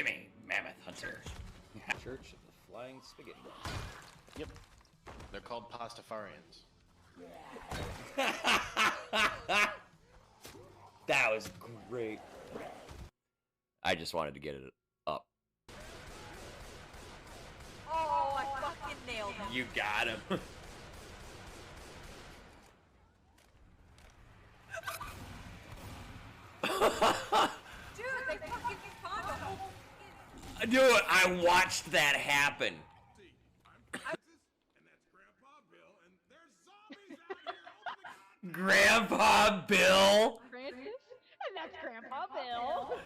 Shimmy, Mammoth Hunter. Church of the Flying Spaghetti. Yep. They're called Pastafarians. That was great. I just wanted to get it up. Oh, I fucking nailed him. You got him. Dude, they fucking caught the whole fucking... Dude, I watched that happen. Grandpa Bill. Francis, and that's Grandpa Bill.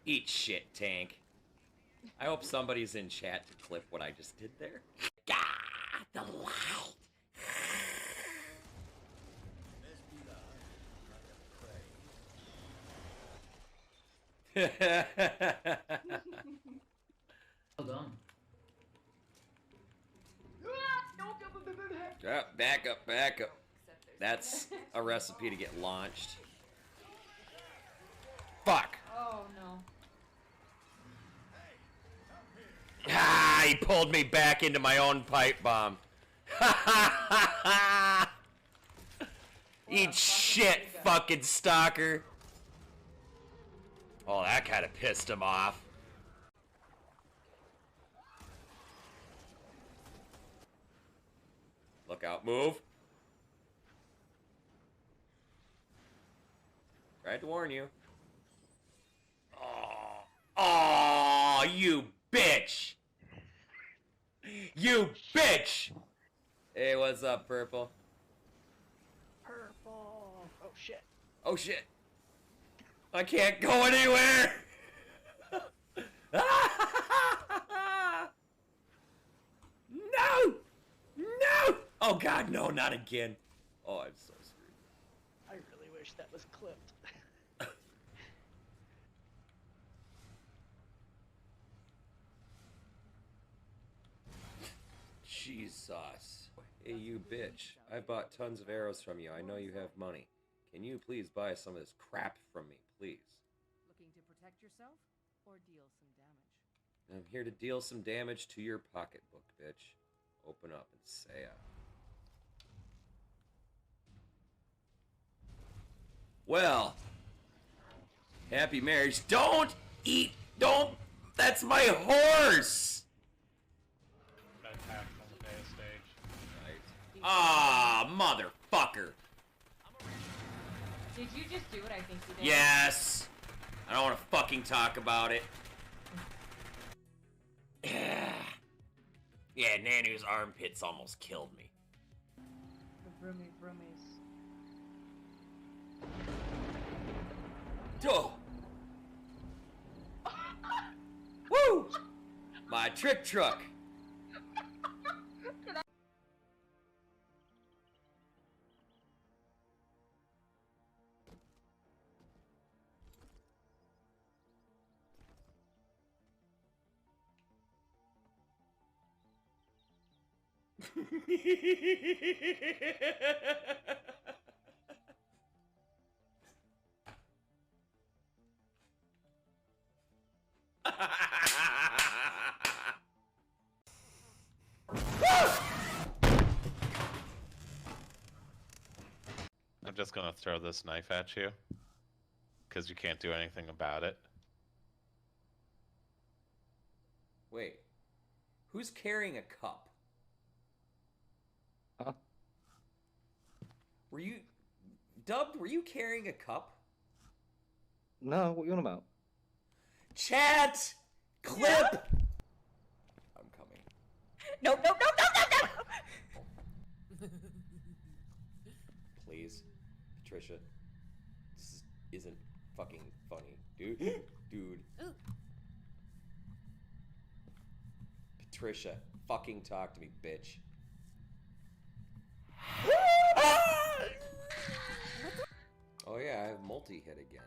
Eat shit, Tank. I hope somebody's in chat to clip what I just did there. God, the light. Well done. Back up, back up. That's a recipe to get launched. Fuck. Oh no. Ah, he pulled me back into my own pipe bomb. Eat shit, fucking stalker. Oh, that kind of pissed him off. Look out, move. Tried to warn you. Oh, you bitch! You bitch! Hey, what's up, Purple? Purple. Oh shit. Oh shit. I can't go anywhere! No! No! Oh god, no, not again. Oh, I'm so screwed. I really wish that was clipped. Jesus. Hey, you bitch. I've bought tons of arrows from you. I know you have money. Can you please buy some of this crap from me, please? Looking to protect yourself or deal some damage? I'm here to deal some damage to your pocketbook, bitch. Open up and say it. Well, happy marriage. Don't eat. Don't. That's my horse. Got attacked on the beta stage. Right. Ah, motherfucker. Did you just do what I think you did? Yes. I don't want to fucking talk about it. Yeah, Nanu's armpits almost killed me. The broomy broomies. Oh. Woo! My trick truck. I'm just gonna throw this knife at you. Because you can't do anything about it. Wait. Who's carrying a cup? Huh? Were you... Dubbed, were you carrying a cup? No, what are you on about? Chat! Clip! I'm coming. No, no, no, no, no, no! Please. Patricia. This isn't fucking funny. Dude. Dude. Ooh. Patricia, fucking talk to me, bitch. Oh yeah, I have multi-hit again.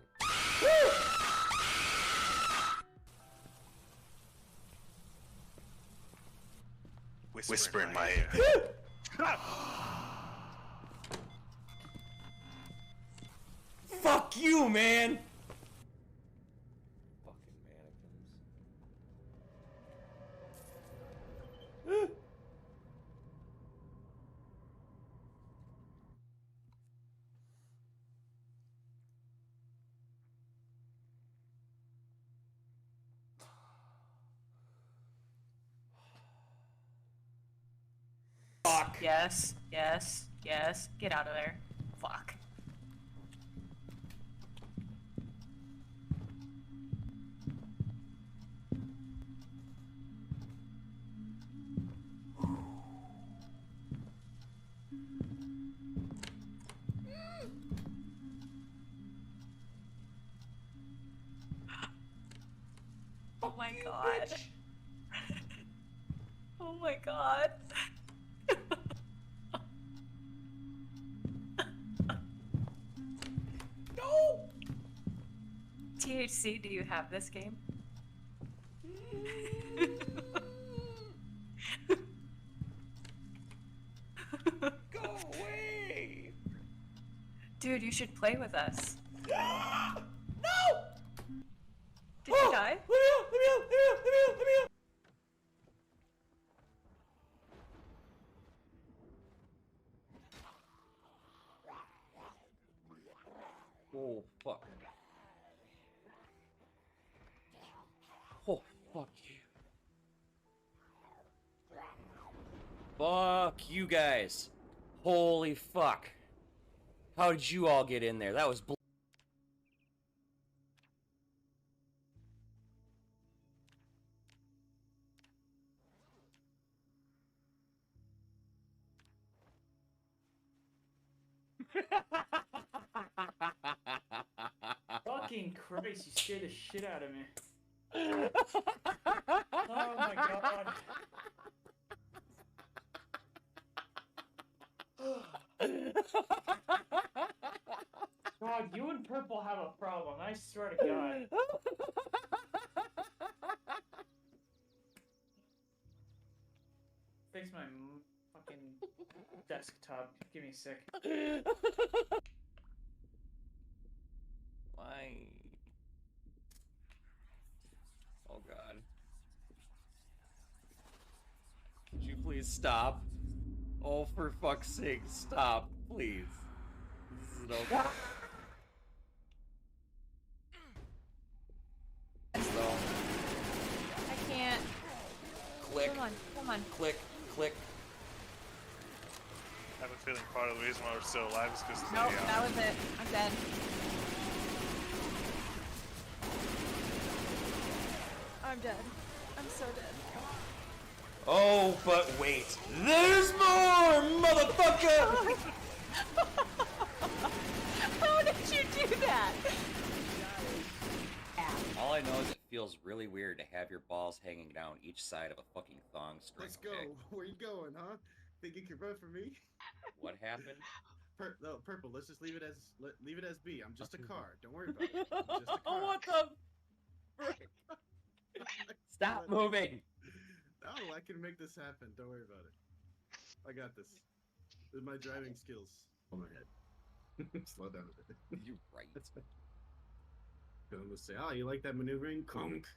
Whisper in my ear. Fuck you, man! Fucking mannequins. Fuck. Yes, yes, yes. Get out of there. Fuck. Oh my god. Oh my god. No! THC, do you have this game? Go away! Dude, you should play with us. No! Did you die? Let me out! Let me out! Let me out! Let me out! Let me out! Oh, fuck. Oh, fuck you. Fuck you guys. Holy fuck. How did you all get in there? That was Fucking Christ, you scared the shit out of me. Oh my god. God, you and Purple have a problem, I swear to God. Fix my fucking desktop. Give me a sec. Why? Oh god. Could you please stop? Oh, for fuck's sake, stop, please. This is no. I can't. Click, Come on, come on. click, click. I have a feeling part of the reason why we're still alive is because Nope, that was it. I'm dead. I'm dead. I'm so dead. Oh, but wait. There's more, motherfucker! How did you do that? All I know is it feels really weird to have your balls hanging down each side of a fucking thong string. Let's go. Okay? Where you going, huh? Think you can run for me? What happened? No, Purple. Let's just leave it as B. I'm just a car. Don't worry about it. I'm just a car. What the frick? Stop moving! No, I can make this happen. Don't worry about it. I got this. With my driving skills on my head. Slow down a bit. You're right. Gonna say, oh, you like that maneuvering? Conk.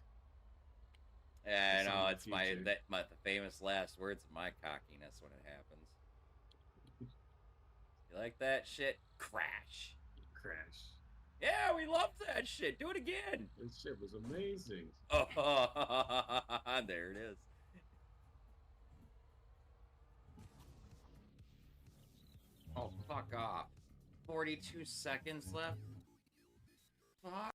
Yeah, I know, Some it's my future. the famous last words of my cockiness when it happens. You like that shit? Crash. Crash. Yeah, we loved that shit. Do it again. This shit was amazing. Oh, there it is. Oh, fuck off. 42 seconds left? Fuck.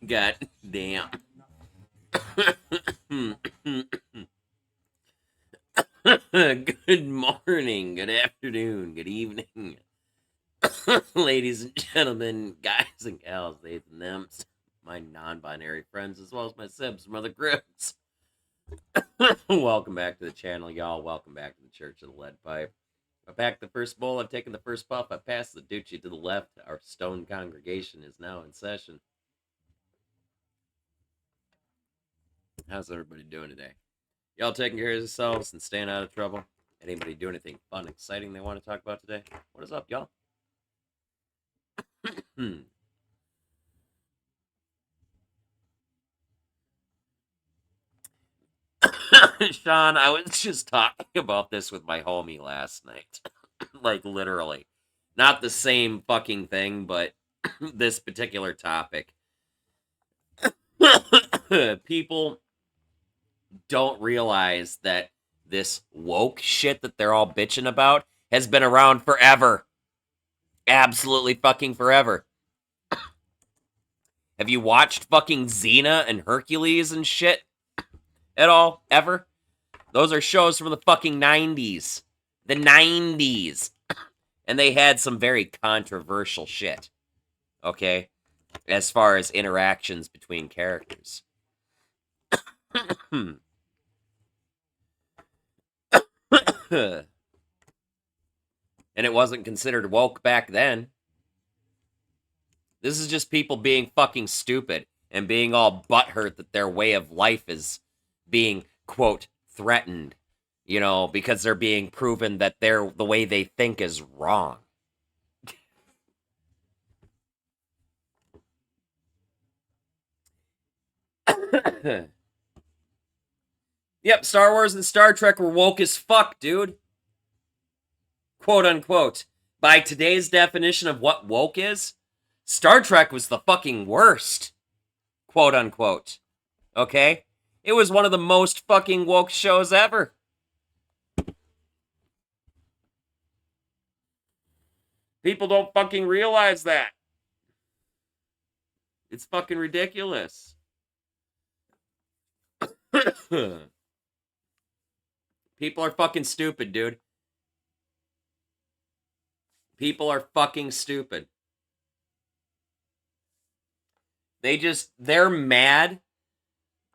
God damn. Good morning, good afternoon, good evening. Ladies and gentlemen, guys and gals, they and them, my non-binary friends, as well as my sibs from other groups. Welcome back to the channel, y'all. Welcome back to the Church of the Lead Pipe. I packed the first bowl. I've taken the first puff. I passed the doochie to the left. Our stone congregation is now in session. How's everybody doing today? Y'all taking care of yourselves and staying out of trouble? Anybody do anything fun, exciting they want to talk about today? What is up, y'all? Sean, I was just talking about this with my homie last night. Like, literally. Not the same fucking thing, but this particular topic. People don't realize that this woke shit that they're all bitching about has been around forever. Absolutely fucking forever. Have you watched fucking Xena and Hercules and shit at all? Ever? Those are shows from the fucking 90s. The 90s. And they had some very controversial shit. Okay? As far as interactions between characters. And it wasn't considered woke back then. This is just people being fucking stupid and being all butthurt that their way of life is being, quote, threatened, you know, because they're being proven that the way they think is wrong. Yep, Star Wars and Star Trek were woke as fuck, dude. Quote unquote. By today's definition of what woke is, Star Trek was the fucking worst. Quote unquote. Okay? It was one of the most fucking woke shows ever. People don't fucking realize that. It's fucking ridiculous. People are fucking stupid, dude. People are fucking stupid. They're mad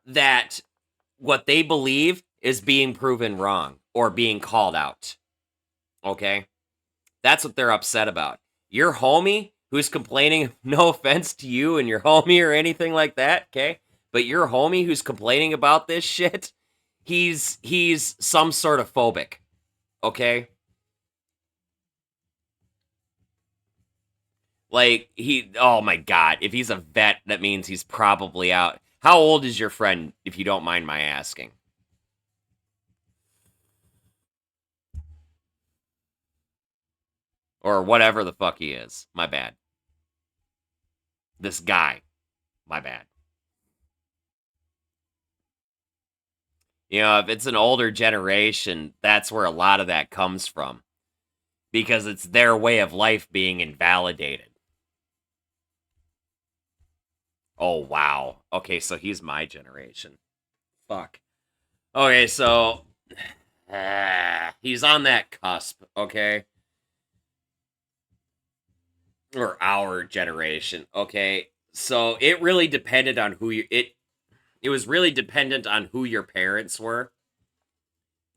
that what they believe is being proven wrong or being called out. Okay? That's what they're upset about. Your homie who's complaining, no offense to you and your homie or anything like that, okay? But your homie who's complaining about this shit, he's some sort of phobic, okay? Like, oh my god, if he's a vet, that means he's probably out. How old is your friend, if you don't mind my asking? Or whatever the fuck he is. My bad. This guy. My bad. You know, if it's an older generation, that's where a lot of that comes from. Because it's their way of life being invalidated. Oh, wow. Okay, so he's my generation. Fuck. Okay, so... he's on that cusp, okay? Or our generation, okay? So it really depended on who you... It was really dependent on who your parents were.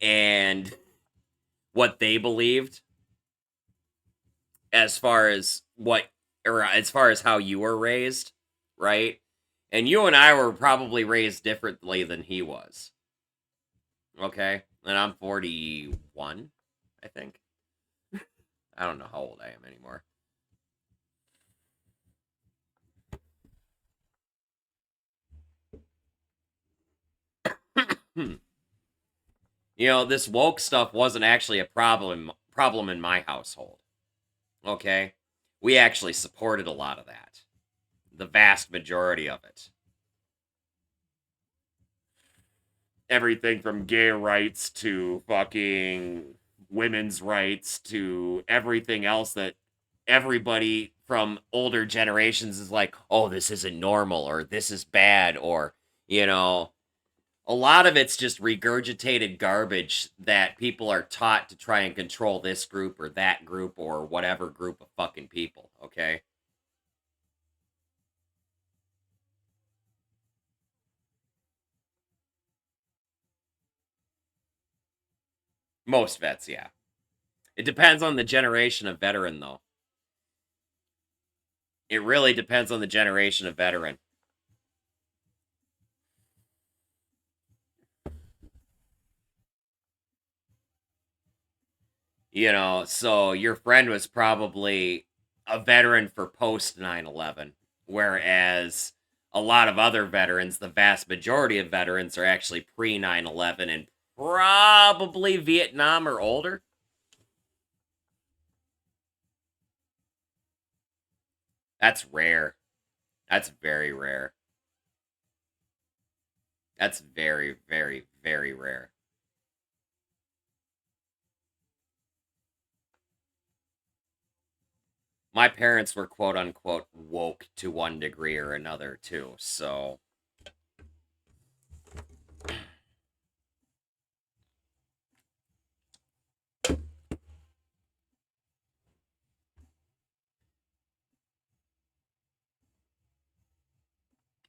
And what they believed. As far as as far as how you were raised, right? And you and I were probably raised differently than he was. Okay? And I'm 41, I think. I don't know how old I am anymore. You know, this woke stuff wasn't actually a problem in my household. Okay? We actually supported a lot of that. The vast majority of it. Everything from gay rights to fucking women's rights to everything else that everybody from older generations is like, oh, this isn't normal, or this is bad, or, you know, a lot of it's just regurgitated garbage that people are taught to try and control this group or that group or whatever group of fucking people, okay? Most vets, yeah. It depends on the generation of veteran, though. It really depends on the generation of veteran. You know, so your friend was probably a veteran for post 9/11, whereas a lot of other veterans, the vast majority of veterans, are actually pre 9/11 and probably Vietnam or older. That's rare. That's very rare. That's very, very, very rare. My parents were quote unquote woke to one degree or another, too, so.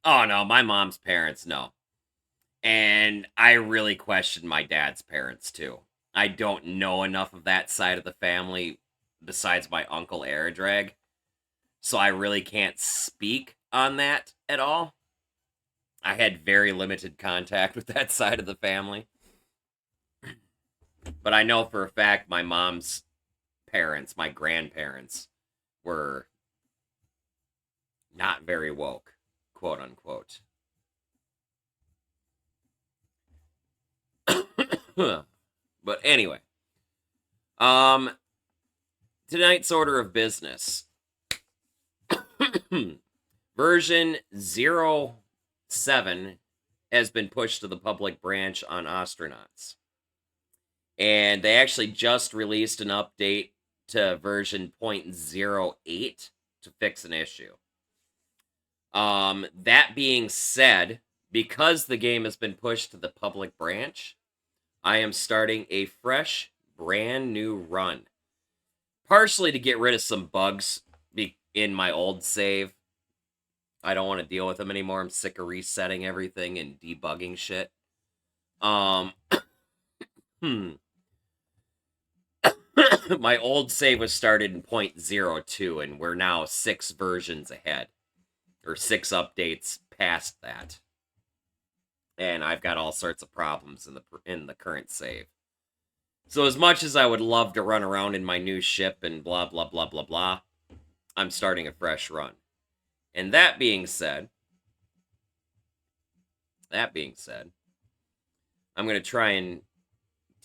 Oh no, my mom's parents, no. And I really questioned my dad's parents too. I don't know enough of that side of the family besides my uncle Eridrag. So I really can't speak on that at all. I had very limited contact with that side of the family. But I know for a fact my mom's parents, my grandparents, were not very woke, quote unquote. But anyway, tonight's order of business. Version 07 has been pushed to the public branch on Ostranauts. And they actually just released an update to version 0.08 to fix an issue. That being said, because the game has been pushed to the public branch, I am starting a fresh, brand new run. Partially to get rid of some bugs in my old save. I don't want to deal with them anymore. I'm sick of resetting everything and debugging shit. My old save was started in 0.02, and we're now 6 versions ahead. Or 6 updates past that. And I've got all sorts of problems in the current save. So as much as I would love to run around in my new ship and blah, blah, blah, blah, blah, I'm starting a fresh run. And that being said, I'm going to try and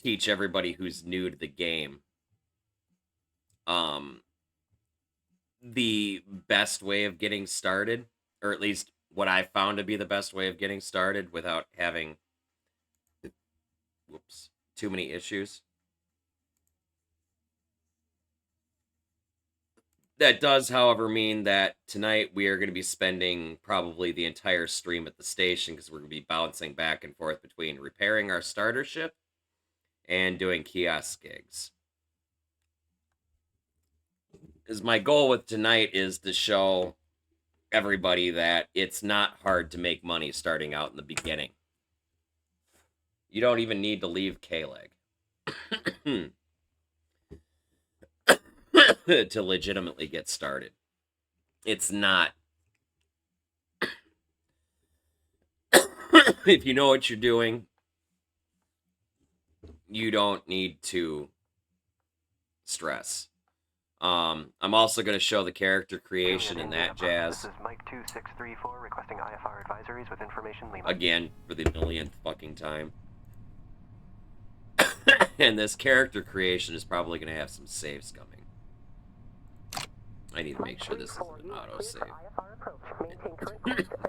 teach everybody who's new to the game the best way of getting started, or at least what I found to be the best way of getting started without having too many issues. That does, however, mean that tonight we are going to be spending probably the entire stream at the station because we're going to be bouncing back and forth between repairing our starter ship and doing kiosk gigs. Because my goal with tonight is to show everybody that it's not hard to make money starting out in the beginning. You don't even need to leave KLEG to legitimately get started. It's not. If you know what you're doing, you don't need to stress. I'm also going to show the character creation and that jazz. This is Mike 2634 requesting IFR advisories with information Lima. Again, for the millionth fucking time. And this character creation is probably going to have some saves coming. I need to make sure this is an autosave.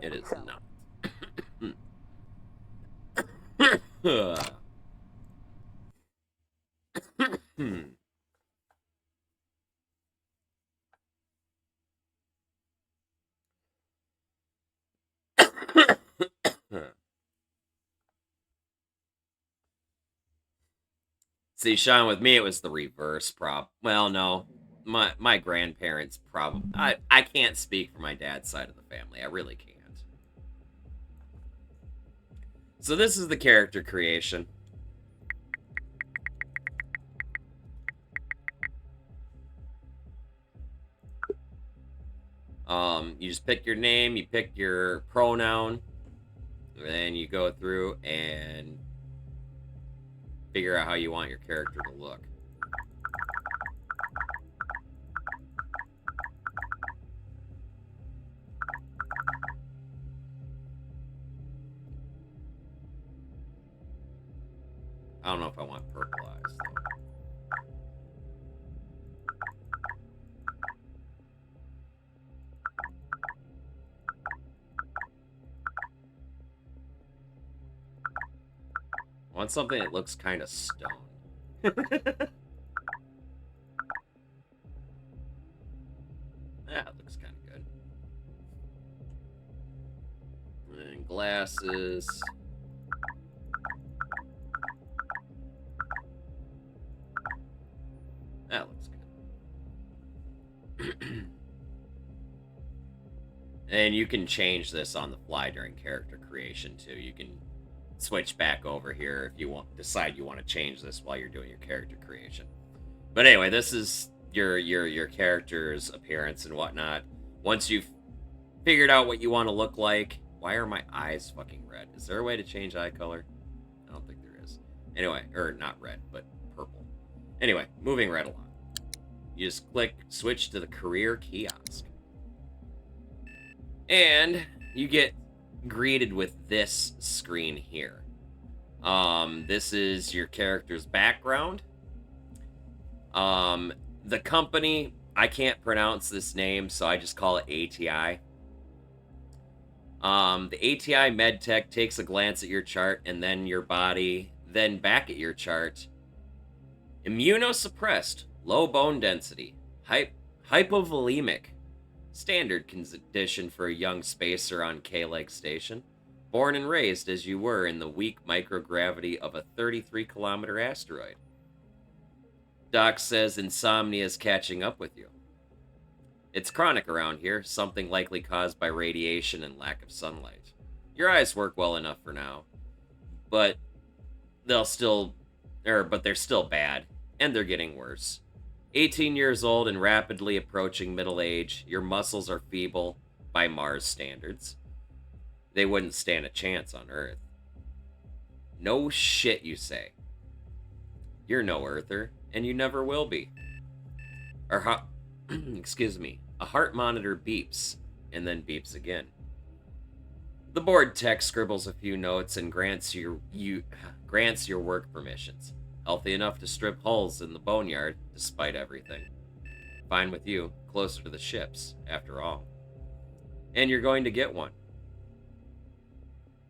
It is not. See, Sean, with me, it was the reverse Well, no. My grandparents probably... I can't speak for my dad's side of the family. I really can't. So this is the character creation. You just pick your name, you pick your pronoun, and then you go through and figure out how you want your character to look. I don't know if I want purple eyes, though. I want something that looks kind of stoned. That looks kind of good. And glasses. That looks good. And you can change this on the fly during character creation too. You can switch back over here if you decide you want to change this while you're doing your character creation. But anyway, this is your character's appearance and whatnot. Once you've figured out what you want to look like, why are my eyes fucking red? Is there a way to change eye color? I don't think there is. Anyway, or not red, but purple. Anyway, moving right along. You just click switch to the career kiosk. And you get greeted with this screen here. This is your character's background. The company, I can't pronounce this name, so I just call it ATI. The ATI MedTech takes a glance at your chart and then your body, then back at your chart. Immunosuppressed, low bone density, hypovolemic, standard condition for a young spacer on KLEG station. Born and raised as you were in the weak microgravity of a 33-kilometer asteroid. Doc says insomnia is catching up with you. It's chronic around here, something likely caused by radiation and lack of sunlight. Your eyes work well enough for now, but they're still bad, and they're getting worse. 18 years old and rapidly approaching middle age, your muscles are feeble by Mars standards. They wouldn't stand a chance on Earth. No shit, you say. You're no Earther, and you never will be. Excuse me. A heart monitor beeps, and then beeps again. The board tech scribbles a few notes and grants your work permissions. Healthy enough to strip holes in the boneyard, despite everything. Fine with you, closer to the ships, after all. And you're going to get one.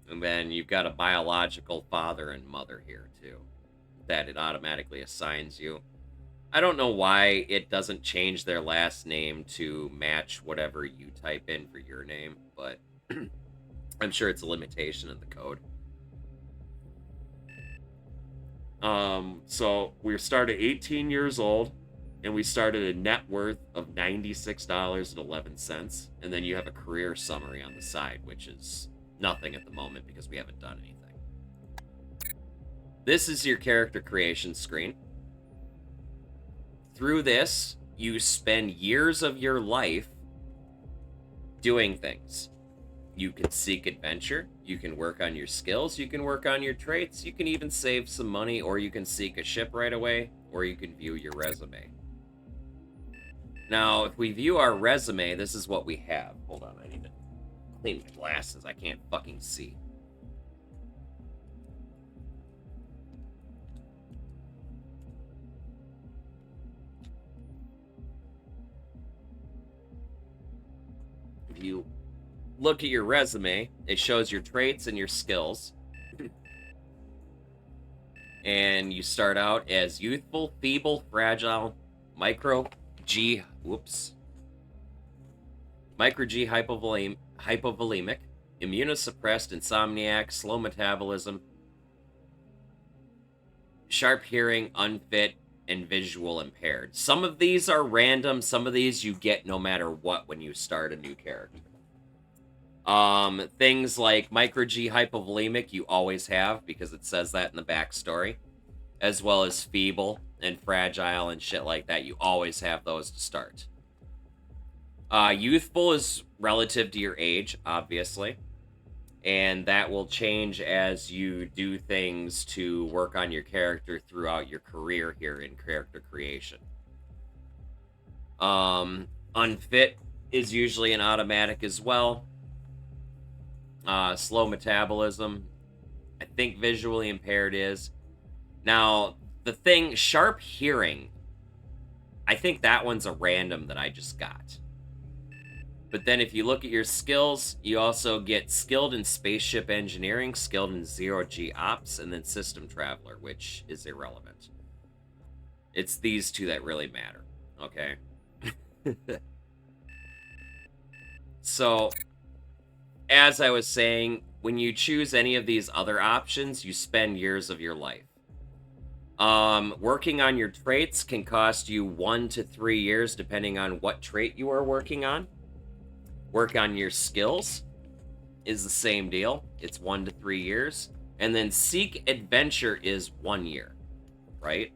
And then you've got a biological father and mother here, too, that it automatically assigns you. I don't know why it doesn't change their last name to match whatever you type in for your name, but I'm sure it's a limitation in the code. So we started 18 years old, and we started a net worth of $96.11, and then you have a career summary on the side, which is nothing at the moment because we haven't done anything. This is your character creation screen. Through this, you spend years of your life doing things. You can seek adventure, you can work on your skills, you can work on your traits, you can even save some money, or you can seek a ship right away, or you can view your resume. Now, if we view our resume, this is what we have. Hold on, I need to clean my glasses. I can't fucking see. If you look at your resume, it shows your traits and your skills. And you start out as youthful, feeble, fragile, micro G hypovolemic, immunosuppressed, insomniac, slow metabolism, sharp hearing, unfit, and visual impaired. Some of these are random, some of these you get no matter what when you start a new character. Things like micro G hypovolemic you always have because it says that in the backstory, as well as feeble and fragile and shit like that. You always have those to start. Youthful is relative to your age, obviously. And that will change as you do things to work on your character throughout your career here in character creation. Unfit is usually an automatic as well. Slow metabolism. I think visually impaired is. Now, the thing, sharp hearing, I think that one's a random that I just got. But then if you look at your skills, you also get skilled in spaceship engineering, skilled in zero-G ops, and then system traveler, which is irrelevant. It's these two that really matter, okay? So, as I was saying, when you choose any of these other options, you spend years of your life. Working on your traits can cost you 1 to 3 years, depending on what trait you are working on. Work on your skills is the same deal. It's 1 to 3 years. And then seek adventure is 1 year, right?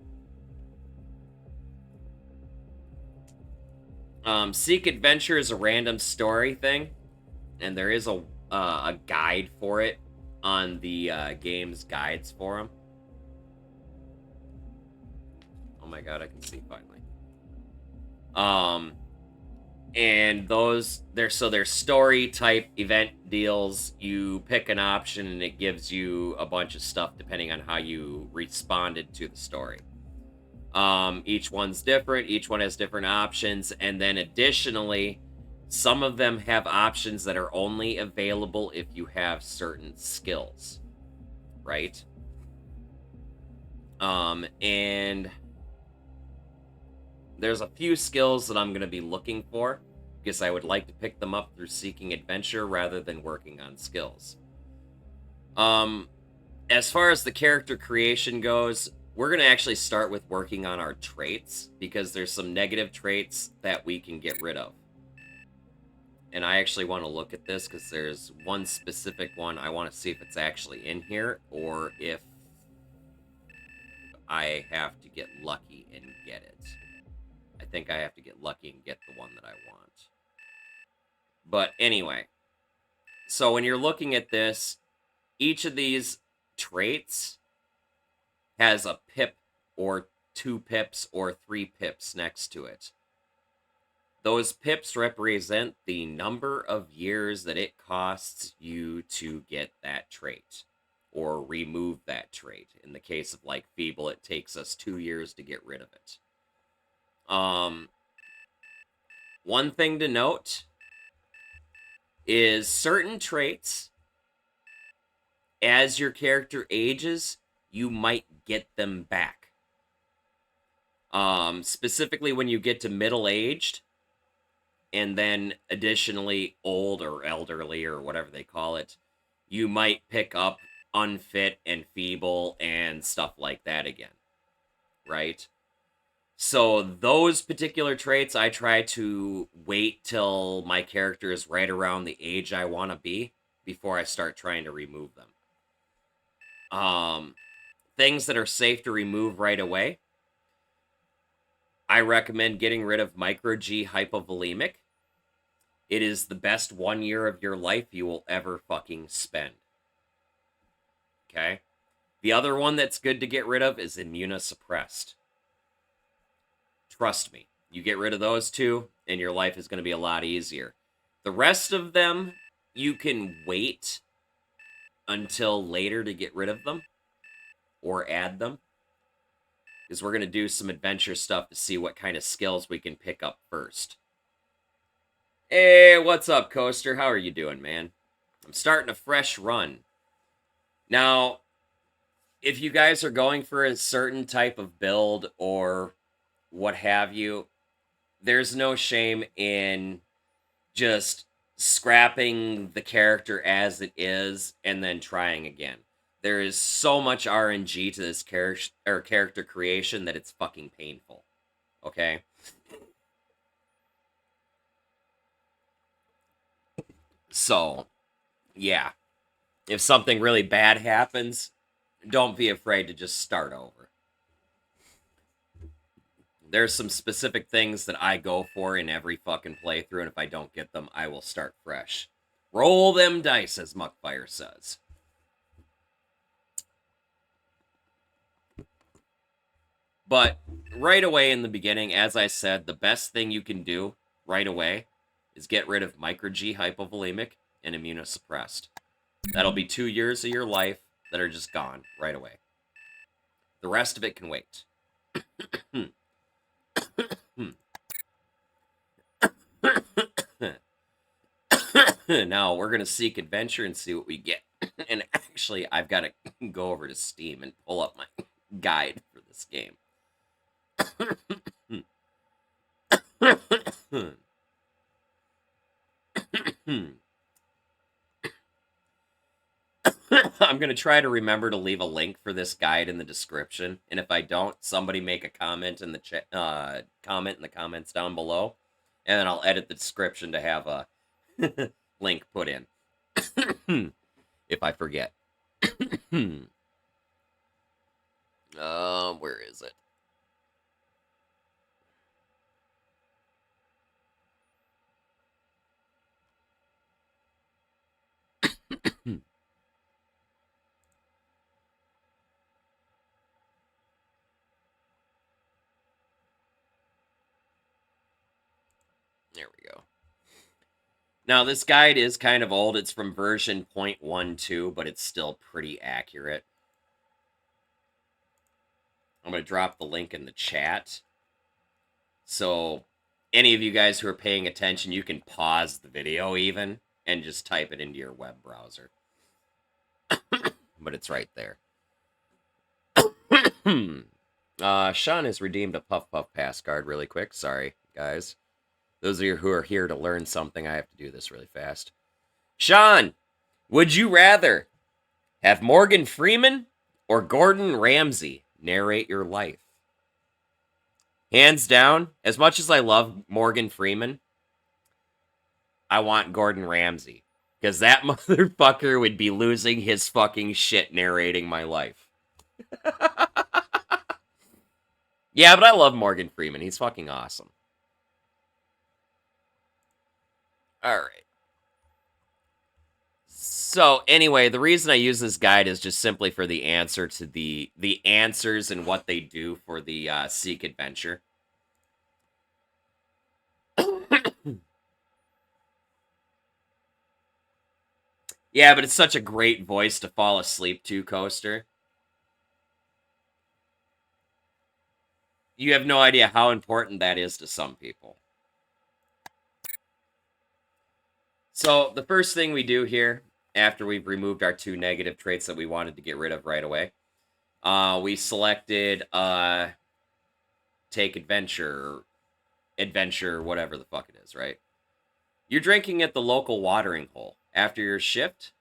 Seek adventure is a random story thing, and there is a guide for it on the game's guides forum. Oh my god, I can see finally. And those, they're story type event deals. You pick an option and it gives you a bunch of stuff depending on how you responded to the story. Each one's different, each one has different options, and then additionally, some of them have options that are only available if you have certain skills, right? And there's a few skills that I'm going to be looking for, because I would like to pick them up through seeking adventure rather than working on skills. As far as the character creation goes, we're going to actually start with working on our traits, because there's some negative traits that we can get rid of. And I actually want to look at this, because there's one specific one. I want to see if it's actually in here, or if I have to get lucky and get it. I think I have to get lucky and get the one that I want. But anyway, so when you're looking at this, each of these traits has a pip or 2 pips or 3 pips next to it. Those pips represent the number of years that it costs you to get that trait or remove that trait. In the case of like feeble, it takes us 2 years to get rid of it. One thing to note is certain traits, as your character ages, you might get them back. Specifically when you get to middle-aged, and then additionally old or elderly or whatever they call it, you might pick up unfit and feeble and stuff like that again, right? So those particular traits, I try to wait till my character is right around the age I want to be before I start trying to remove them. Things that are safe to remove right away, I recommend getting rid of Micro G Hypovolemic. It is the best 1 year of your life you will ever fucking spend. Okay? The other one that's good to get rid of is Immunosuppressed. Trust me, you get rid of those two, and your life is going to be a lot easier. The rest of them, you can wait until later to get rid of them, or add them, because we're going to do some adventure stuff to see what kind of skills we can pick up first. Hey, what's up, Coaster? How are you doing, man? I'm starting a fresh run. Now, if you guys are going for a certain type of build or what have you, there's no shame in just scrapping the character as it is and then trying again. There is so much RNG to this character creation that it's fucking painful. Okay? So, yeah. If something really bad happens, don't be afraid to just start over. there's some specific things that I go for in every fucking playthrough, and if I don't get them, I will start fresh. Roll them dice, as Muckfire says. But right away in the beginning, as I said, the best thing you can do right away is get rid of micro-G hypovolemic and immunosuppressed. That'll be 2 years of your life that are just gone right away. The rest of it can wait. Now, we're going to seek adventure and see what we get. And actually, I've got to go over to Steam and pull up my guide for this game. I'm going to try to remember to leave a link for this guide in the description. And if I don't, somebody make a comment in the comment in the comments down below. And then I'll edit the description to have a link put in. If I forget. Where is it? There we go. Now, this guide is kind of old. It's from version 0.12, but it's still pretty accurate. I'm going to drop the link in the chat. So, any of you guys who are paying attention, you can pause the video even and just type it into your web browser. But it's right there. Sean has redeemed a Puff Puff pass card really quick. Sorry, guys. Those of you who are here to learn something, I have to do this really fast. Sean, would you rather have Morgan Freeman or Gordon Ramsay narrate your life? Hands down, as much as I love Morgan Freeman, I want Gordon Ramsay. Because that motherfucker would be losing his fucking shit narrating my life. Yeah, but I love Morgan Freeman. He's fucking awesome. Alright. So, anyway, the reason I use this guide is just simply for the answer to the answers and what they do for the Seek Adventure. Yeah, but it's such a great voice to fall asleep to, Coaster. You have no idea how important that is to some people. So, the first thing we do here, after we've removed our 2 negative traits that we wanted to get rid of right away, we selected Take Adventure, whatever the fuck it is, right? You're drinking at the local watering hole. After your shift,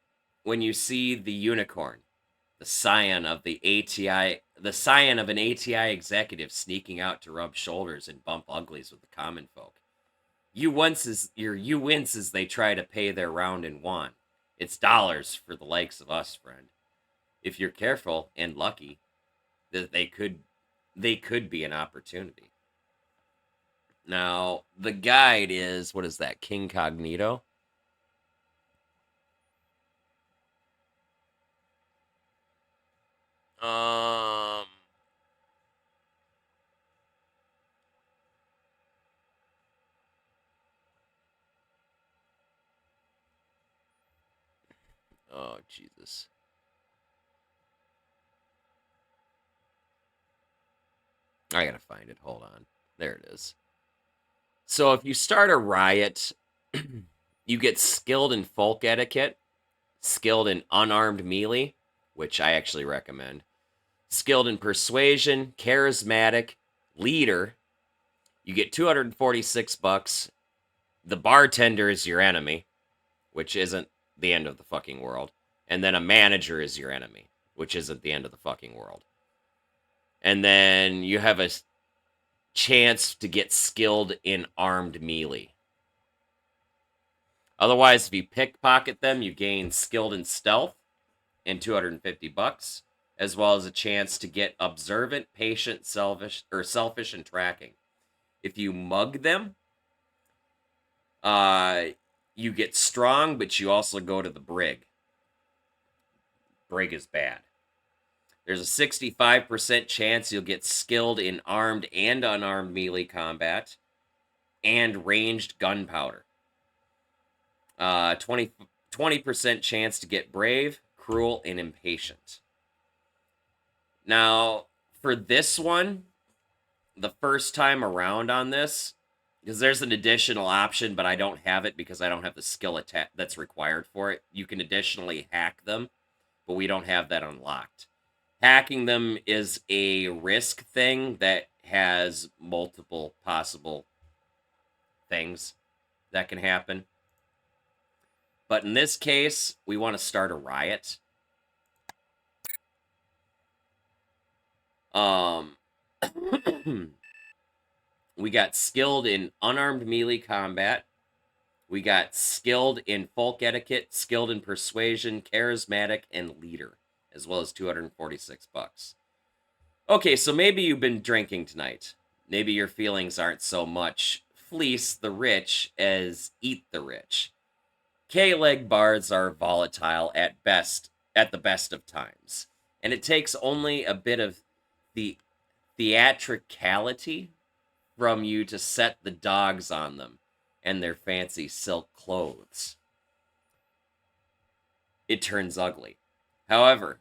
when you see the unicorn, the scion of an ATI executive sneaking out to rub shoulders and bump uglies with the common folk. You wince as they try to pay their round and won. It's dollars for the likes of us, friend. If you're careful and lucky, that they could be an opportunity. Now, the guide is, what is that, King Cognito? Oh, Jesus. I gotta find it. Hold on. There it is. So if you start a riot, you get skilled in folk etiquette, skilled in unarmed melee, which I actually recommend, skilled in persuasion, charismatic, leader. You get 246 bucks. The bartender is your enemy, which isn't the end of the fucking world. And then a manager is your enemy, which isn't the end of the fucking world. And then you have a chance to get skilled in armed melee. Otherwise, if you pickpocket them, you gain skilled in stealth and 250 bucks, as well as a chance to get observant, patient, selfish, and tracking. if you mug them, you get strong, but you also go to the brig. Brig is bad. There's a 65% chance you'll get skilled in armed and unarmed melee combat and ranged gunpowder. 20% chance to get brave, cruel, and impatient. Now, for this one, the first time around on this, because there's an additional option, but I don't have it because I don't have the skill attack that's required for it. You can additionally hack them, but we don't have that unlocked. Hacking them is a risk thing that has multiple possible things that can happen. But in this case, we want to start a riot. We got skilled in unarmed melee combat. We got skilled in folk etiquette, skilled in persuasion, charismatic, and leader, as well as 246 bucks. Okay, so maybe you've been drinking tonight. Maybe your feelings aren't so much fleece the rich as eat the rich. KLEG bars are volatile at the best of times, and it takes only a bit of the theatricality from you to set the dogs on them and their fancy silk clothes. It turns ugly. However,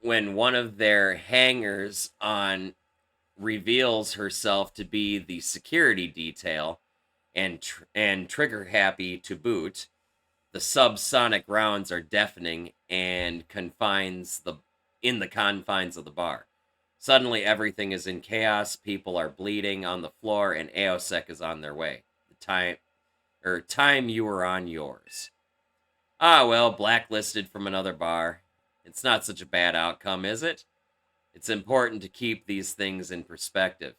when one of their hangers on reveals herself to be the security detail and trigger happy to boot, the subsonic rounds are deafening and in the confines of the bar. Suddenly, everything is in chaos. People are bleeding on the floor, and AOSEC is on their way. Time you were on yours. Ah, well, blacklisted from another bar. It's not such a bad outcome, is it? It's important to keep these things in perspective.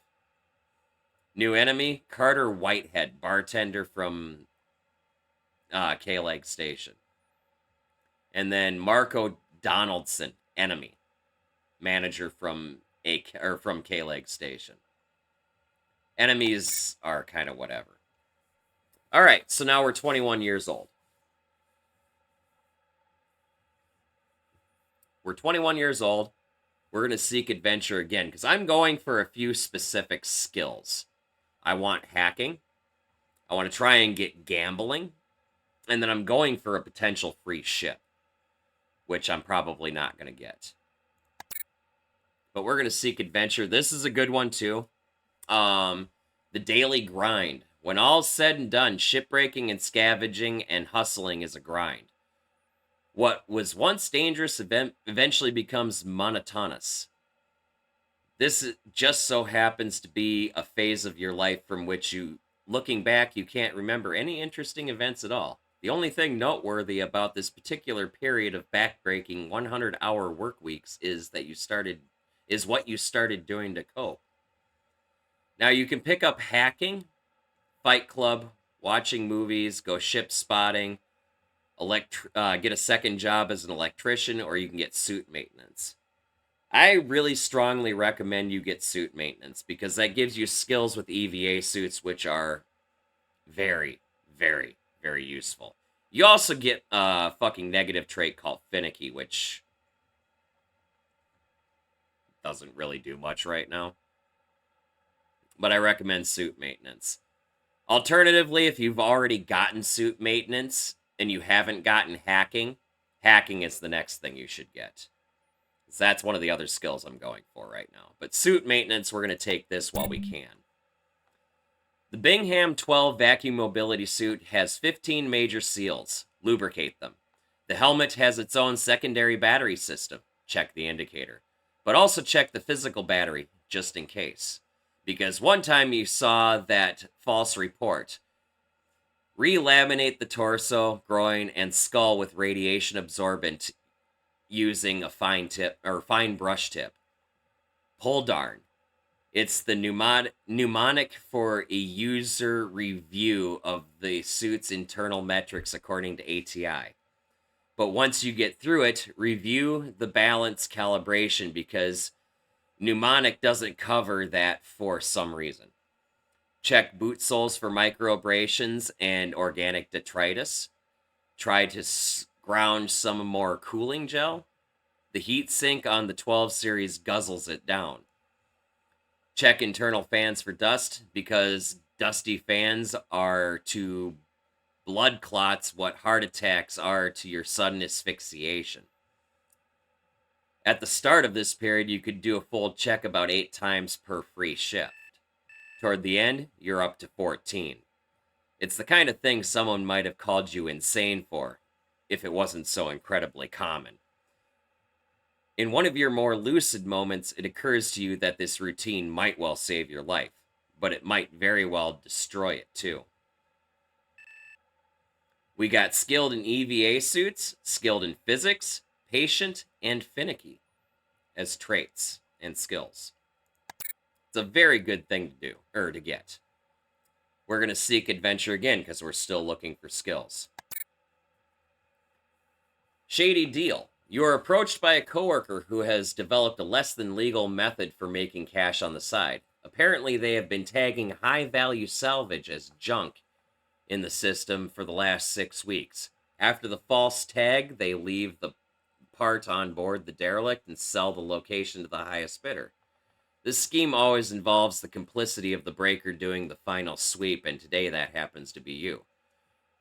New enemy, Carter Whitehead, bartender from KLEG Station. And then Marco Donaldson, enemy, manager from KLEG Station. Enemies are kind of whatever. All right, so now we're 21 years old. We're 21 years old. We're going to seek adventure again, because I'm going for a few specific skills. I want hacking. I want to try and get gambling. And then I'm going for a potential free ship, which I'm probably not going to get. But we're going to seek adventure. This is a good one, too. The daily grind. When all's said and done, shipbreaking and scavenging and hustling is a grind. What was once dangerous eventually becomes monotonous. This just so happens to be a phase of your life from which looking back, you can't remember any interesting events at all. The only thing noteworthy about this particular period of backbreaking 100-hour work weeks is what you started doing to cope. Now you can pick up hacking, Fight Club, watching movies, go ship spotting, get a second job as an electrician, or you can get suit maintenance. I really strongly recommend you get suit maintenance because that gives you skills with EVA suits, which are very, very, very useful. You also get a fucking negative trait called finicky, which doesn't really do much right now. But I recommend suit maintenance. Alternatively, if you've already gotten suit maintenance and you haven't gotten hacking, hacking is the next thing you should get. So that's one of the other skills I'm going for right now. But suit maintenance, we're going to take this while we can. The Bingham 12 vacuum mobility suit has 15 major seals. Lubricate them. The helmet has its own secondary battery system. Check the indicator. But also check the physical battery, just in case. Because one time you saw that false report. Relaminate the torso, groin, and skull with radiation absorbent using a fine brush tip. Pull darn. It's the mnemonic for a user review of the suit's internal metrics according to ATI. But once you get through it, review the balance calibration because mnemonic doesn't cover that for some reason. Check boot soles for microabrasions and organic detritus. Try to ground some more cooling gel. The heat sink on the 12 series guzzles it down. Check internal fans for dust, because dusty fans are to blood clots what heart attacks are to your sudden asphyxiation. At the start of this period, you could do a full check about 8 times per free shift. Toward the end, you're up to 14. It's the kind of thing someone might have called you insane for, if it wasn't so incredibly common. In one of your more lucid moments, it occurs to you that this routine might well save your life, but it might very well destroy it too. We got skilled in EVA suits, skilled in physics, patient, and finicky as traits and skills. It's a very good thing to do, or to get. We're going to seek adventure again because we're still looking for skills. Shady deal. You are approached by a coworker who has developed a less than legal method for making cash on the side. Apparently, they have been tagging high-value salvage as junk in the system for the last 6 weeks. After the false tag, they leave the part on board the derelict and sell the location to the highest bidder. This scheme always involves the complicity of the breaker doing the final sweep, and today that happens to be you.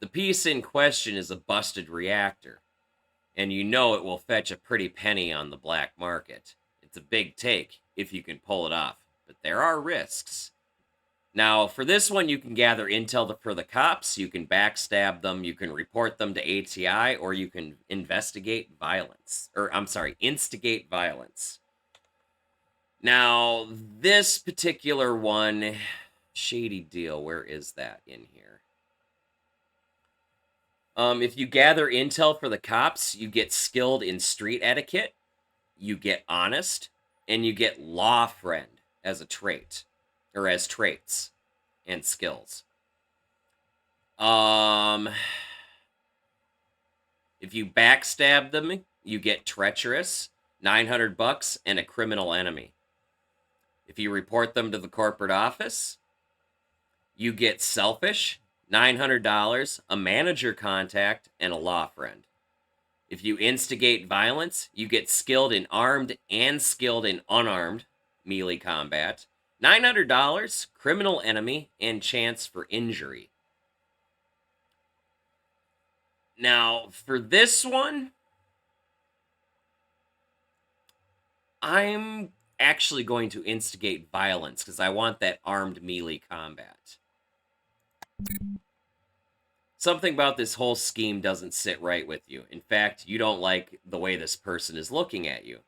The piece in question is a busted reactor, and you know it will fetch a pretty penny on the black market. It's a big take if you can pull it off, but there are risks. Now, for this one, you can gather intel for the cops, you can backstab them, you can report them to ATI, or you can instigate violence. Now, this particular one, shady deal, where is that in here? If you gather intel for the cops, you get skilled in street etiquette, you get honest, and you get law friend as a trait, or as traits and skills. If you backstab them, you get treacherous, $900, and a criminal enemy. If you report them to the corporate office, you get selfish, $900, a manager contact, and a law friend. If you instigate violence, you get skilled in armed and skilled in unarmed melee combat, $900, criminal enemy, and chance for injury. Now, for this one, I'm actually going to instigate violence because I want that armed melee combat. Something about this whole scheme doesn't sit right with you. In fact, you don't like the way this person is looking at you.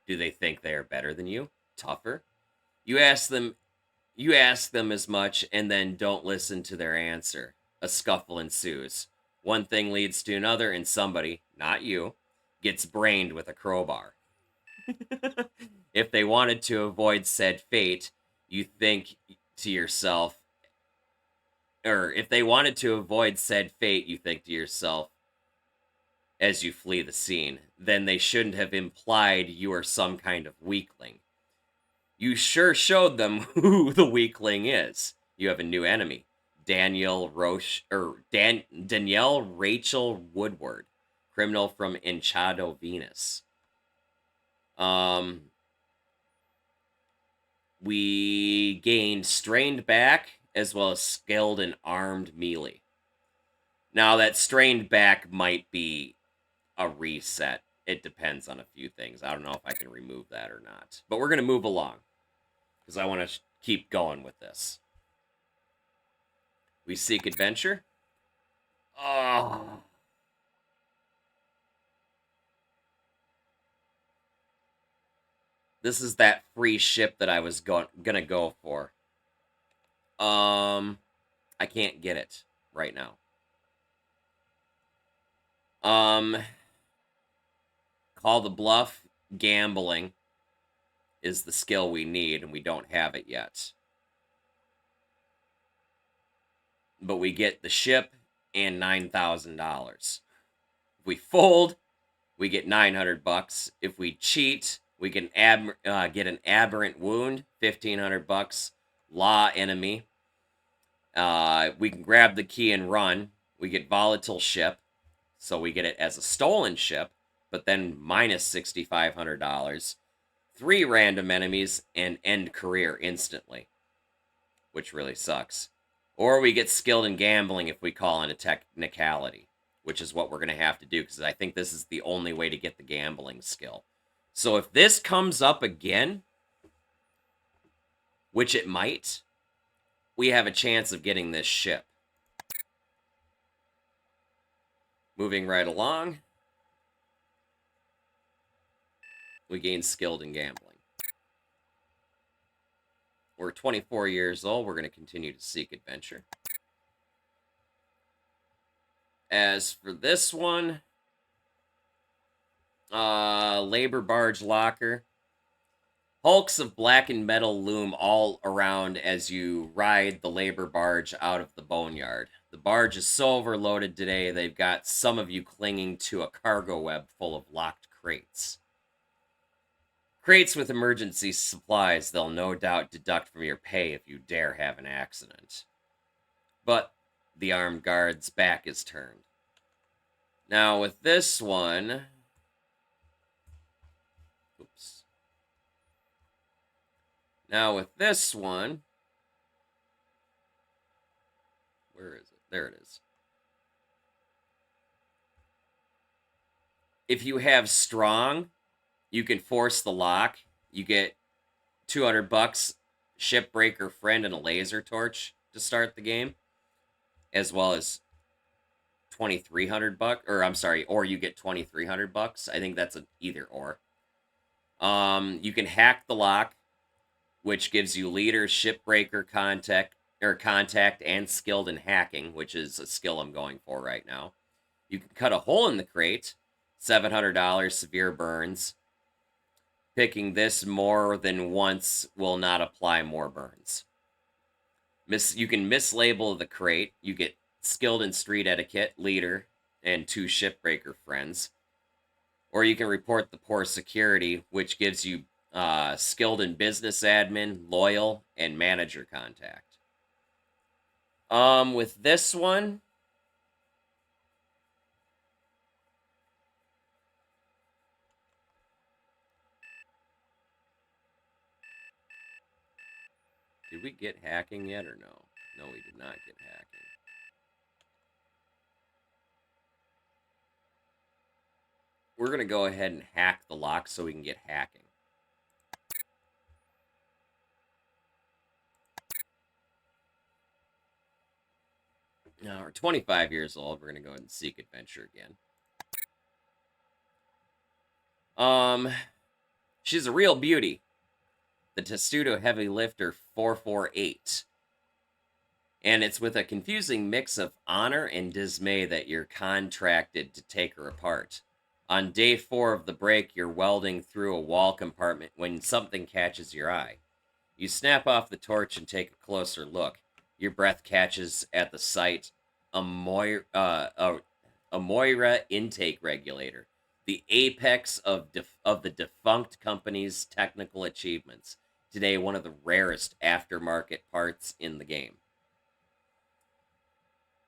Do they think they are better than you? Tougher? You ask them as much and then don't listen to their answer. A scuffle ensues. One thing leads to another, and somebody, not you, gets brained with a crowbar. If they wanted to avoid said fate, you think to yourself, or if they wanted to avoid said fate, you think to yourself as you flee the scene, then they shouldn't have implied you are some kind of weakling. You sure showed them who the weakling is. You have a new enemy, Danielle Rachel Woodward, criminal from Enchado, Venus. We gained strained back as well as skilled and armed melee. Now that strained back might be a reset. It depends on a few things. I don't know if I can remove that or not. But we're going to move along because I want to keep going with this. We seek adventure. Oh. This is that free ship that I was gonna go for. I can't get it right now. Call the bluff, gambling is the skill we need, and we don't have it yet. But we get the ship and $9,000. If we fold, we get $900. If we cheat, we can get an aberrant wound, $1,500. Law enemy. We can grab the key and run. We get volatile ship, so we get it as a stolen ship, but then minus $6,500. 3 random enemies and end career instantly, which really sucks. Or we get skilled in gambling if we call in a technicality, which is what we're going to have to do, because I think this is the only way to get the gambling skill. So if this comes up again, which it might, we have a chance of getting this ship. Moving right along, we gain skilled in gambling. We're 24 years old. We're going to continue to seek adventure. As for this one, labor barge locker. Hulks of blackened metal loom all around as you ride the labor barge out of the boneyard. The barge is so overloaded today, they've got some of you clinging to a cargo web full of locked crates. Crates with emergency supplies they'll no doubt deduct from your pay if you dare have an accident. But the armed guard's back is turned. Now with this one... Oops. Now with this one... Where is it? There it is. If you have strong, you can force the lock. You get $200, shipbreaker friend, and a laser torch to start the game, as well as $2,300, or I'm sorry, or you get $2,300. I think that's an either or. You can hack the lock, which gives you leader, shipbreaker, contact, and skilled in hacking, which is a skill I'm going for right now. You can cut a hole in the crate, $700, severe burns. Picking this more than once will not apply more burns. You can mislabel the crate. You get skilled in street etiquette, leader, and 2 shipbreaker friends. Or you can report the poor security, which gives you skilled in business admin, loyal, and manager contact. With this one... Did we get hacking yet or no? No, we did not get hacking. We're going to go ahead and hack the lock so we can get hacking. Now, we're 25 years old. We're going to go ahead and seek adventure again. She's a real beauty. The Testudo Heavy Lifter 448. And it's with a confusing mix of honor and dismay that you're contracted to take her apart. On day 4 of the break, you're welding through a wall compartment when something catches your eye. You snap off the torch and take a closer look. Your breath catches at the sight a Moira intake regulator, the apex of the defunct company's technical achievements. Today, one of the rarest aftermarket parts in the game.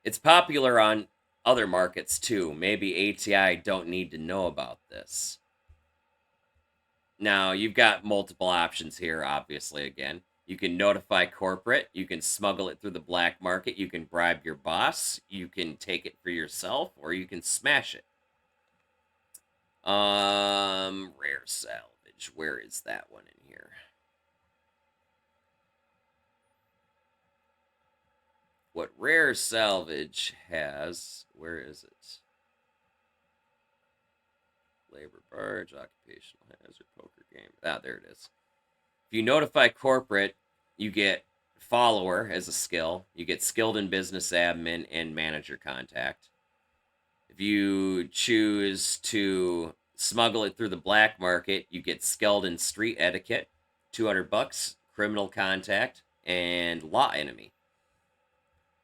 It's popular on other markets too. Maybe ATI don't need to know about this. Now, you've got multiple options here, obviously, again. You can notify corporate. You can smuggle it through the black market. You can bribe your boss. You can take it for yourself, or you can smash it. Rare salvage. Where is that one in here? What rare salvage has... Where is it? Labor barge, occupational hazard, poker game. Ah, there it is. If you notify corporate, you get follower as a skill. You get skilled in business admin and manager contact. If you choose to smuggle it through the black market, you get skilled in street etiquette, $200, criminal contact, and law enemy.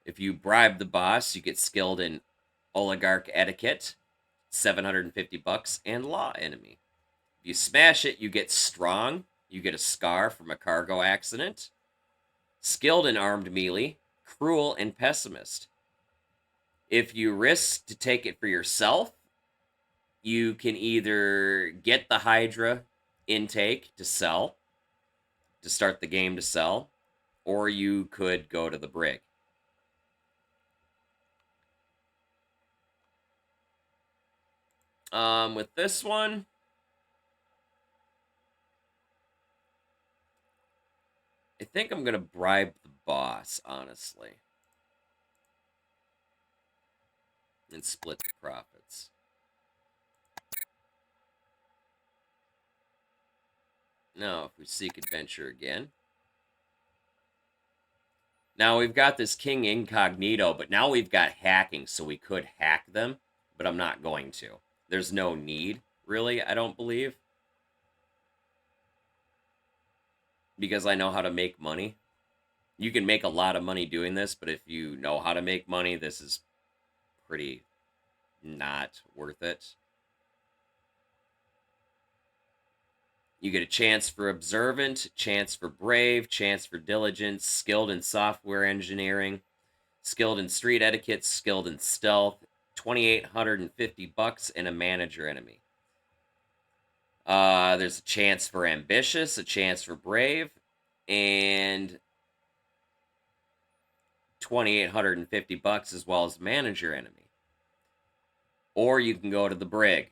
If you bribe the boss, you get skilled in oligarch etiquette, $750, and law enemy. If you smash it, you get strong. You get a scar from a cargo accident. Skilled in armed melee, cruel, and pessimist. If you risk to take it for yourself, you can either get the Hydra intake to sell, to start the game to sell, or you could go to the brig. With this one, I think I'm gonna bribe the boss, honestly, and split the profits. Now, if we seek adventure again. Now, we've got this King Incognito, but now we've got hacking, so we could hack them, but I'm not going to. There's no need, really, I don't believe. Because I know how to make money. You can make a lot of money doing this, but if you know how to make money, this is pretty not worth it. You get a chance for observant, chance for brave, chance for diligence, skilled in software engineering, skilled in street etiquette, skilled in stealth, $2,850, and a manager enemy. There's a chance for ambitious, a chance for brave, and $2,850 as well as manager enemy. Or you can go to the brig.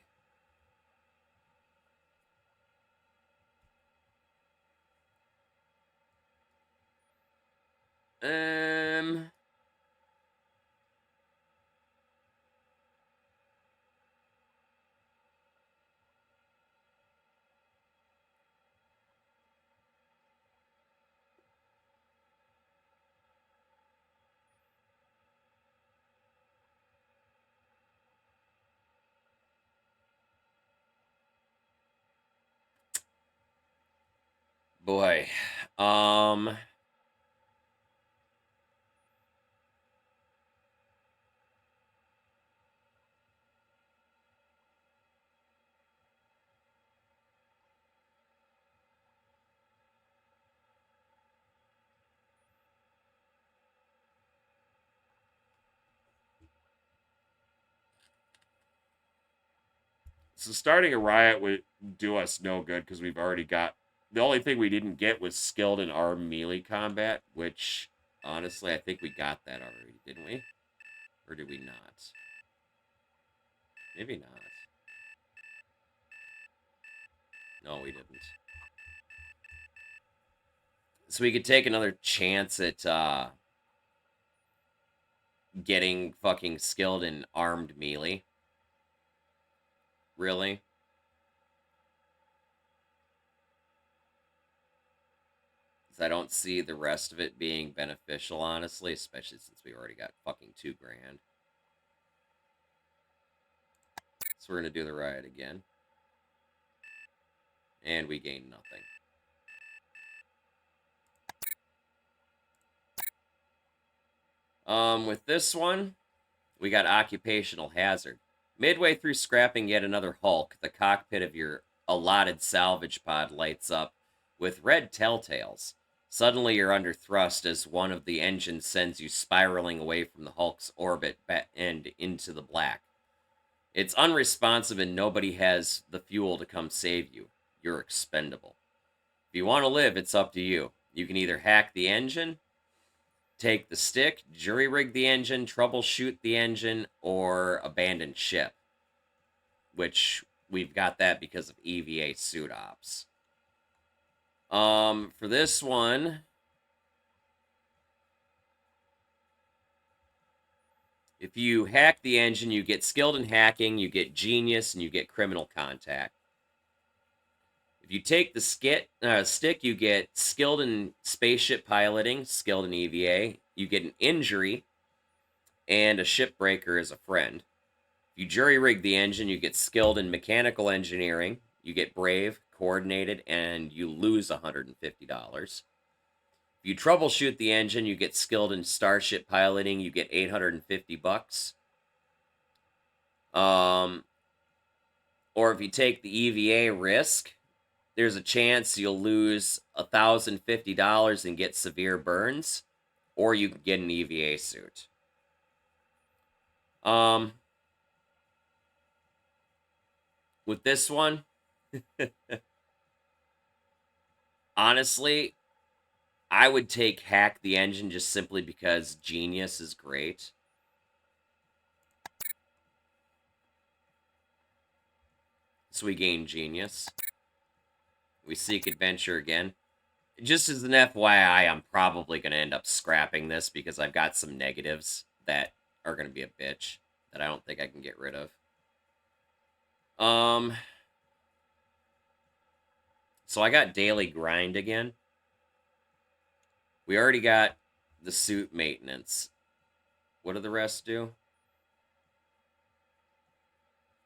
Boy. So starting a riot would do us no good because we've already got... The only thing we didn't get was skilled in armed melee combat, which, honestly, I think we got that already, didn't we? Or did we not? Maybe not. No, we didn't. So we could take another chance at getting fucking skilled in armed melee. Really? Because I don't see the rest of it being beneficial, honestly, especially since we already got fucking $2,000. So we're gonna do the riot again. And we gain nothing. With this one, we got occupational hazard. Midway through scrapping yet another Hulk, the cockpit of your allotted salvage pod lights up with red telltales. Suddenly you're under thrust as one of the engines sends you spiraling away from the Hulk's orbit and into the black. It's unresponsive and nobody has the fuel to come save you. You're expendable. If you want to live, it's up to you. You can either hack the engine, take the stick, jury-rig the engine, troubleshoot the engine, or abandon ship. Which, we've got that because of EVA suit ops. For this one... If you hack the engine, you get skilled in hacking, you get genius, and you get criminal contact. If you take the stick, you get skilled in spaceship piloting, skilled in EVA. You get an injury, and a shipbreaker as a friend. If you jury-rig the engine, you get skilled in mechanical engineering. You get brave, coordinated, and you lose $150. If you troubleshoot the engine, you get skilled in starship piloting. You get $850. Or if you take the EVA risk, there's a chance you'll lose $1,050 and get severe burns. or you can get an EVA suit. With this one, honestly, I would take Hack the Engine just simply because Genius is great. So we gain Genius. We seek Adventure again. Just as an FYI, I'm probably going to end up scrapping this because I've got some negatives that are going to be a bitch that I don't think I can get rid of. So I got Daily Grind again. We already got the suit maintenance. What do the rest do?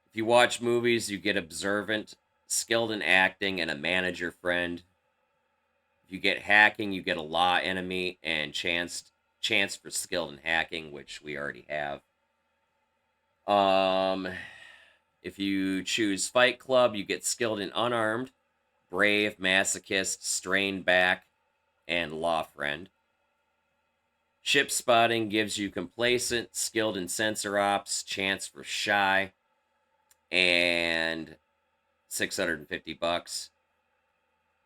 If you watch movies, you get Observant, Skilled in Acting, and a Manager Friend. If you get Hacking, you get a Law Enemy and chance for Skilled in Hacking, which we already have. If you choose Fight Club, you get Skilled in Unarmed, Brave, Masochist, Strained Back, and Law Friend. Ship Spotting gives you Complacent, Skilled in Sensor Ops, chance for Shy, and $650.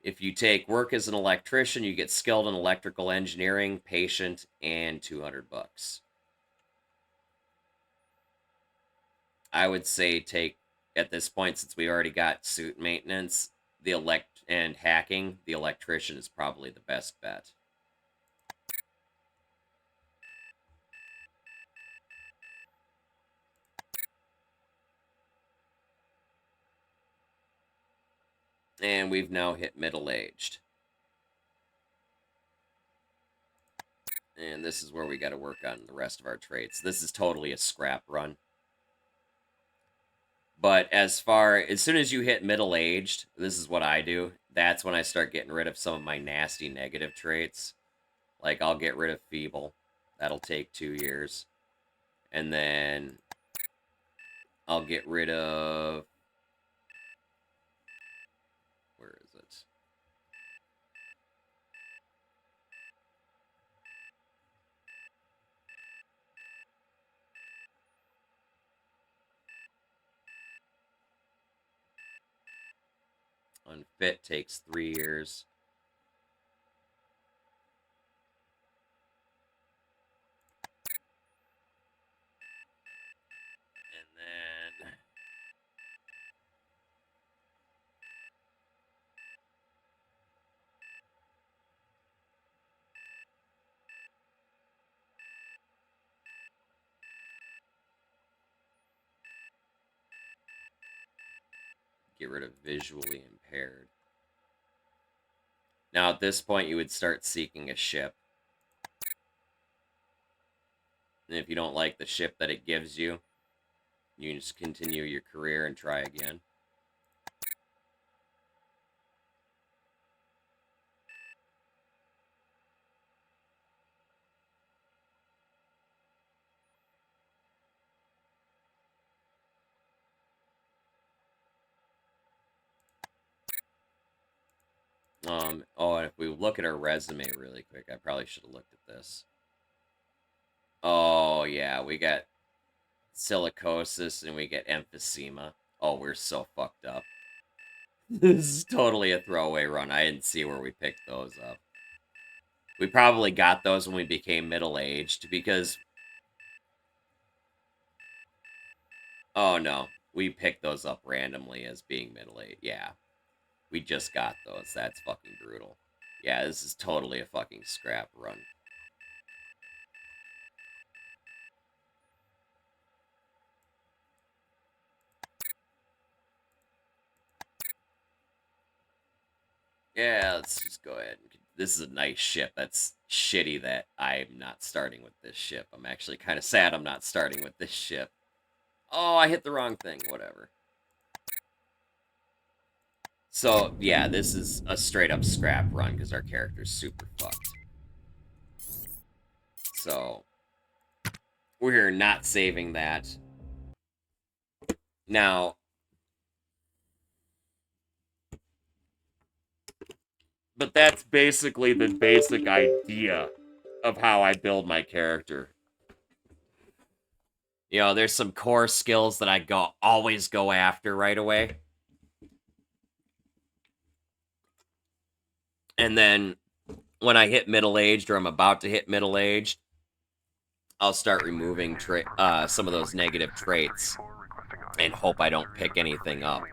If you take Work as an Electrician, you get Skilled in Electrical Engineering, Patient, and $200. I would say take, at this point, since we already got Suit Maintenance, and Hacking, the Electrician is probably the best bet. And we've now hit middle-aged. And this is where we got to work on the rest of our traits. This is totally a scrap run. But as soon as you hit middle-aged, this is what I do. That's when I start getting rid of some of my nasty negative traits. Like, I'll get rid of Feeble. That'll take 2 years. And then I'll get rid of... Where is it? Unfit takes 3 years. And then... get rid of visually impaired. Now, at this point, you would start seeking a ship. And if you don't like the ship that it gives you, you can just continue your career and try again. Oh, and if we look at our resume really quick, I probably should have looked at this. Oh, yeah, we got silicosis and we get emphysema. Oh, we're so fucked up. This is totally a throwaway run. I didn't see where we picked those up. We probably got those when we became middle-aged, because... Oh, no. We picked those up randomly as being middle-aged. Yeah. We just got those. That's fucking brutal. Yeah, this is totally a fucking scrap run. Yeah, let's just go ahead. This is a nice ship. That's shitty that I'm not starting with this ship. I'm actually kind of sad I'm not starting with this ship. Oh, I hit the wrong thing. Whatever. So, yeah, this is a straight-up scrap run because our character's super fucked. So, we're not saving that. Now, but that's basically the basic idea of how I build my character. You know, there's some core skills that I always go after right away. And then when I hit middle-aged or I'm about to hit middle-aged, I'll start removing some of those negative traits and hope I don't pick anything up.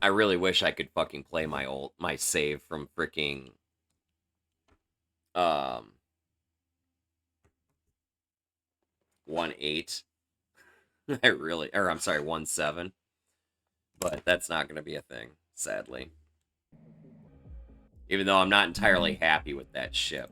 I really wish I could fucking play my save from freaking 1.8. I'm sorry, 1.7. But that's not gonna be a thing, sadly. Even though I'm not entirely happy with that ship.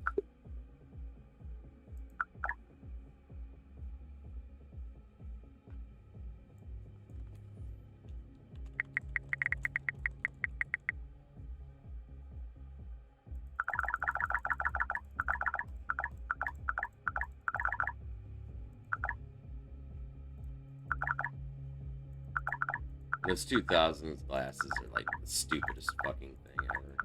Those 2000s glasses are like the stupidest fucking thing ever.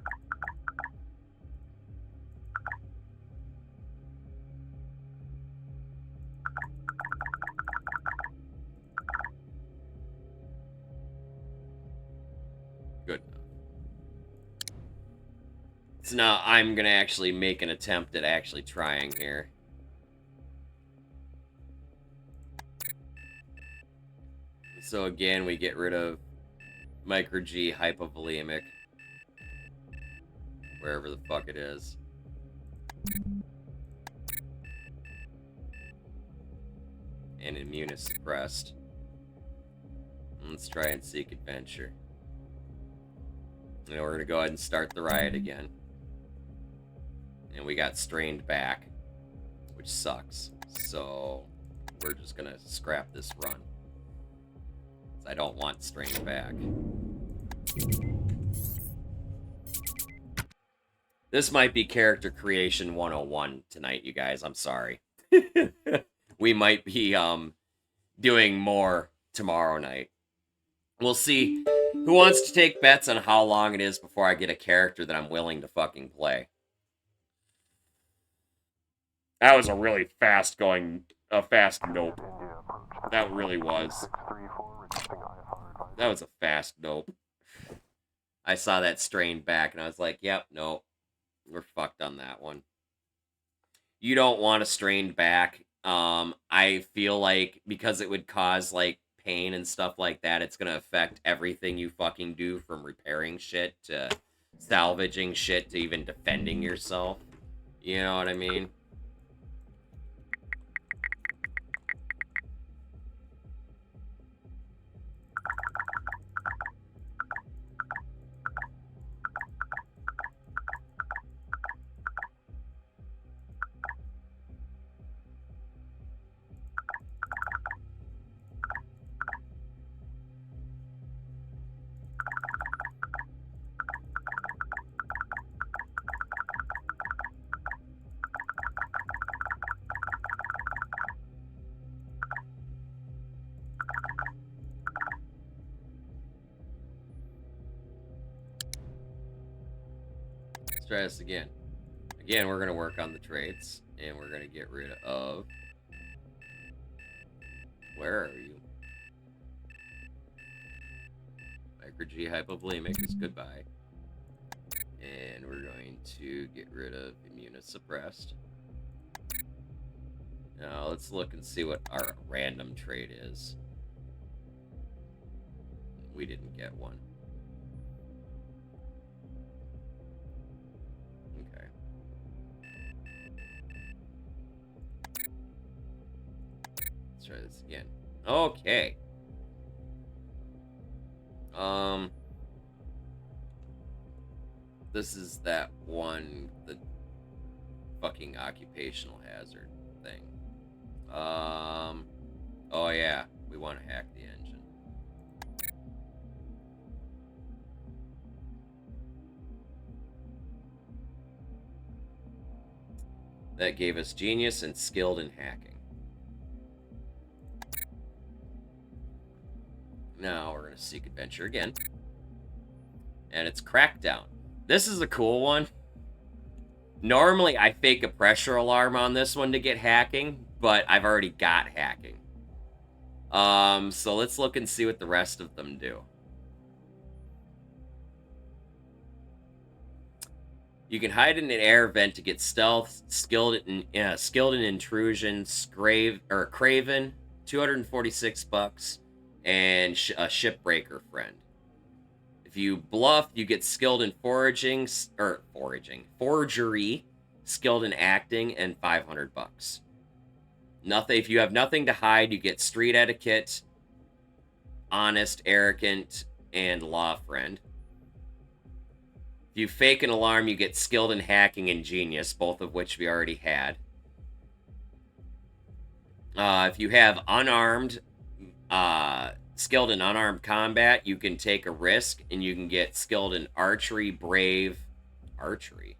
Good enough. So now I'm gonna actually make an attempt at actually trying here. So again, we get rid of Micro G hypovolemic. Wherever the fuck it is. And immunosuppressed. Let's try and seek adventure. And we're gonna go ahead and start the riot again. And we got strained back, which sucks. So we're just gonna scrap this run. I don't want strained back. This might be character creation 101 tonight, you guys. I'm sorry. We might be doing more tomorrow night. We'll see who wants to take bets on how long it is before I get a character that I'm willing to fucking play. That was a really fast nope. That really was. That was a fast nope. I saw that strained back and I was like, yep, nope. We're fucked on that one. You don't want a strained back. I feel like because it would cause like pain and stuff like that, it's gonna affect everything you fucking do, from repairing shit to salvaging shit to even defending yourself. You know what I mean? Try this again. Again, we're going to work on the traits, and we're going to get rid of... Where are you? Micro G hypovolemic is goodbye. And we're going to get rid of immunosuppressed. Now, let's look and see what our random trait is. We didn't get one. Okay. Let's try this again. Okay. This is that one, the fucking occupational hazard thing. Oh yeah, we want to hack the engine. That gave us genius and skilled in hacking. Now we're going to seek adventure again. And it's Crackdown. This is a cool one. Normally, I fake a pressure alarm on this one to get hacking, but I've already got hacking. So let's look and see what the rest of them do. You can hide in an air vent to get stealth, skilled in intrusion, craven, 246 bucks, and a shipbreaker friend. If you bluff, you get skilled in forgery, skilled in acting, and 500 bucks. Nothing. If you have nothing to hide, you get street etiquette, honest, arrogant, and law friend. If you fake an alarm, you get skilled in hacking and genius, both of which we already had. If you have skilled in unarmed combat, you can take a risk, and you can get skilled in archery, brave, archery.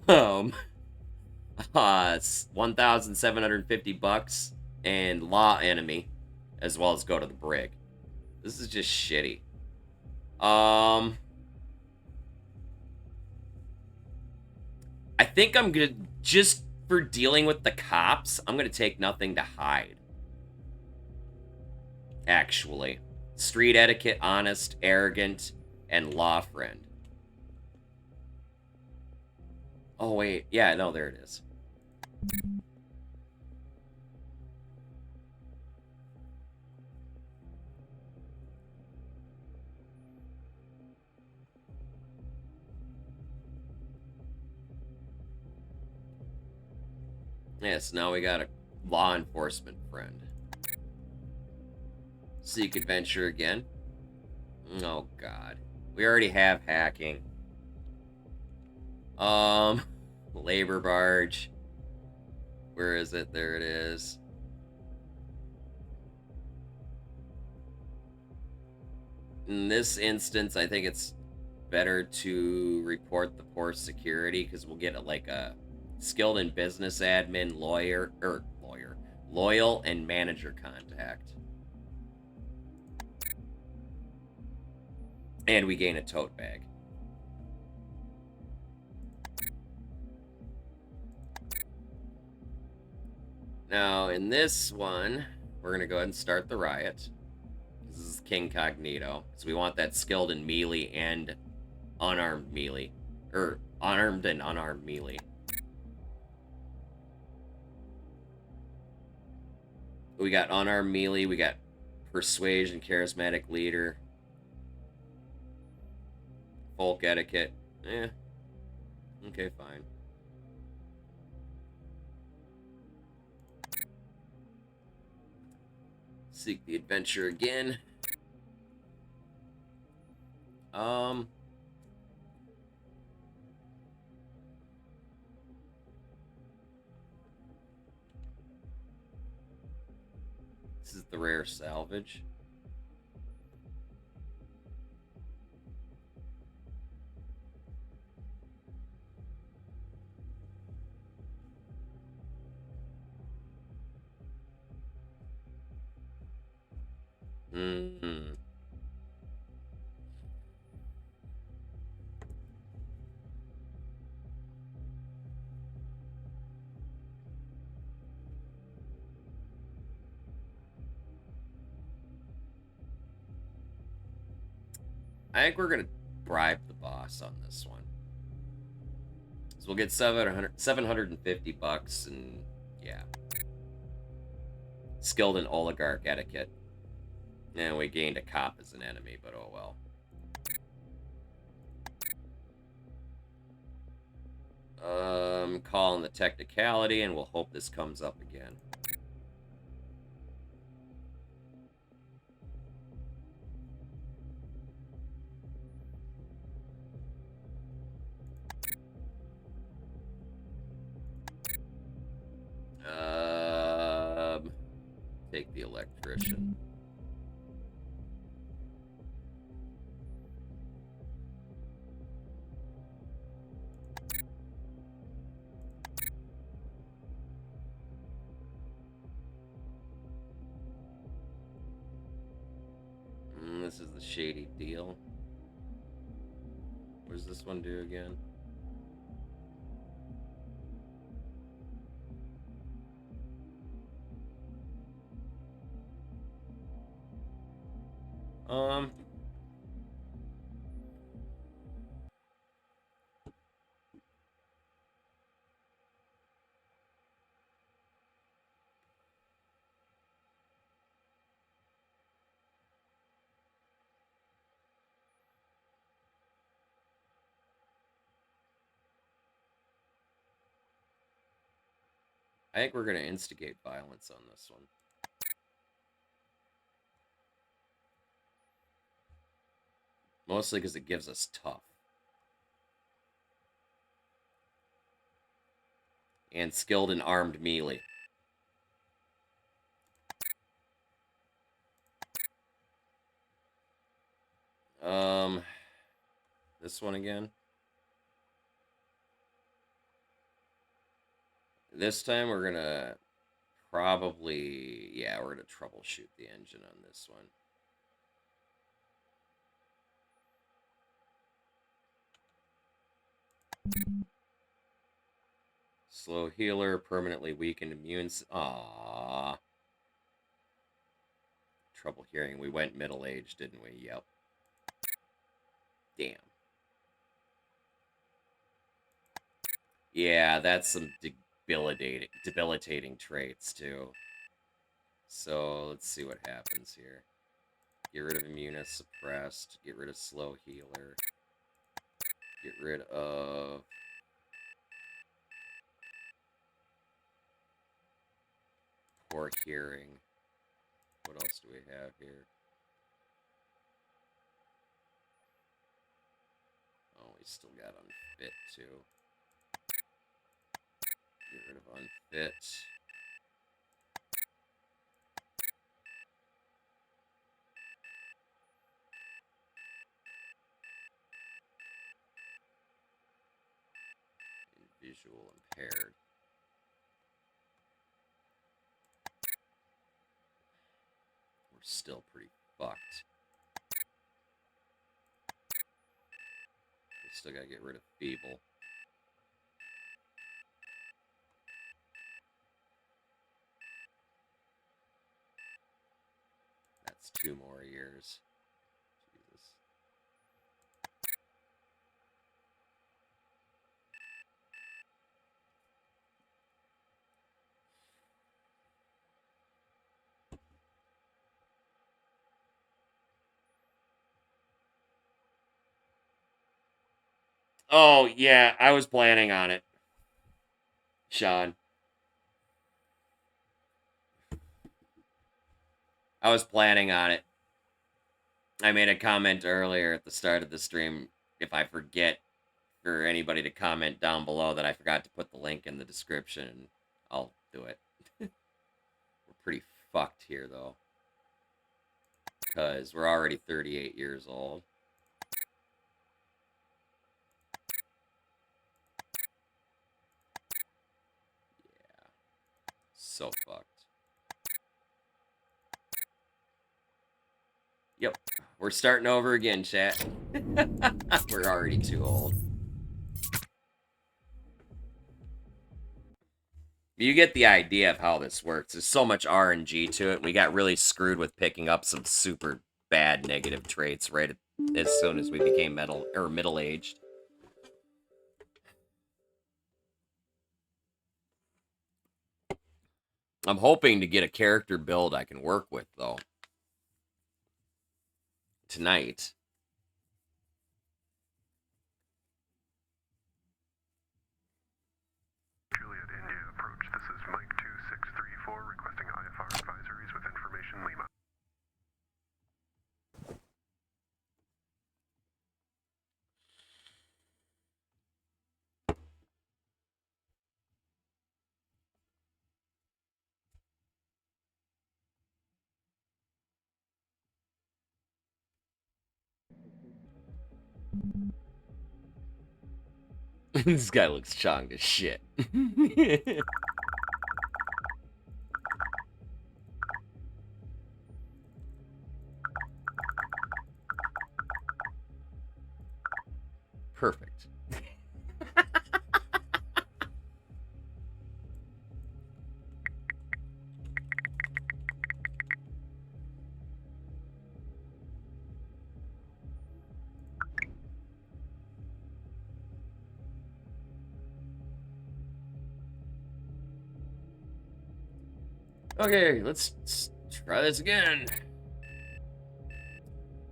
1,750 bucks, and law enemy, as well as go to the brig. This is just shitty. I think I'm gonna, just for dealing with the cops, I'm gonna take nothing to hide. Actually. Street etiquette, honest, arrogant, and law friend. Oh, wait. Yeah, no, there it is. Yes, now we got a law enforcement friend. Seek adventure again. Oh, God. We already have hacking. Labor barge. Where is it? There it is. In this instance, I think it's better to report the poor security, because we'll get like a skilled in business admin, loyal, and manager contact. And we gain a tote bag. Now, in this one, we're going to go ahead and start the riot. This is King Cognito. So we want that skilled in melee and unarmed melee. Or armed and unarmed melee. We got unarmed melee. We got persuasion, charismatic leader. Folk etiquette. Okay, fine. Seek the adventure again. This is the rare salvage. I think we're gonna bribe the boss on this one. So we'll get 750 bucks, and yeah. Skilled in oligarch etiquette. And we gained a cop as an enemy, but oh well. Calling the technicality, and we'll hope this comes up again. Take the electrician. This is the shady deal. What does this one do again? Um. I think we're going to instigate violence on this one. Mostly because it gives us tough. And skilled and armed melee. This one again. This time we're gonna probably, yeah, we're gonna troubleshoot the engine on this one. Slow healer, permanently weakened immune. Aww. Trouble hearing. We went middle-aged, didn't we? Yep. Damn. Yeah, that's some debilitating traits, too. So, let's see what happens here. Get rid of immunosuppressed. Get rid of slow healer. Get rid of... poor hearing. What else do we have here? Oh, we still got unfit, too. Get rid of unfit. And visual impaired. We're still pretty fucked. We still gotta get rid of feeble. That's 2 more years. Jesus. Oh, yeah, I was planning on it. Sean. I was planning on it. I made a comment earlier at the start of the stream. If I forget for anybody to comment down below that I forgot to put the link in the description, I'll do it. We're pretty fucked here, though. Because we're already 38 years old. Yeah. So fucked. Yep. We're starting over again, chat. We're already too old. You get the idea of how this works. There's so much RNG to it. We got really screwed with picking up some super bad negative traits right as soon as we became middle-aged. I'm hoping to get a character build I can work with, though. Tonight. Juliet India approach. This is Mike 2634 requesting IFR advisories with information Lima. This guy looks chonged as shit. Perfect. Okay, let's try this again.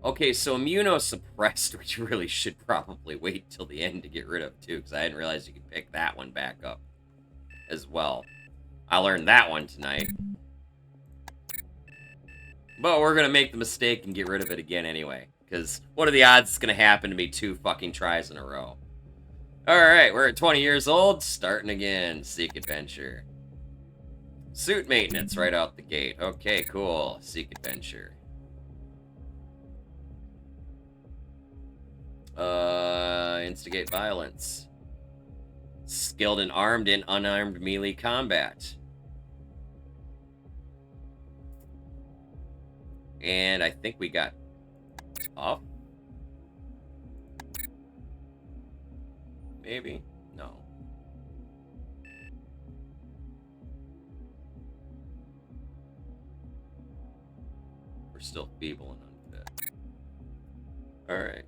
Okay, so immunosuppressed, which you really should probably wait till the end to get rid of too, because I didn't realize you could pick that one back up as well. I learned that one tonight. But we're gonna make the mistake and get rid of it again anyway, because what are the odds it's gonna happen to me 2 fucking tries in a row? Alright, we're at 20 years old, starting again. Seek adventure. Suit maintenance right out the gate. Okay, cool. Seek adventure. Instigate violence. Skilled in armed and unarmed melee combat. And I think we got tough. Maybe? No. We're still feeble and unfit. Alright.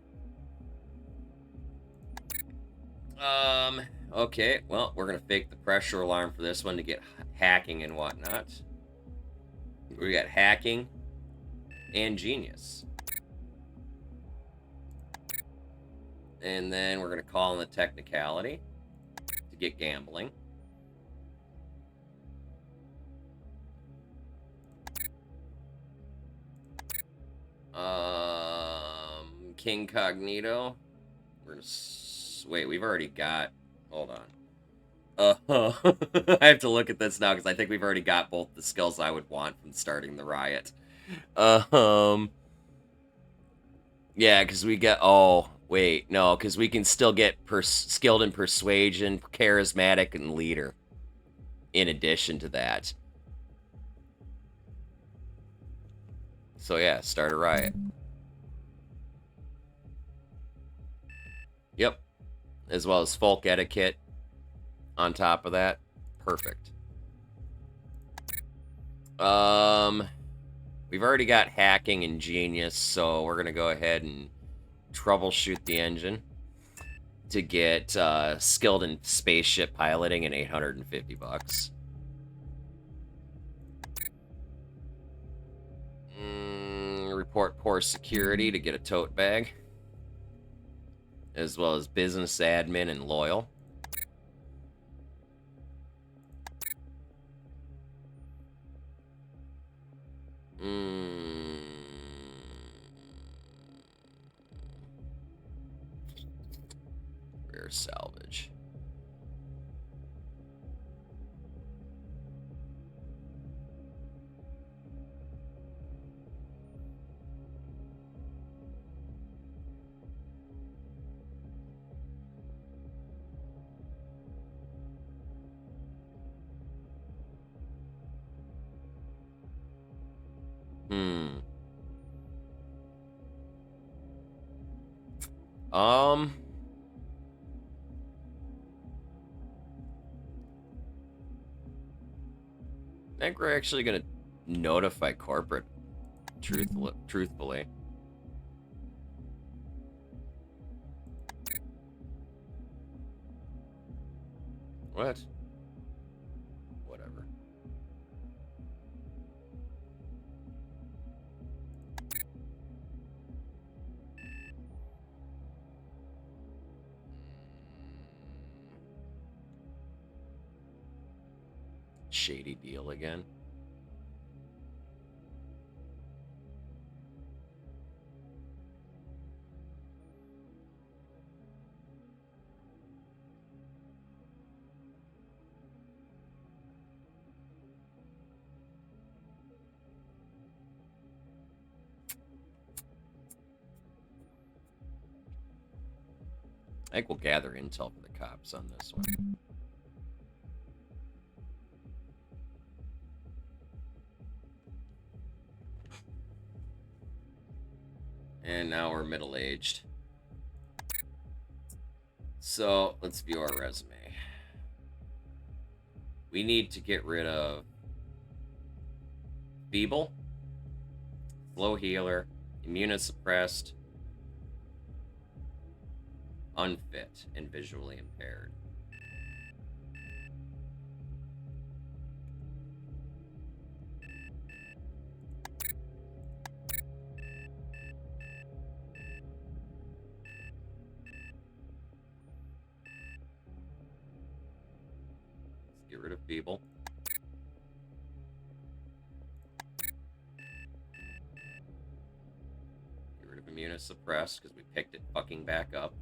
Okay, well, we're gonna fake the pressure alarm for this one to get hacking and whatnot. We got hacking and genius. And then we're gonna call in the technicality to get gambling. King Cognito. We're gonna wait, we've already got, hold on. I have to look at this now because I think we've already got both the skills I would want from starting the riot. Yeah, because we get, oh, wait, no, because we can still get skilled in persuasion, charismatic, and leader in addition to that. So yeah, start a riot. Yep. As well as folk etiquette on top of that. Perfect. We've already got hacking and genius, so we're gonna go ahead and troubleshoot the engine to get skilled in spaceship piloting and 850 bucks. Report poor security to get a tote bag, as well as business admin and loyal. Rare salvage. I think we're actually gonna notify corporate truthfully. What? Whatever. Shady deal again. I think we'll gather intel for the cops on this one. And now we're middle-aged. So, let's view our resume. We need to get rid of feeble, flow healer, immunosuppressed, unfit, and visually impaired. people. Get rid of immunosuppressed because we picked it fucking back up.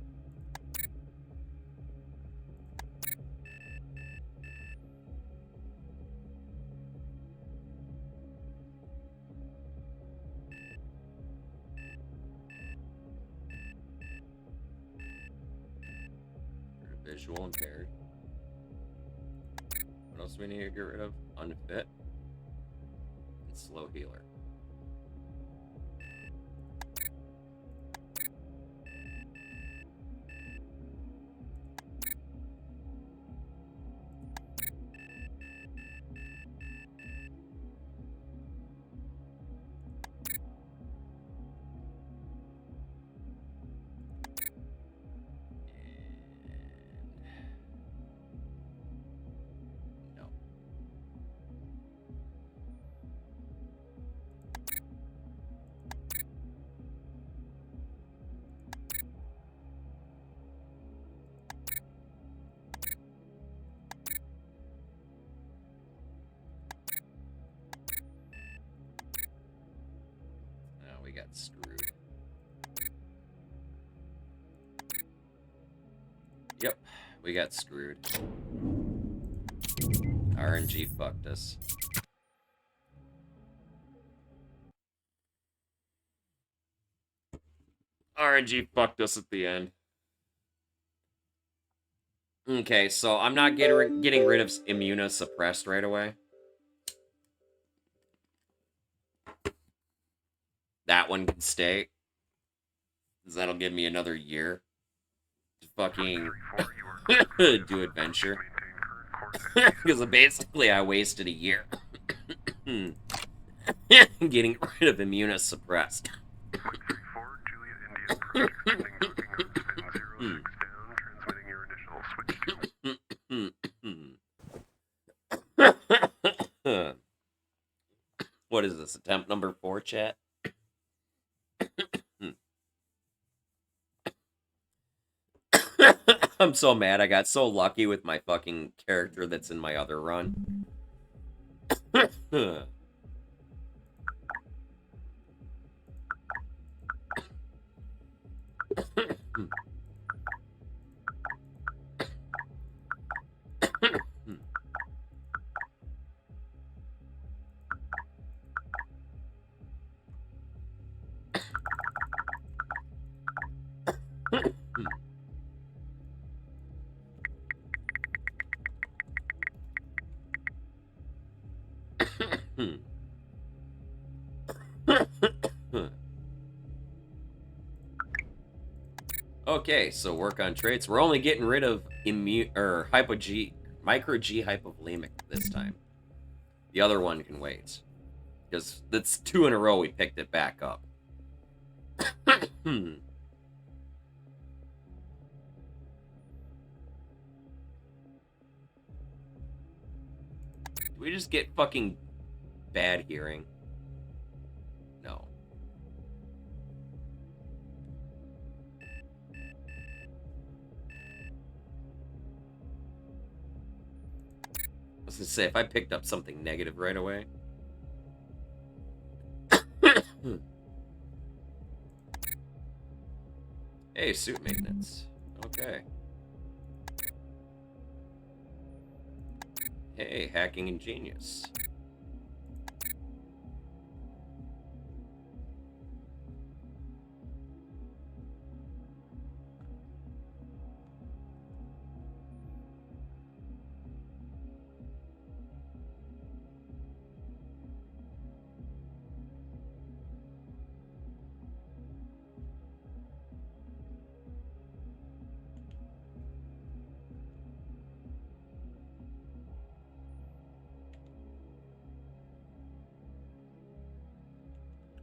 Visual impaired. What else do we need to get rid of? Unfit. And slow healer. We got screwed. Yep, we got screwed. RNG fucked us. RNG fucked us at the end. Okay, so I'm not getting rid of immunosuppressed right away. That one can stay. Because that'll give me another year to fucking do adventure. Because basically I wasted a year getting rid of immunosuppressed. What is this, attempt number 4, chat? I'm so mad. I got so lucky with my fucking character that's in my other run. Okay, so work on traits. We're only getting rid of micro G hypovolemic this time. The other one can wait. Because that's 2 in a row we picked it back up. Do we just get fucking bad hearing? No. I was gonna say, if I picked up something negative right away. Hey, suit maintenance. Okay. Hey, hacking ingenious.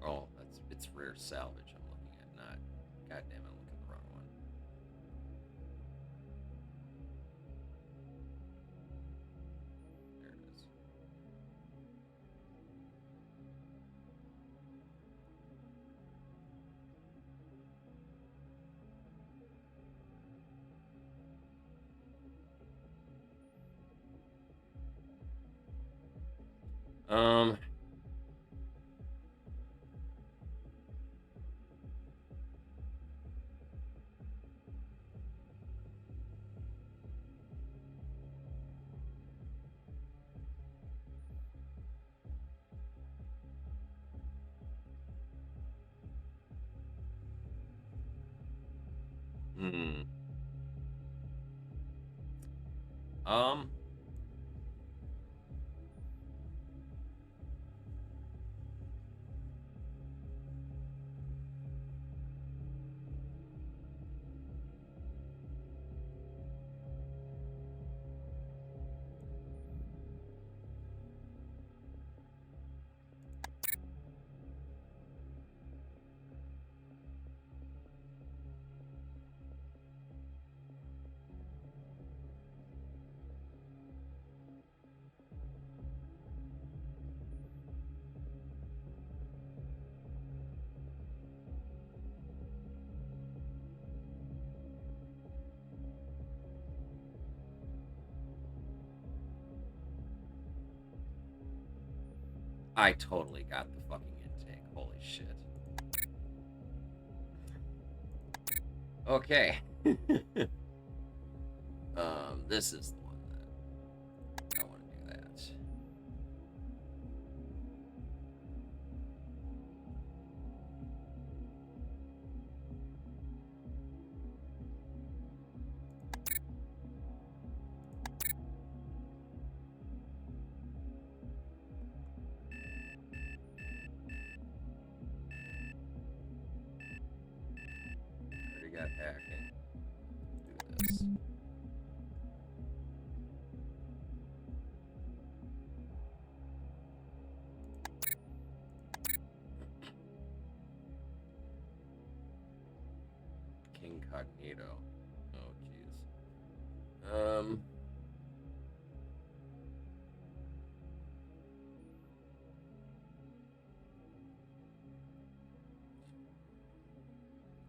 Oh, it's rare salvage I'm looking at, not. God damn it, I'm looking at the wrong one. There it is. Um. Hmm. Um. I totally got the fucking intake. Holy shit. Okay. This is the one that I want to do that. Already got hacking. Do this. Incognito. Oh, jeez.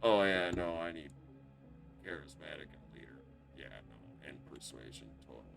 Oh, yeah, no, I need charismatic and leader. Yeah, no, and persuasion, totally.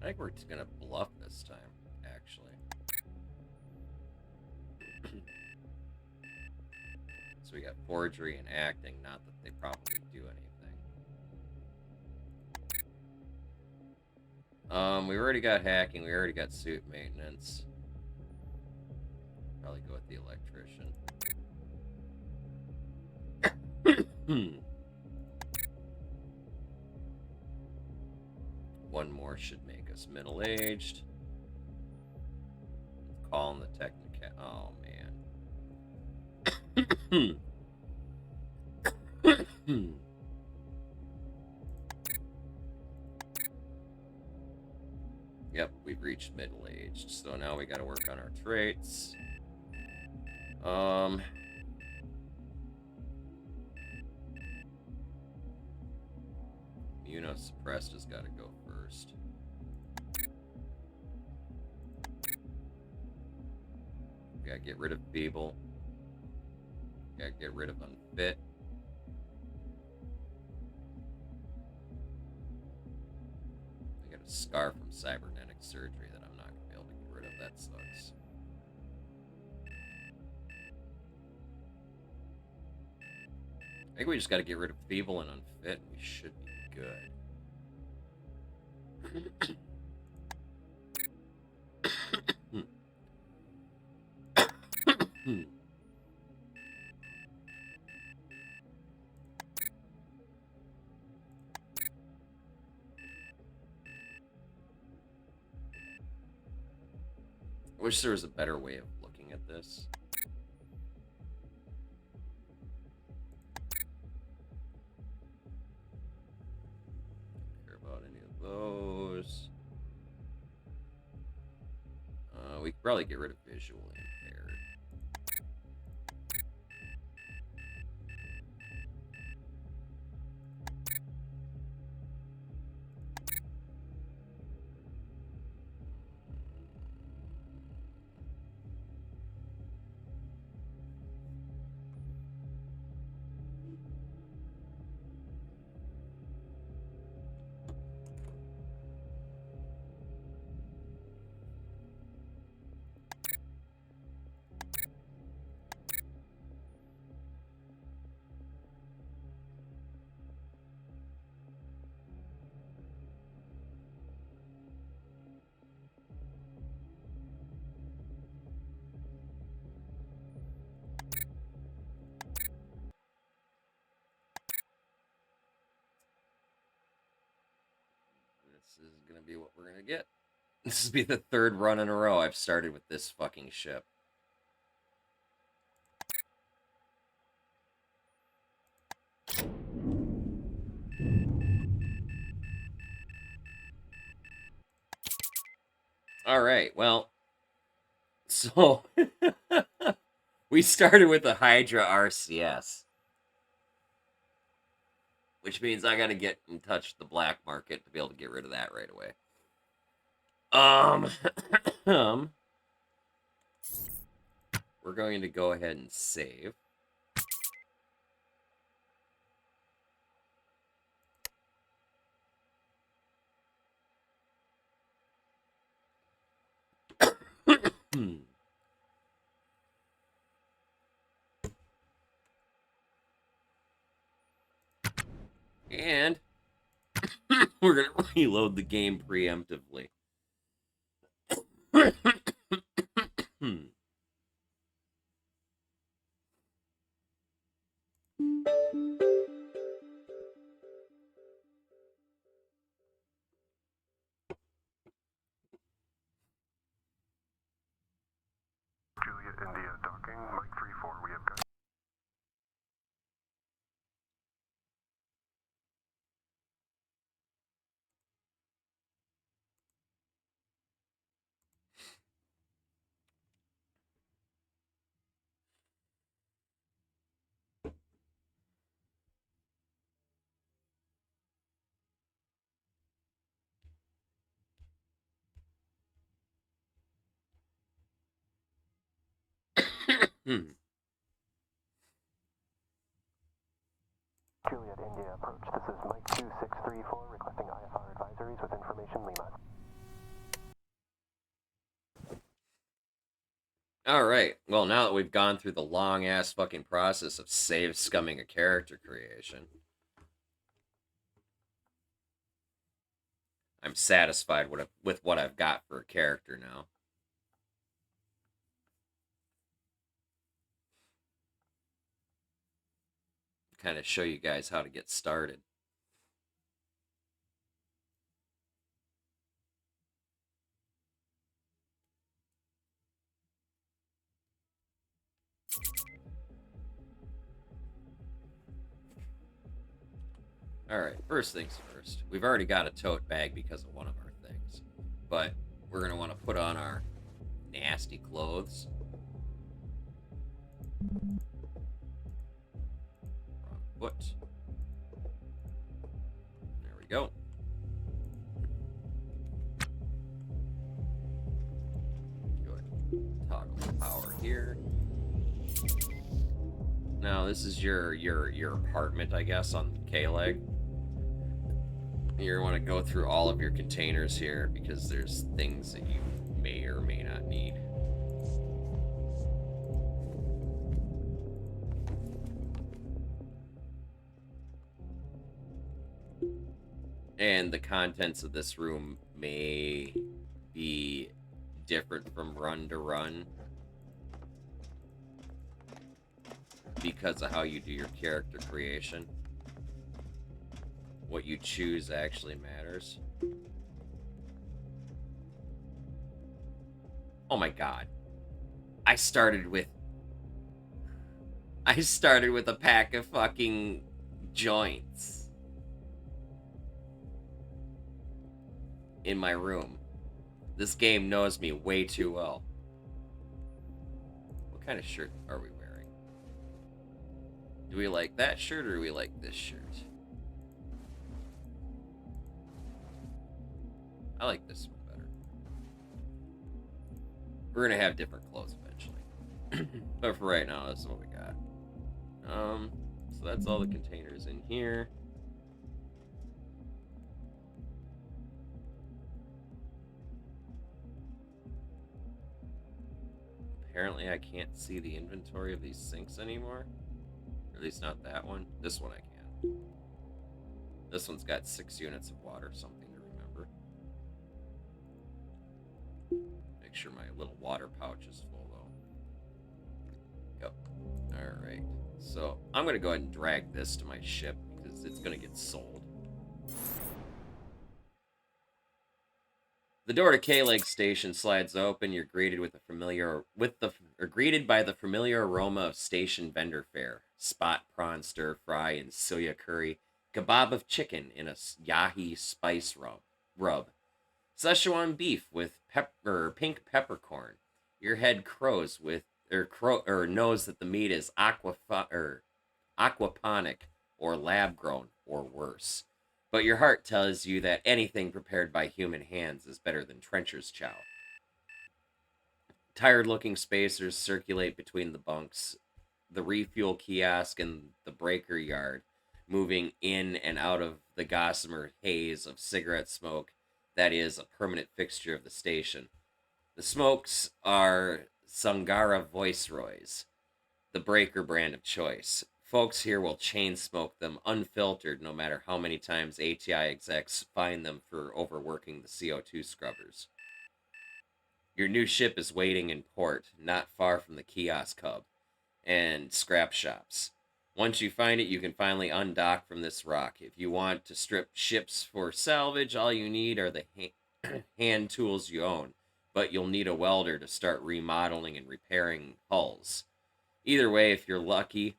I think we're just gonna bluff this time, actually. So we got forgery and acting, not that they probably do anything. We already got hacking, we already got suit maintenance. Probably go with the electrician. One more should make us middle-aged. Calling the technica. Oh man. Yep, we've reached middle-aged. So now we gotta work on our traits. Immunosuppressed has gotta go first. We gotta get rid of feeble. We gotta get rid of unfit. We got a scar from cybernetic surgery that I'm not gonna be able to get rid of. That sucks. I think we just gotta get rid of feeble and unfit, and we should be good. I wish there was a better way of looking at this. Don't care about any of those. We could probably get rid of visual impaired. This is gonna be what we're gonna get. This will be the third run in a row I've started with this fucking ship. Alright, well, so we started with the Hydra RCS. Which means I gotta get in touch with the black market to be able to get rid of that right away. We're going to go ahead and save. And we're going to reload the game preemptively. Juliet India docking, Mike 3-4, we have got... Juliet India approach, this is Mike 2634 requesting IFR advisories with information Lima. Alright, well, now that we've gone through the long-ass fucking process of save scumming a character creation, I'm satisfied with what I've got for a character now. Kind of show you guys how to get started. Alright, first things first. We've already got a tote bag because of one of our things. But we're going to want to put on our nasty clothes. Wrong foot. There we go. Go ahead and toggle the power here. Now, this is your apartment, I guess, on KLEG. You want to go through all of your containers here because there's things that you may or may not need. And the contents of this room may be different from run to run because of how you do your character creation. What you choose actually matters. Oh my god. I started with a pack of fucking joints in my room. This game knows me way too well. What kind of shirt are we wearing? Do we like that shirt or do we like this shirt? I like this one better. We're gonna have different clothes eventually. But for right now, that's what we got. So that's all the containers in here. Apparently I can't see the inventory of these sinks anymore. Or at least not that one. This one I can. This one's got 6 units of water, something to remember. Make sure my little water pouch is full though. Yep. Alright. So I'm gonna go ahead and drag this to my ship because it's gonna get sold. The door to KLEG station slides open. You're greeted with greeted by the familiar aroma of station vendor fare: spot prawn stir fry and soya curry, kebab of chicken in a yahi spice rub, Szechuan beef with pink peppercorn. Your head crows with knows that the meat is aquaponic or lab grown or worse. But your heart tells you that anything prepared by human hands is better than trencher's chow. Tired-looking spacers circulate between the bunks, the refuel kiosk, and the breaker yard, moving in and out of the gossamer haze of cigarette smoke that is a permanent fixture of the station. The smokes are Sangara Viceroys, the breaker brand of choice. Folks here will chain smoke them unfiltered no matter how many times ATI execs find them for overworking the CO2 scrubbers. Your new ship is waiting in port, not far from the kiosk hub and scrap shops. Once you find it, you can finally undock from this rock. If you want to strip ships for salvage, all you need are the hand tools you own, but you'll need a welder to start remodeling and repairing hulls. Either way, if you're lucky,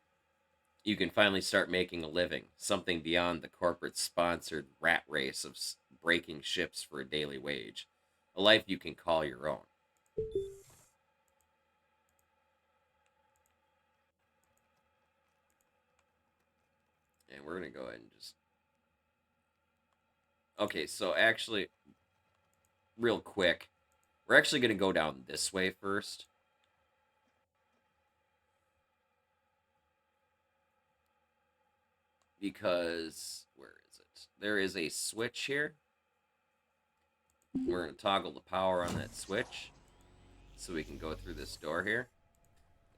you can finally start making a living, something beyond the corporate-sponsored rat race of breaking ships for a daily wage. A life you can call your own. And we're going to go ahead and just... Okay, so actually, real quick, we're actually going to go down this way first. Because, where is it? There is a switch here. We're going to toggle the power on that switch so we can go through this door here.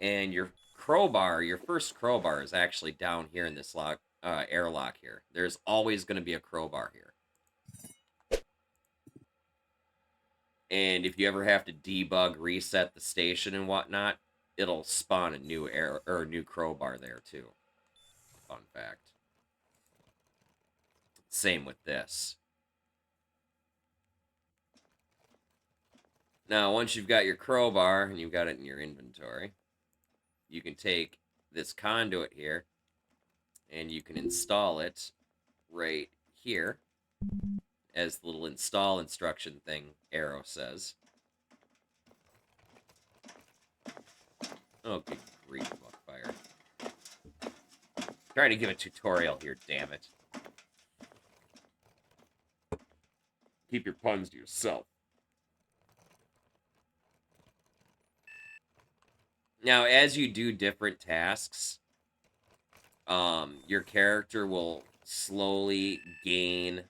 And your crowbar, your first crowbar is actually down here in this airlock here. There's always going to be a crowbar here. And if you ever have to debug, reset the station and whatnot, it'll spawn a new new crowbar there too. Fun fact. Same with this. Now, once you've got your crowbar and you've got it in your inventory, you can take this conduit here and you can install it right here, as the little install instruction thing arrow says. Oh, good grief, Buckfire. Trying to give a tutorial here, damn it. Keep your puns to yourself. Now, as you do different tasks, your character will slowly gain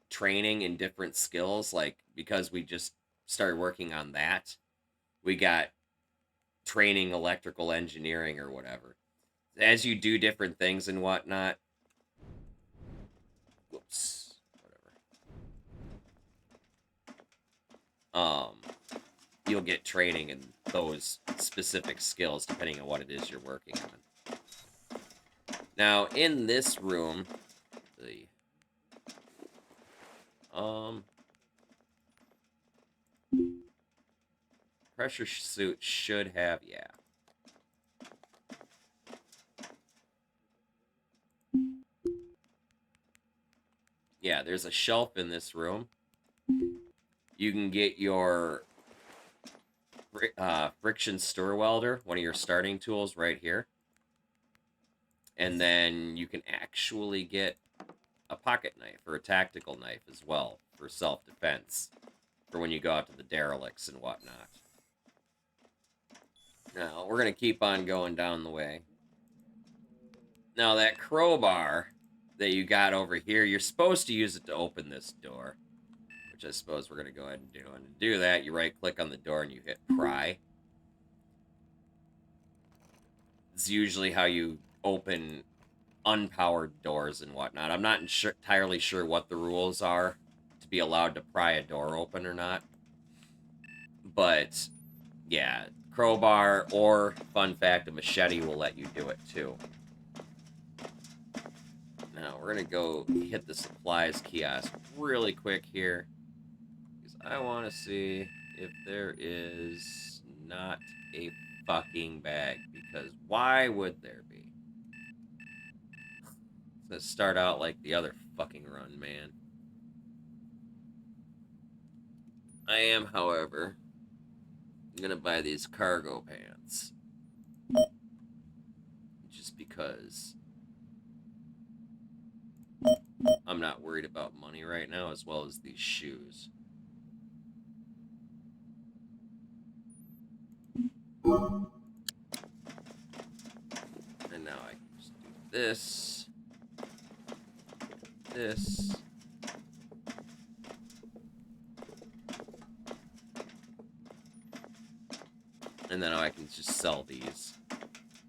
training in different skills. Like, because we just started working on that, we got training electrical engineering or whatever. As you do different things and whatnot, whoops, whatever. You'll get training in those specific skills depending on what it is you're working on. Now, in this room, pressure suit should have, yeah. Yeah, there's a shelf in this room. You can get your friction stir welder, one of your starting tools right here. And then you can actually get a pocket knife or a tactical knife as well for self-defense for when you go out to the derelicts and whatnot. Now, we're going to keep on going down the way. Now, that crowbar that you got over here, you're supposed to use it to open this door, which I suppose we're going to go ahead and do. And to do that, you right-click on the door and you hit pry. It's usually how you open unpowered doors and whatnot. I'm not entirely sure what the rules are to be allowed to pry a door open or not. But, yeah, crowbar or, fun fact, a machete will let you do it too. Now, we're going to go hit the supplies kiosk really quick here. Because I want to see if there is not a fucking bag. Because why would there be? Let's start out like the other fucking run, man. I am, however, gonna buy these cargo pants. Just because I'm not worried about money right now, as well as these shoes. And now I can just do this. This. And then I can just sell these.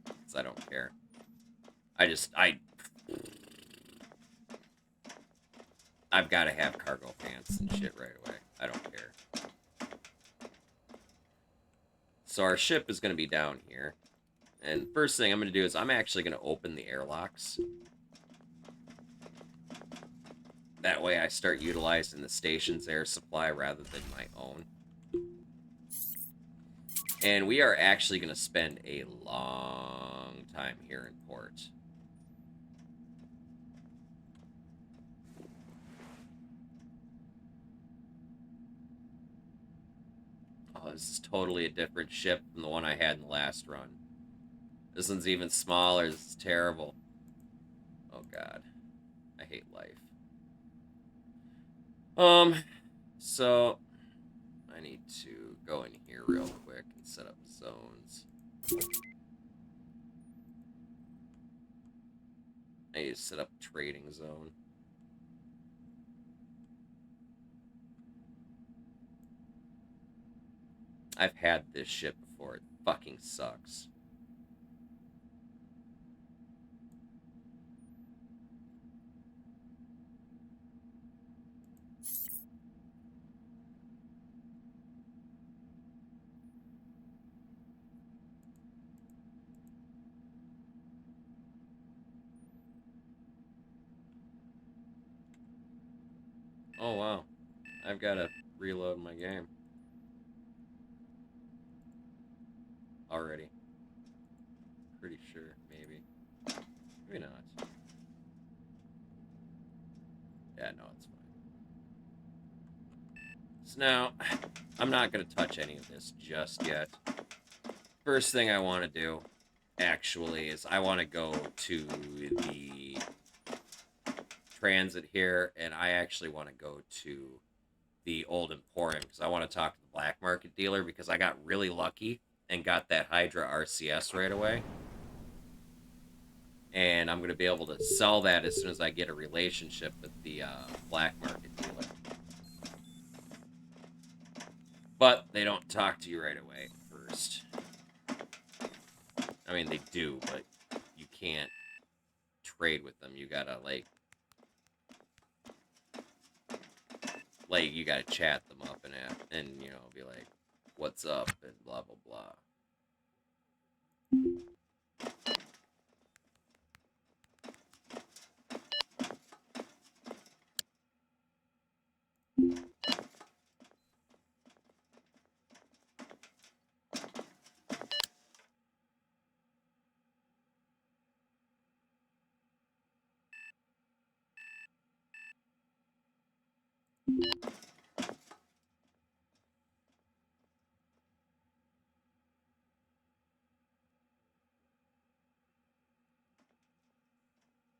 Because I don't care. I've got to have cargo pants and shit right away. I don't care. So our ship is going to be down here. And first thing I'm going to do is I'm actually going to open the airlocks. That way I start utilizing the station's air supply rather than my own. And we are actually going to spend a long time here in port. Oh, this is totally a different ship from the one I had in the last run. This one's even smaller. This is terrible. Oh, God. I hate life. So I need to go in here real quick and set up zones. I need to set up a trading zone. I've had this ship before. It fucking sucks. Oh, wow. I've got to reload my game. Already. Pretty sure, maybe. Maybe not. Yeah, no, it's fine. So now, I'm not going to touch any of this just yet. First thing I want to do, actually, is I want to go to the transit here, and I actually want to go to the old Emporium, because I want to talk to the black market dealer, because I got really lucky and got that Hydra RCS right away. And I'm going to be able to sell that as soon as I get a relationship with the black market dealer. But they don't talk to you right away first. I mean, they do, but you can't trade with them. You gotta, like, you gotta chat them up and you know, be like, what's up, and blah, blah, blah.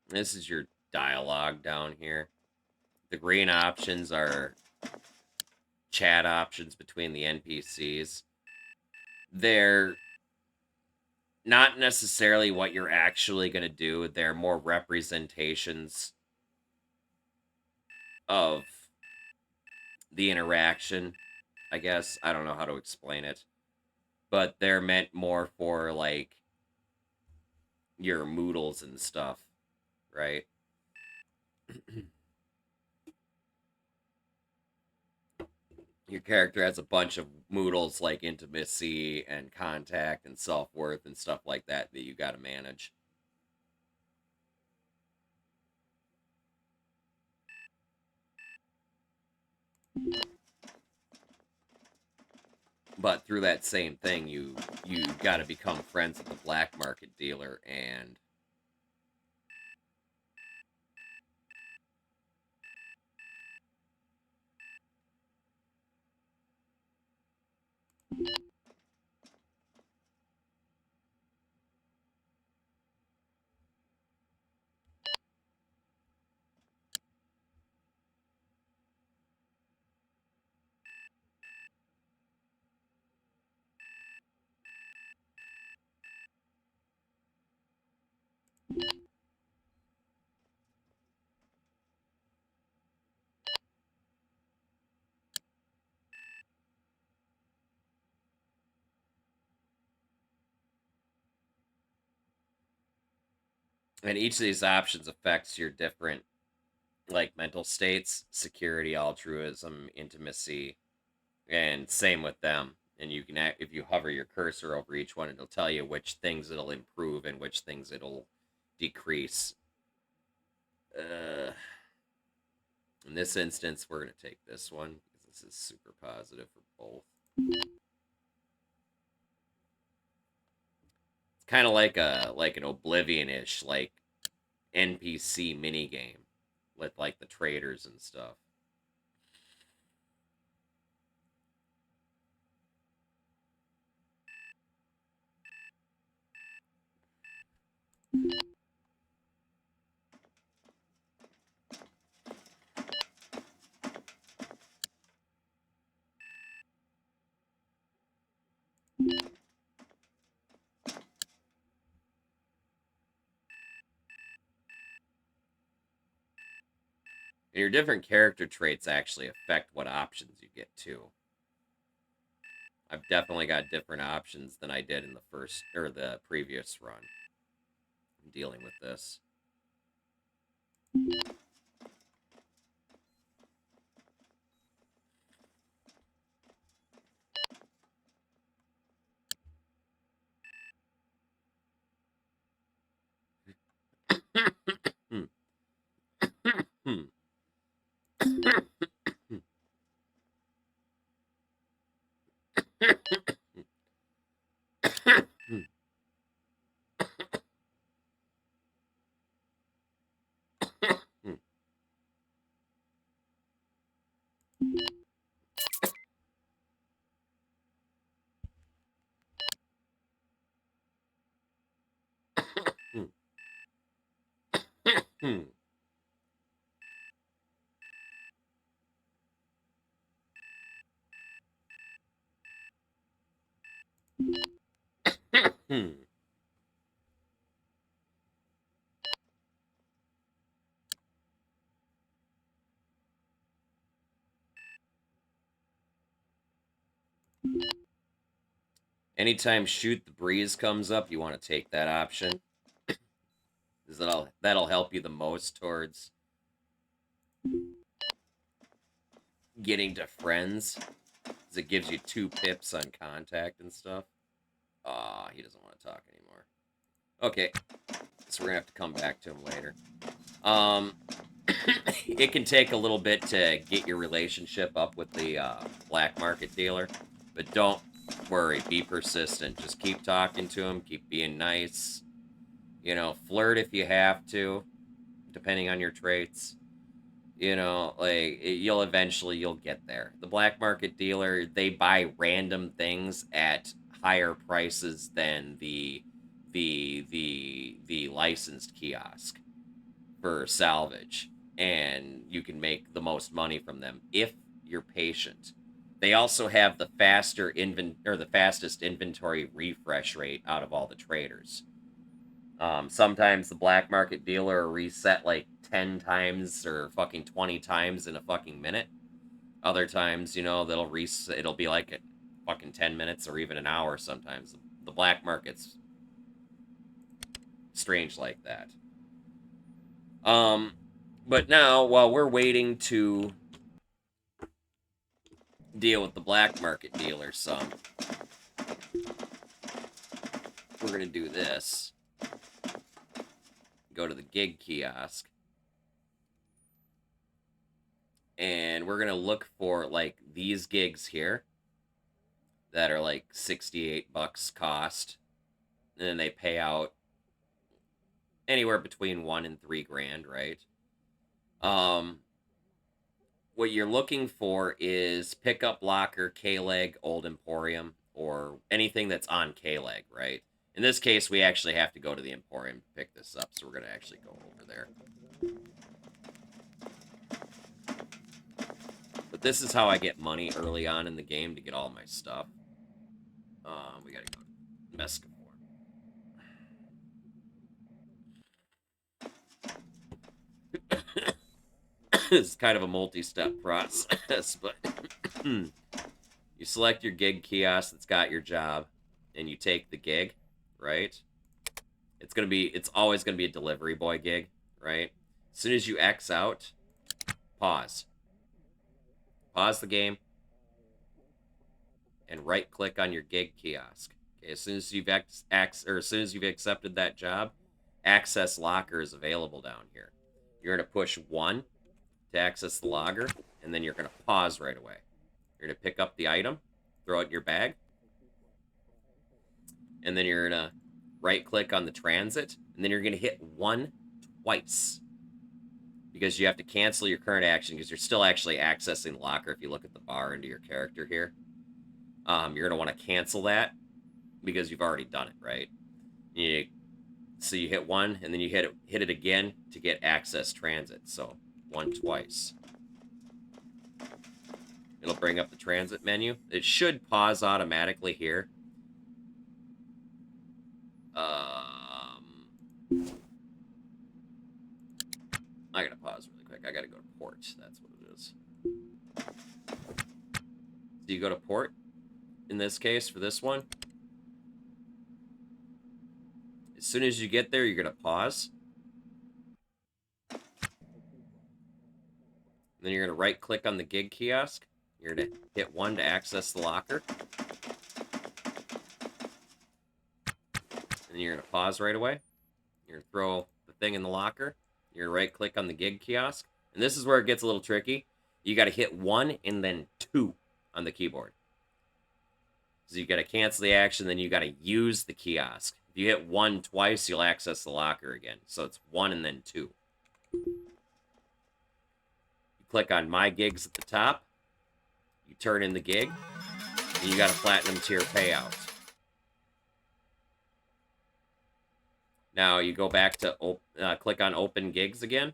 This is your dialogue down here. The green options are chat options between the NPCs. They're not necessarily what you're actually going to do. They're more representations of the interaction, I guess. I don't know how to explain it. But they're meant more for, like, your moodles and stuff, right? Your character has a bunch of moodles like intimacy and contact and self-worth and stuff like that that you got to manage. But through that same thing, you got to become friends with the black market dealer and each of these options affects your different, like, mental states: security, altruism, intimacy, and same with them. And you can, if you hover your cursor over each one, it'll tell you which things it'll improve and which things it'll decrease. In this instance, we're going to take this one because this is super positive for both. It's kind of like an Oblivion-ish, like, NPC minigame with, like, the traders and stuff. And your different character traits actually affect what options you get too. I've definitely got different options than I did in the first or the previous run. I'm dealing with this. Anytime shoot the breeze comes up, you want to take that option. Because that'll help you the most towards getting to friends. Because it gives you 2 pips on contact and stuff. Ah, he doesn't want to talk anymore. Okay, so we're gonna have to come back to him later. It can take a little bit to get your relationship up with the black market dealer, but don't worry, be persistent. Just keep talking to him, keep being nice. You know, flirt if you have to, depending on your traits. You know, like you'll get there. The black market dealer, they buy random things at higher prices than the licensed kiosk for salvage, and you can make the most money from them if you're patient. They also have the the fastest inventory refresh rate out of all the traders. Sometimes the black market dealer will reset like 10 times or fucking 20 times in a fucking minute. Other times, you know, it'll be like a fucking 10 minutes or even an hour sometimes. The black market's strange like that. But now, while we're waiting to deal with the black market dealers some, we're gonna do this. Go to the Gig Kiosk. And we're gonna look for like these gigs here that are like 68 bucks cost, and then they pay out anywhere between 1 and 3 grand, right? What you're looking for is Pickup Locker, KLEG, Old Emporium, or anything that's on KLEG, right? In this case, we actually have to go to the Emporium to pick this up, so we're going to actually go over there. But this is how I get money early on in the game to get all my stuff. We got to go to Mescaform. It's kind of a multi-step process, but you select your gig kiosk that's got your job, and you take the gig, right? It's always gonna be a delivery boy gig, right? As soon as you X out, pause the game, and right-click on your gig kiosk. Okay, as soon as you've accepted that job, access locker is available down here. You're gonna push 1 to access the logger, and then you're going to pause right away. You're going to pick up the item, throw it in your bag, and then you're going to right-click on the transit, and then you're going to hit 1 twice, because you have to cancel your current action, because you're still actually accessing the locker if you look at the bar into your character here. You're going to want to cancel that, because you've already done it, right? So you hit 1, and then you hit it again to get access transit, so 1 twice. It'll bring up the transit menu. It should pause automatically here. I gotta pause really quick. I gotta go to port. That's what it is. So you go to port, in this case, for this one. As soon as you get there, you're gonna pause. Then you're going to right-click on the gig kiosk. You're going to hit 1 to access the locker. And then you're going to pause right away. You're going to throw the thing in the locker. You're going to right-click on the gig kiosk. And this is where it gets a little tricky. You got to hit 1 and then 2 on the keyboard. So you got to cancel the action, then you got to use the kiosk. If you hit 1 twice, you'll access the locker again. So it's 1 and then 2. Click on My Gigs at the top. You turn in the gig, and you got a platinum tier payout. Now you go back to click on Open Gigs again.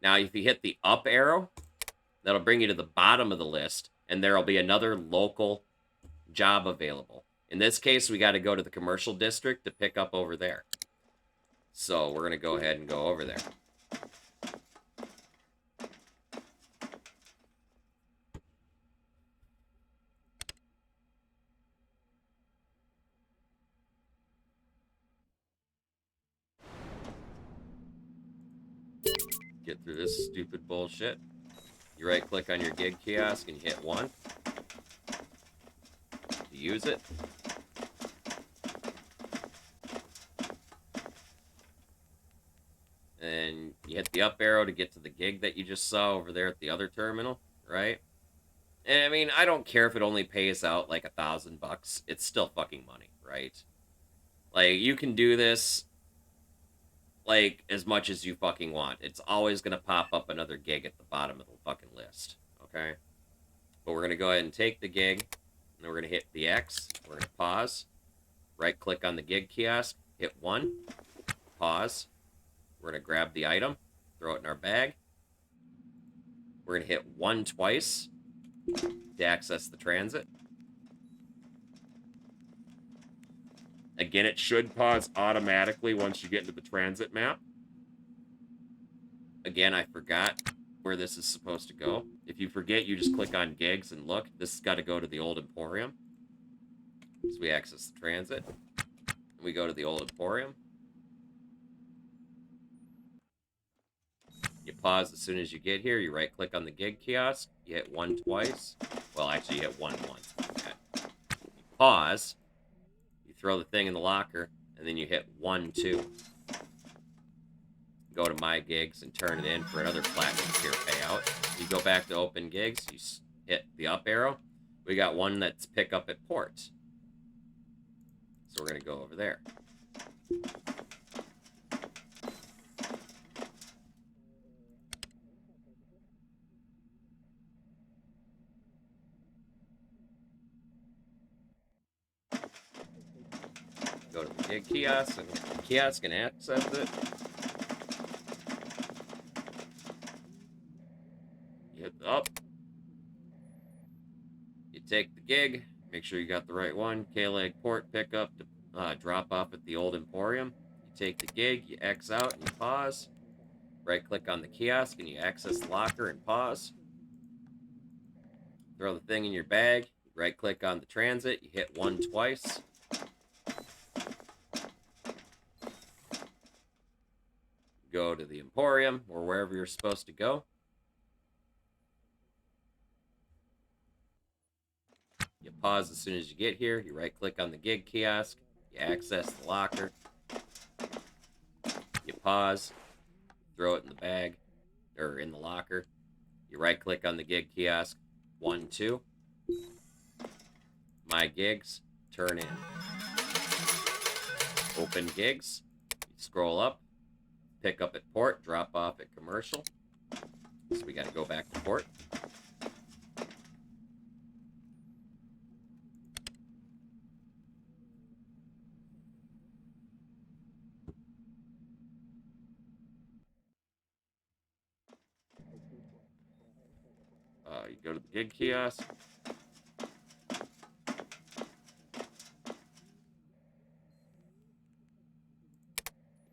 Now if you hit the up arrow, that'll bring you to the bottom of the list, and there'll be another local job available. In this case, we got to go to the commercial district to pick up over there. So we're going to go ahead and go over there. Get through this stupid bullshit. You right-click on your gig kiosk and you hit 1 to use it. And you hit the up arrow to get to the gig that you just saw over there at the other terminal, right? And I mean, I don't care if it only pays out like $1,000. It's still fucking money, right? Like, you can do this like as much as you fucking want. It's always gonna pop up another gig at the bottom of the fucking list. Okay? But we're gonna go ahead and take the gig, and then we're gonna hit the X, we're gonna pause, right click on the gig kiosk, hit 1, pause. We're gonna grab the item, throw it in our bag. We're gonna hit 1 twice to access the transit. Again, it should pause automatically once you get into the transit map. Again, I forgot where this is supposed to go. If you forget, you just click on gigs and look. This has got to go to the old Emporium. So we access the transit. And we go to the old Emporium. You pause as soon as you get here. You right click on the gig kiosk. You hit 1 twice. Well, actually, you hit 1 once. Okay. You pause. You throw the thing in the locker. And then you hit 1, 2. Go to my gigs and turn it in for another platinum tier payout. You go back to open gigs. You hit the up arrow. We got one that's pick up at port. So we're going to go over there. Go to the gig kiosk and access it. You hit the up. You take the gig. Make sure you got the right one. KLEG port pickup to drop off at the old Emporium. You take the gig, you X out, and you pause. Right click on the kiosk and you access the locker and pause. Throw the thing in your bag. Right click on the transit. You hit 1 twice. Go to the Emporium or wherever you're supposed to go. You pause as soon as you get here. You right click on the gig kiosk. You access the locker. You pause. Throw it in the bag or in the locker. You right click on the gig kiosk. 1, 2. My gigs. Turn in. Open gigs. You scroll up. Pick up at port. Drop off at commercial. So we got to go back to port. You go to the gig kiosk.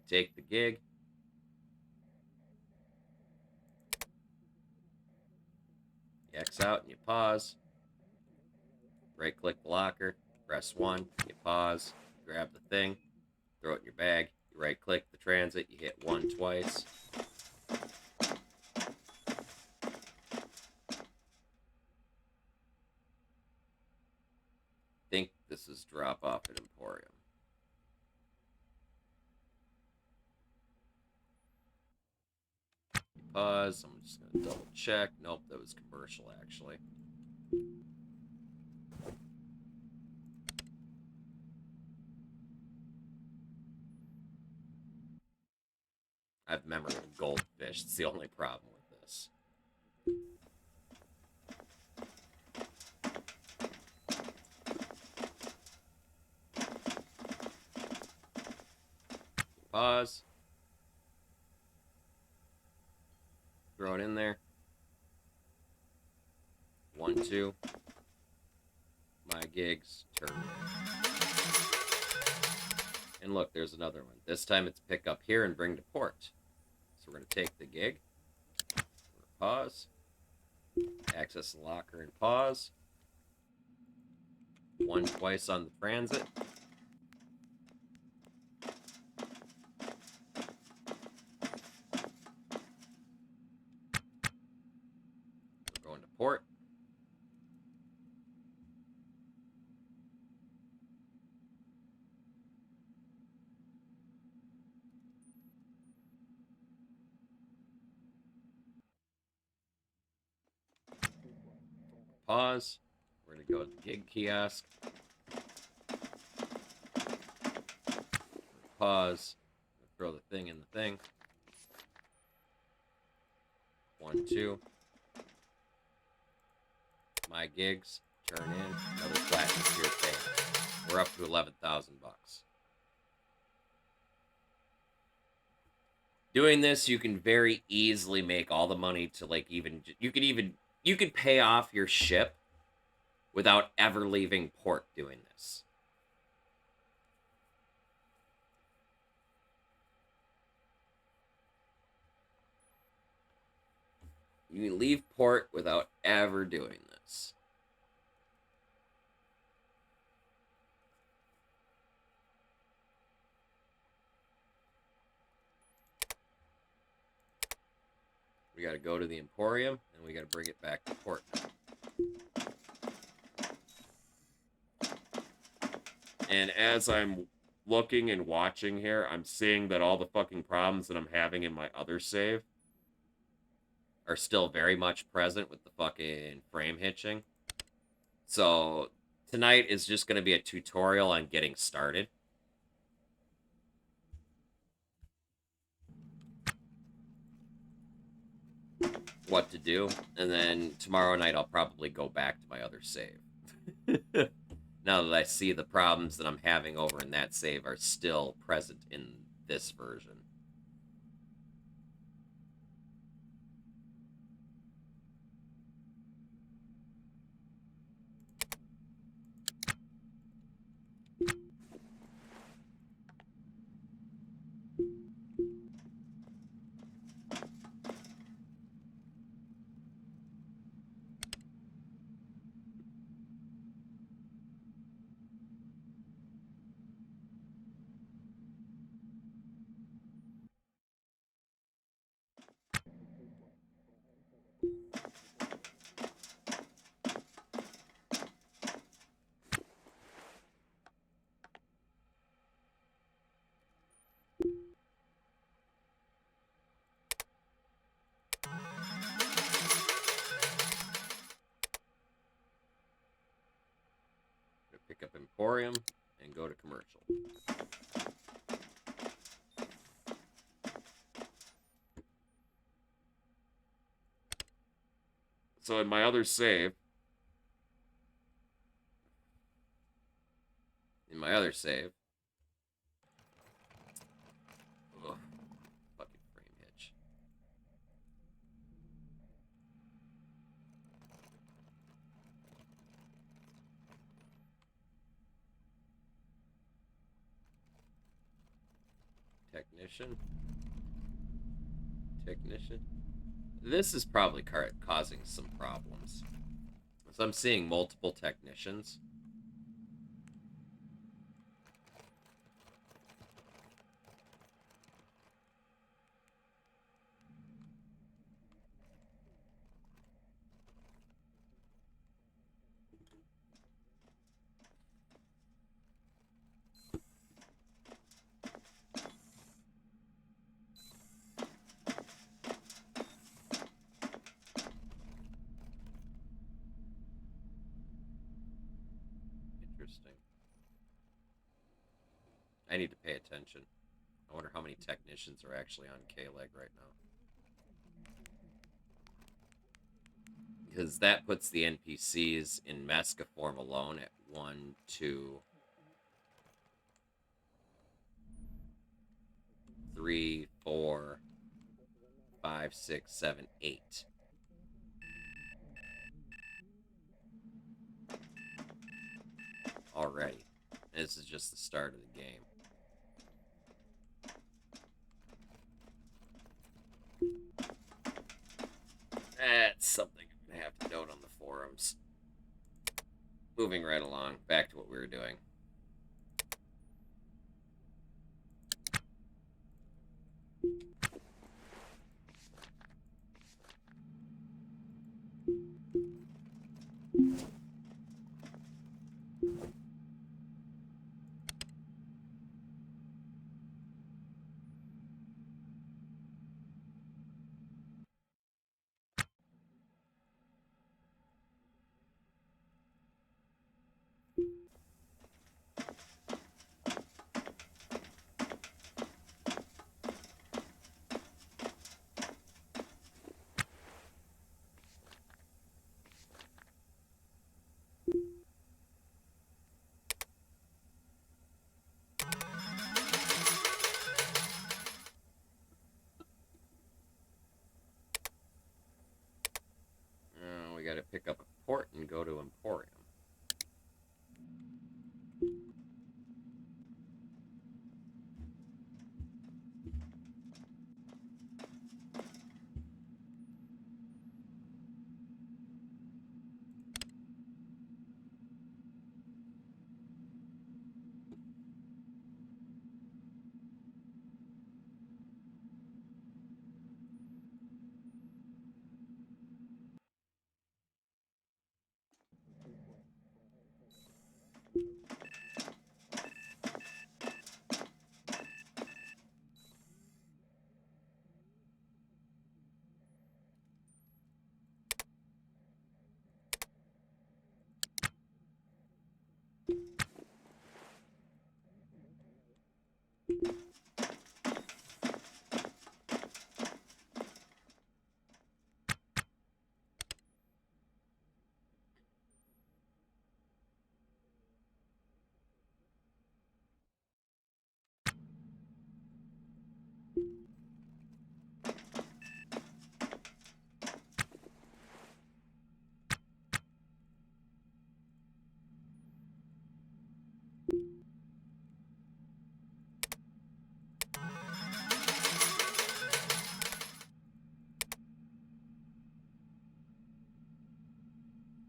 Take the gig. You X out and you pause. Right click the locker. Press 1. You pause. Grab the thing. Throw it in your bag. You right click the transit. You hit 1 twice. Think this is drop off at Emporium. Pause. I'm just going to double check. Nope, that was commercial actually. I've memory of goldfish. It's the only problem with this. Pause. Throw it in there. 1, 2. My gigs. Turn. And look, there's another one. This time it's pick up here and bring to port. So we're going to take the gig. Pause. Access the locker and pause. 1 twice on the transit. We're going to port. Pause. We're going to go to the gig kiosk. Pause. Throw the thing in the thing. 1, 2. My gigs. Turn in. Another platinum tier pay. We're up to 11,000 bucks. Doing this, you can very easily make all the money to like even you could pay off your ship without ever leaving port doing this. You can leave port without ever doing this. We got to go to the Emporium, and we got to bring it back to port now. And as I'm looking and watching here, I'm seeing that all the fucking problems that I'm having in my other save are still very much present with the fucking frame hitching. So tonight is just going to be a tutorial on getting started. What to do, and then tomorrow night I'll probably go back to my other save. Now that I see the problems that I'm having over in that save are still present in this version. Pick up Emporium and go to commercial. So in my other save, ugh, fucking frame hitch. Technician. This is probably causing some problems. So I'm seeing multiple technicians. Interesting. I need to pay attention. I wonder how many technicians are actually on KLEG right now. Because that puts the NPCs in Mesca form alone at 1, 2, 3, 4, 5, 6, 7, 8. Already. This is just the start of the game. That's something I'm going to have to note on the forums. Moving right along, back to what we were doing. pick up a port and go to Emporium.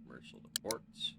Commercial to ports.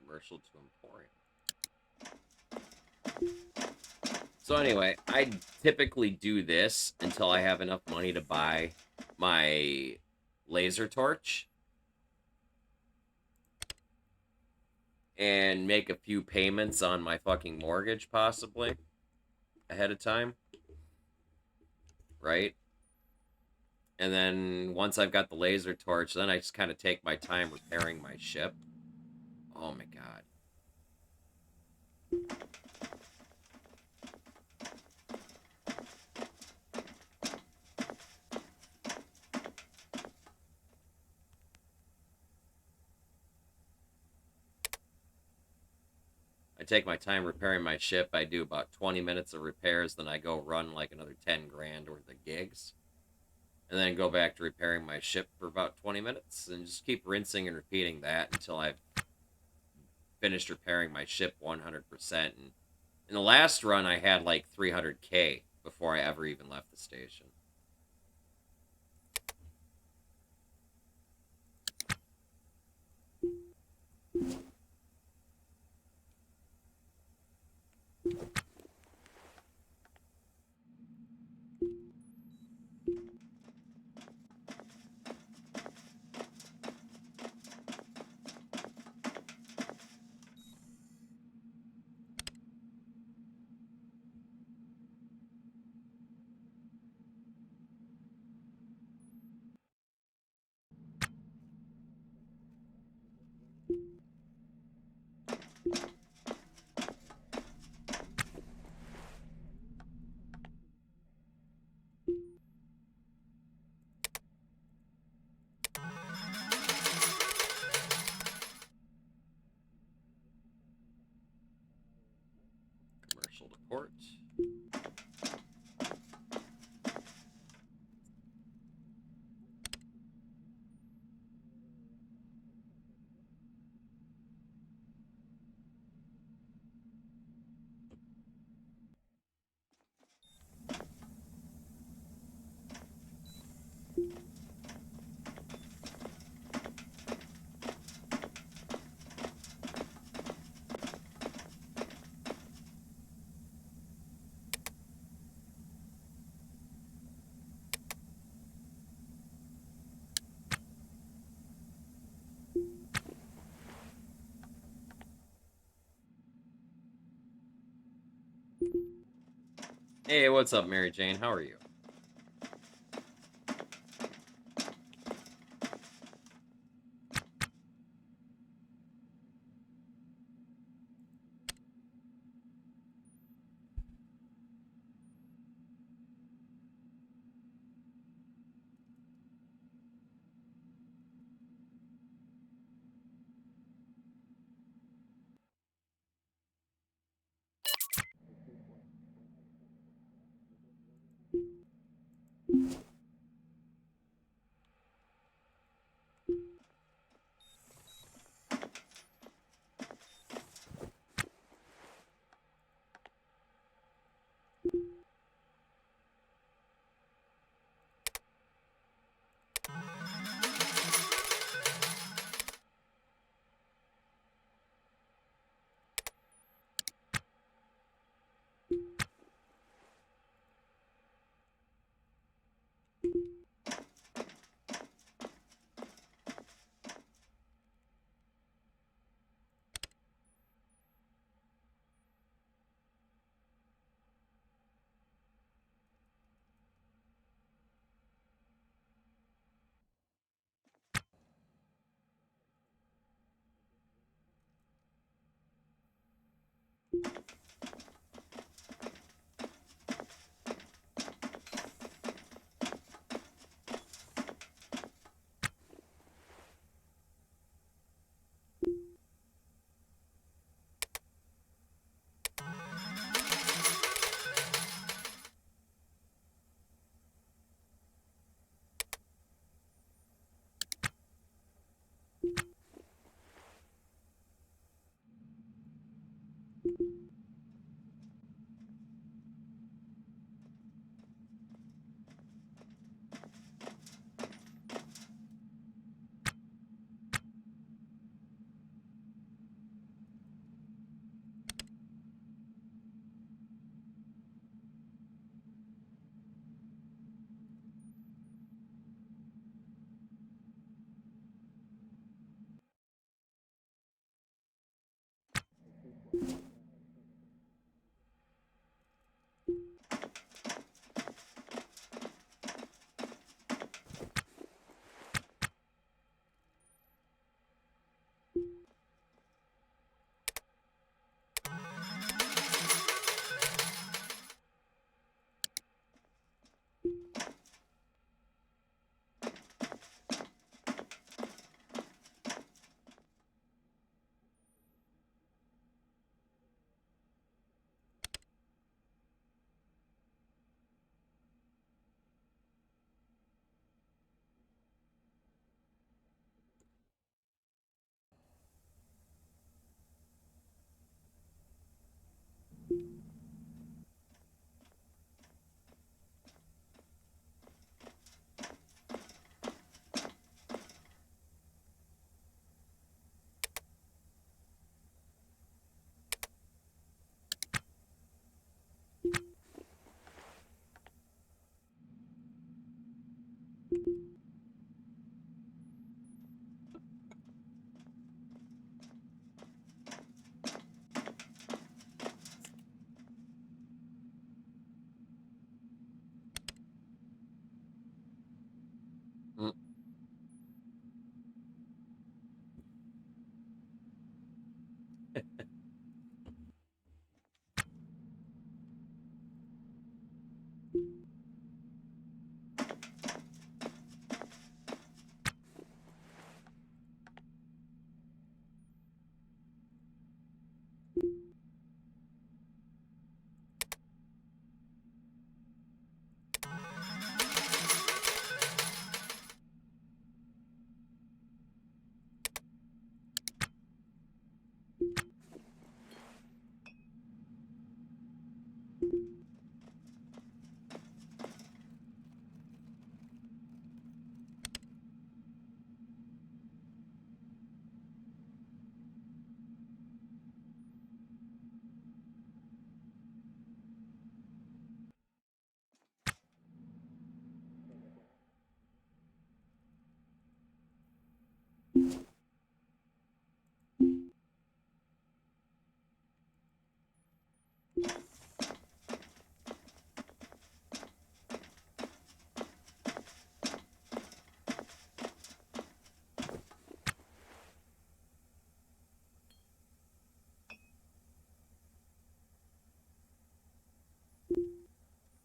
Commercial to Emporium. So anyway, I typically do this until I have enough money to buy my laser torch and make a few payments on my fucking mortgage, possibly, ahead of time. Right? And then once I've got the laser torch, then I just kind of take my time repairing my ship. Oh my god. I take my time repairing my ship. I do about 20 minutes of repairs, then I go run like another 10 grand worth of gigs. And then go back to repairing my ship for about 20 minutes, and just keep rinsing and repeating that until I've finished repairing my ship 100%. And in the last run, I had like 300k before I ever even left the station. Hey, what's up, Mary Jane? How are you? Mm.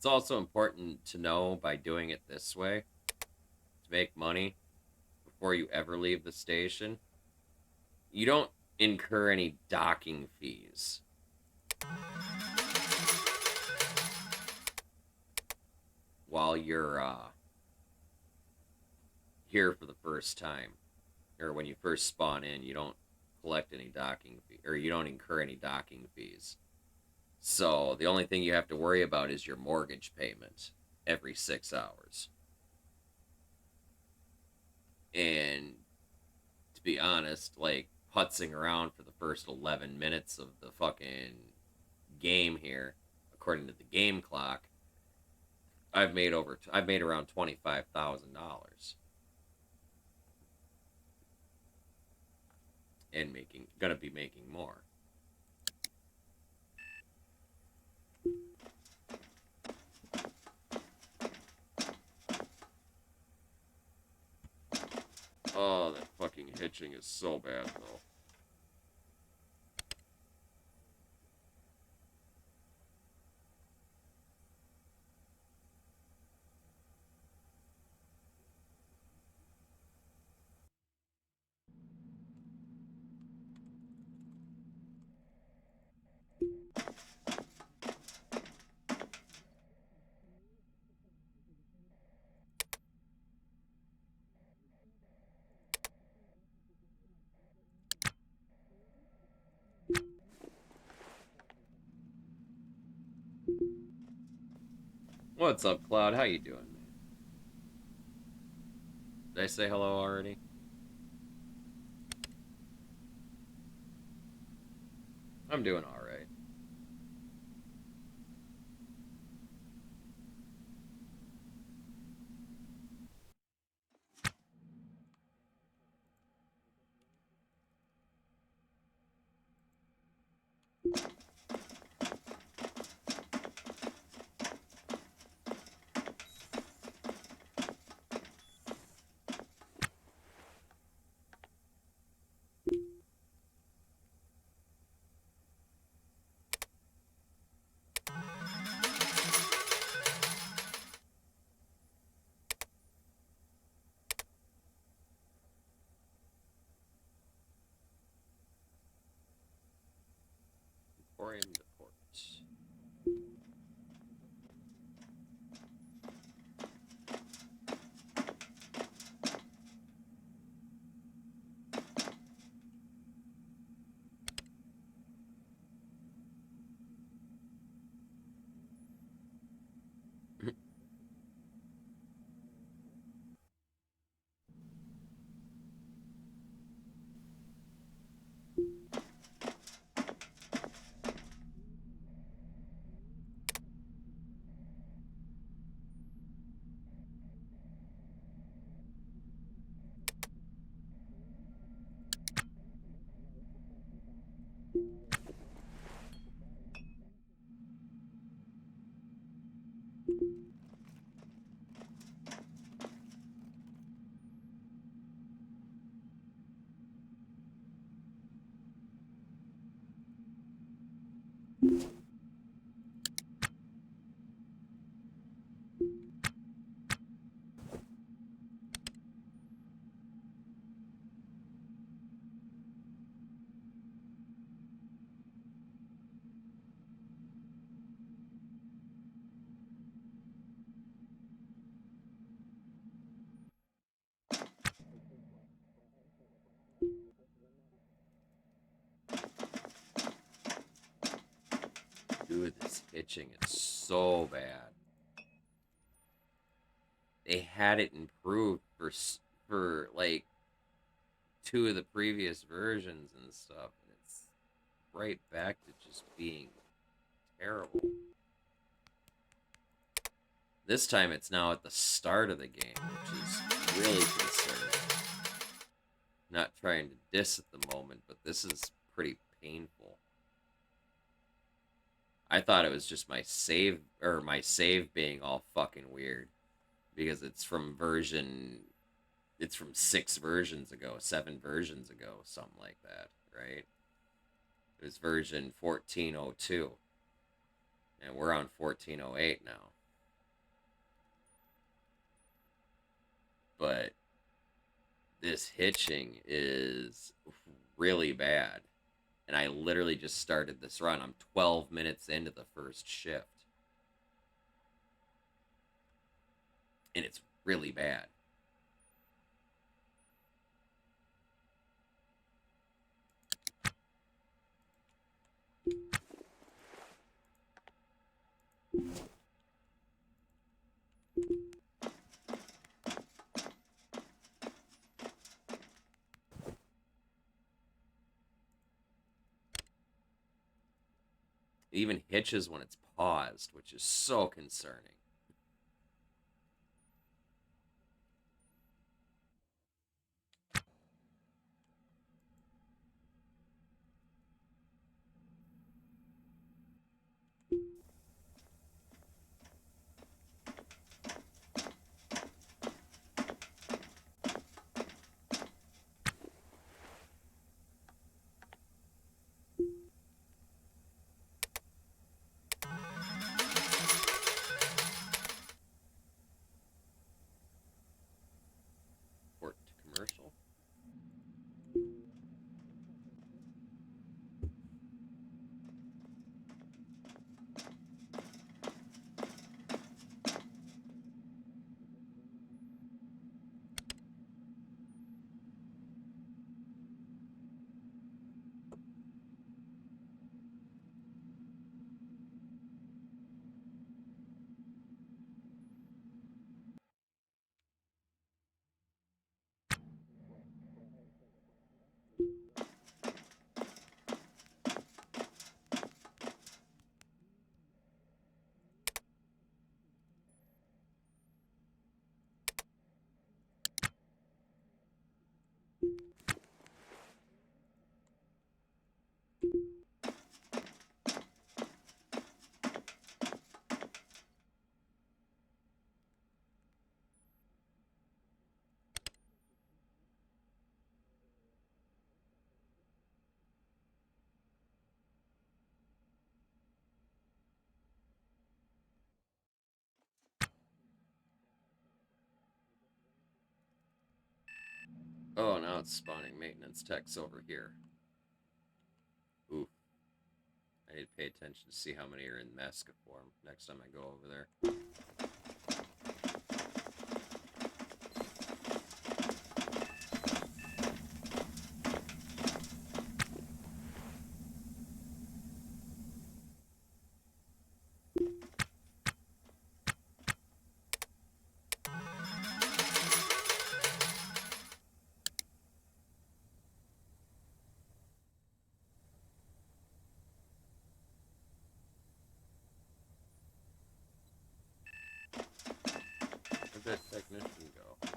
It's also important to know by doing it this way to make money before you ever leave the station. You don't incur any docking fees. While you're here for the first time, or when you first spawn in, you don't collect any docking fee, or you don't incur any docking fees. So the only thing you have to worry about is your mortgage payment every 6 hours. And to be honest, like putzing around for the first 11 minutes of the fucking game here, according to the game clock, I've made around $25,000. And gonna be making more. Oh, that fucking hitching is so bad, though. What's up, Cloud? How you doing, man? Did I say hello already? I'm doing alright. Emporium Deport. Dude, this hitching is so bad. They had it improved for like 2 of the previous versions and stuff, and it's right back to just being terrible. This time it's now at the start of the game, which is really concerning. Not trying to diss at the moment, but this is pretty painful. I thought it was just my save being all fucking weird, because it's from 6 versions ago, 7 versions ago, something like that, right? It was version 1402, and we're on 1408 now. this hitching is really bad. And I literally just started this run. I'm 12 minutes into the first shift. And it's really bad. It even hitches when it's paused, which is so concerning. Port to commercial. Oh, now it's spawning maintenance techs over here. Ooh. I need to pay attention to see how many are in Mesca form next time I go over there. Where'd that technician go?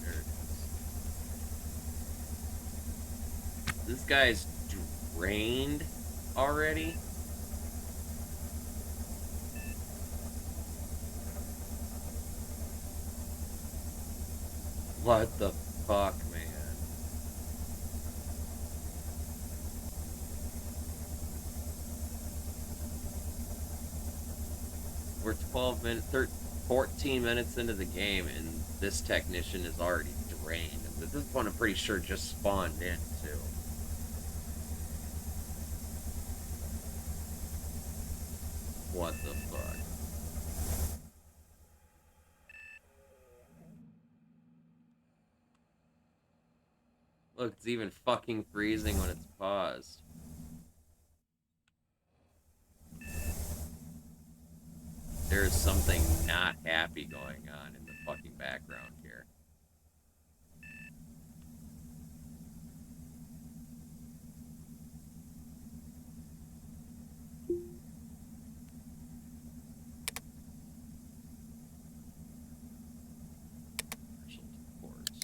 There it is. This guy's drained already? What the fuck, man? We're 14 minutes into the game, and this technician is already drained. This one I'm pretty sure just spawned in, too. What the fuck? Look, it's even fucking freezing when it's paused. There's something not happy going on in the fucking background here. Partial ports.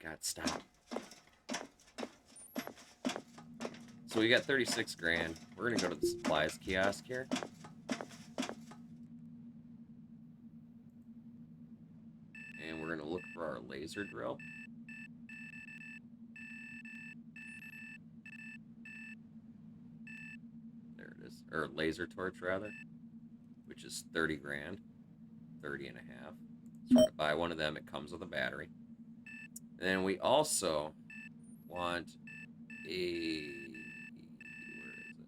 God, stop. So we got 36 grand. We're gonna go to the supplies kiosk here. And we're gonna look for our laser drill. There it is. Or laser torch, rather. Which is 30 grand. 30 and a half. So we're gonna buy one of them. It comes with a battery. And then we also want a... Where is it?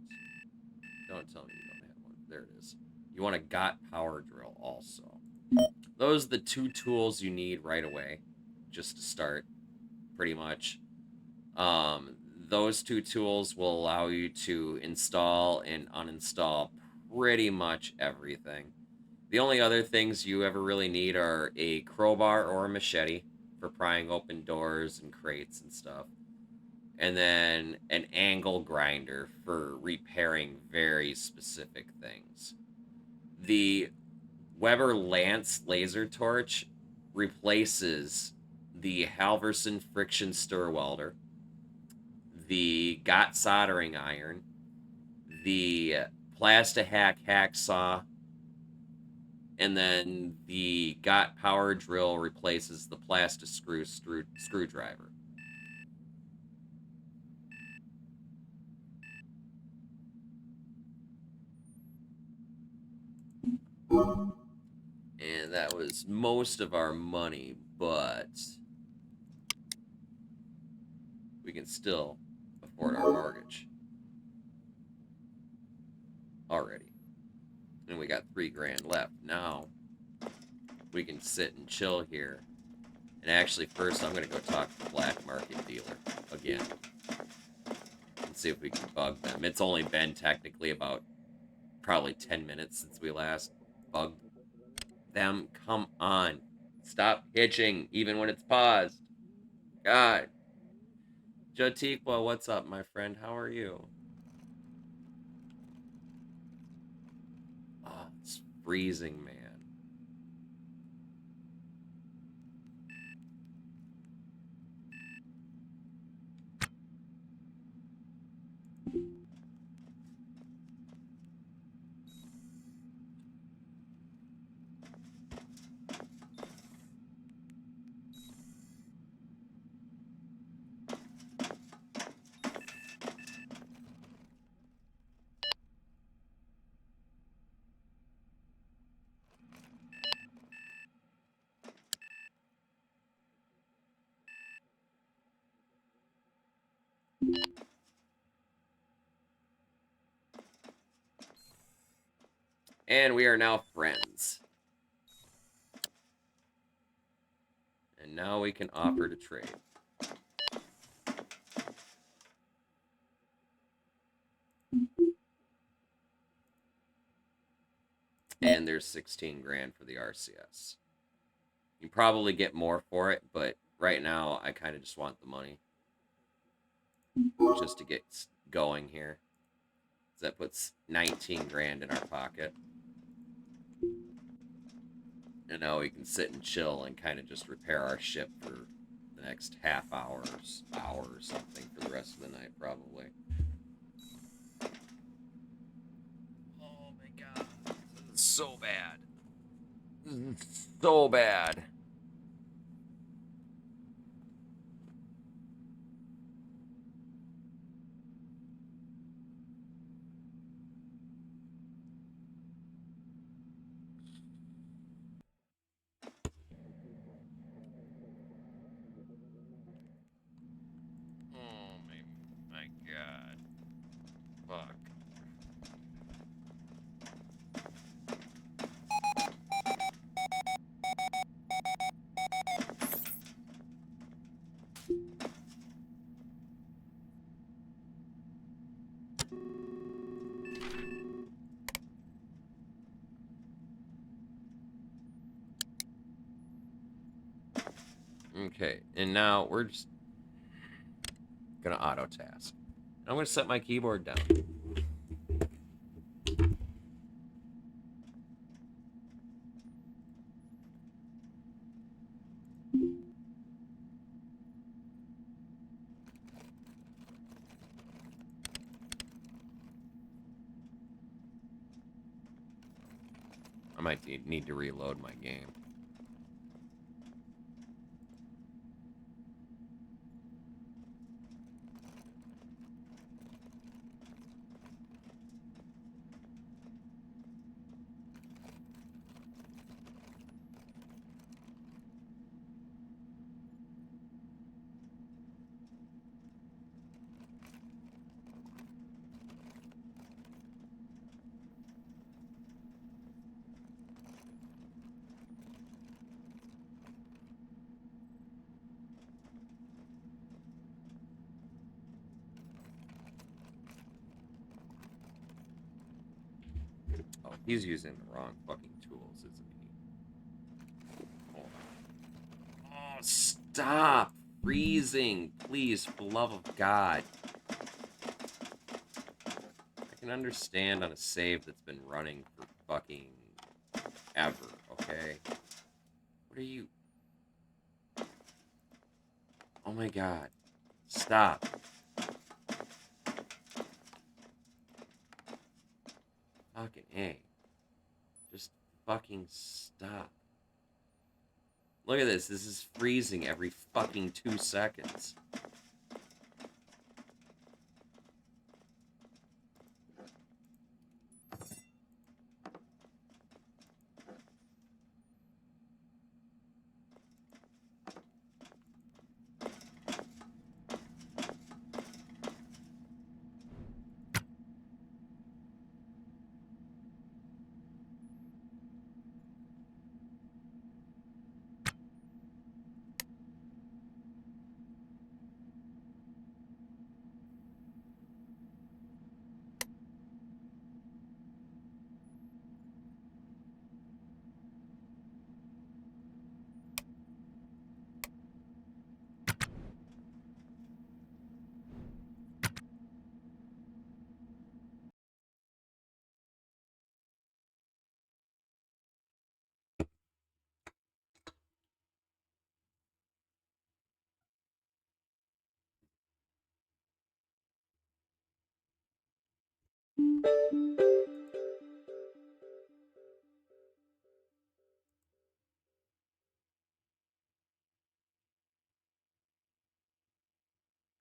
Don't tell me you don't have one. There it is. You want a GOT power drill also. Those are the two tools you need right away, just to start, pretty much. Those two tools will allow you to install and uninstall pretty much everything. The only other things you ever really need are a crowbar or a machete for prying open doors and crates and stuff. And then an angle grinder for repairing very specific things. The Weber Lance laser torch replaces the Halverson friction stir welder, the GOT soldering iron, the Plastihack hacksaw, and then the GOT power drill replaces the Plastiscrew screwdriver. And that was most of our money, but we can still afford our mortgage already. And we got 3 grand left. Now we can sit and chill here. And actually, first I'm going to go talk to the black market dealer again and see if we can bug them. It's only been technically about probably 10 minutes since we last bugged them. Come on. Stop hitching, even when it's paused. God. Jotiqua, what's up, my friend? How are you? Oh, it's freezing, man. And we are now friends. And now we can offer to trade. And there's 16 grand for the RCS. You can probably get more for it, but right now I kind of just want the money. Just to get going here. So that puts 19 grand in our pocket. And now we can sit and chill and kind of just repair our ship for the next half hour or something for the rest of the night, probably. Oh my god. This is so bad. This is so bad. Oh my god. Fuck. Okay, and now we're just gonna auto task. I'm gonna set my keyboard down. I might need to reload my game. Oh, he's using the wrong fucking tools, isn't he? Hold on. Oh, stop freezing, please, for the love of God. I can understand on a save that's been running for fucking ever, okay? What are you... Oh my God. Stop. Fucking A. Just fucking stop. Look at this. This is freezing every fucking 2 seconds.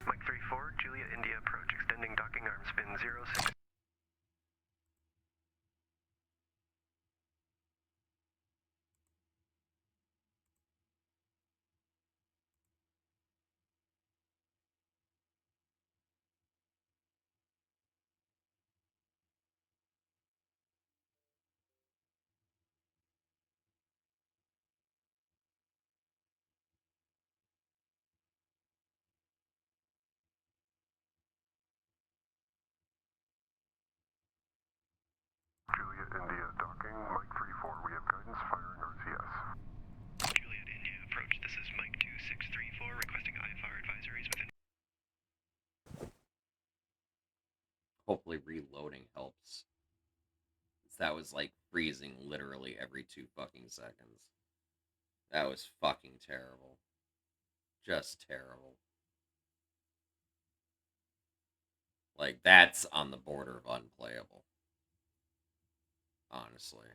Mike 3-4, Julia India approach, extending docking arm spin 06. Julia India docking, Mike 3-4, we have guidance, firing RCS. Juliet India approach, this is Mike 2634, requesting IFR advisories within... Hopefully reloading helps. That was like freezing literally every 2 fucking seconds. That was fucking terrible. Just terrible. Like, that's on the border of unplayable. Honestly.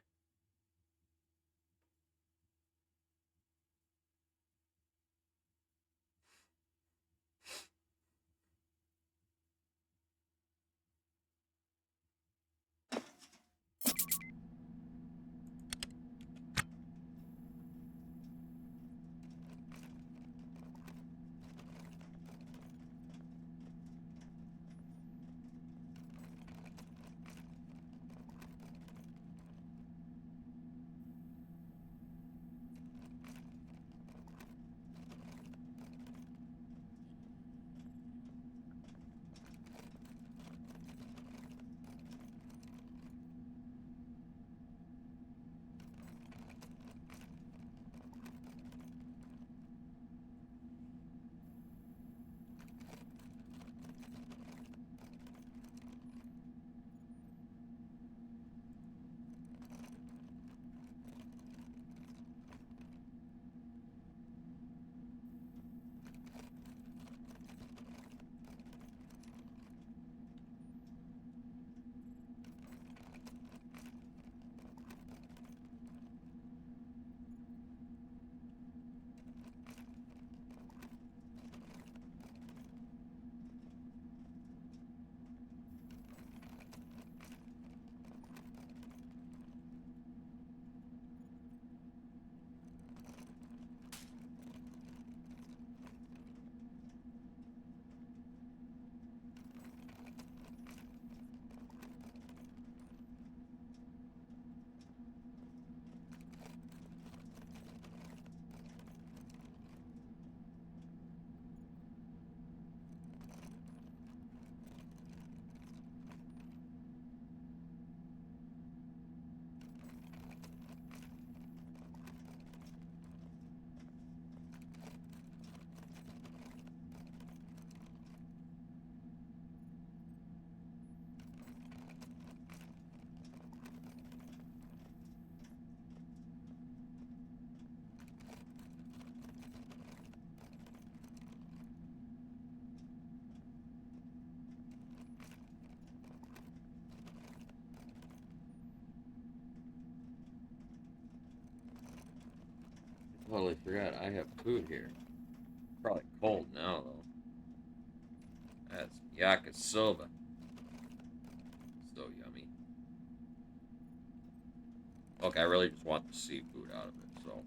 Totally forgot I have food here. Probably cold now though. That's yakisoba. So yummy. Look, I really just want the seafood out of it, so.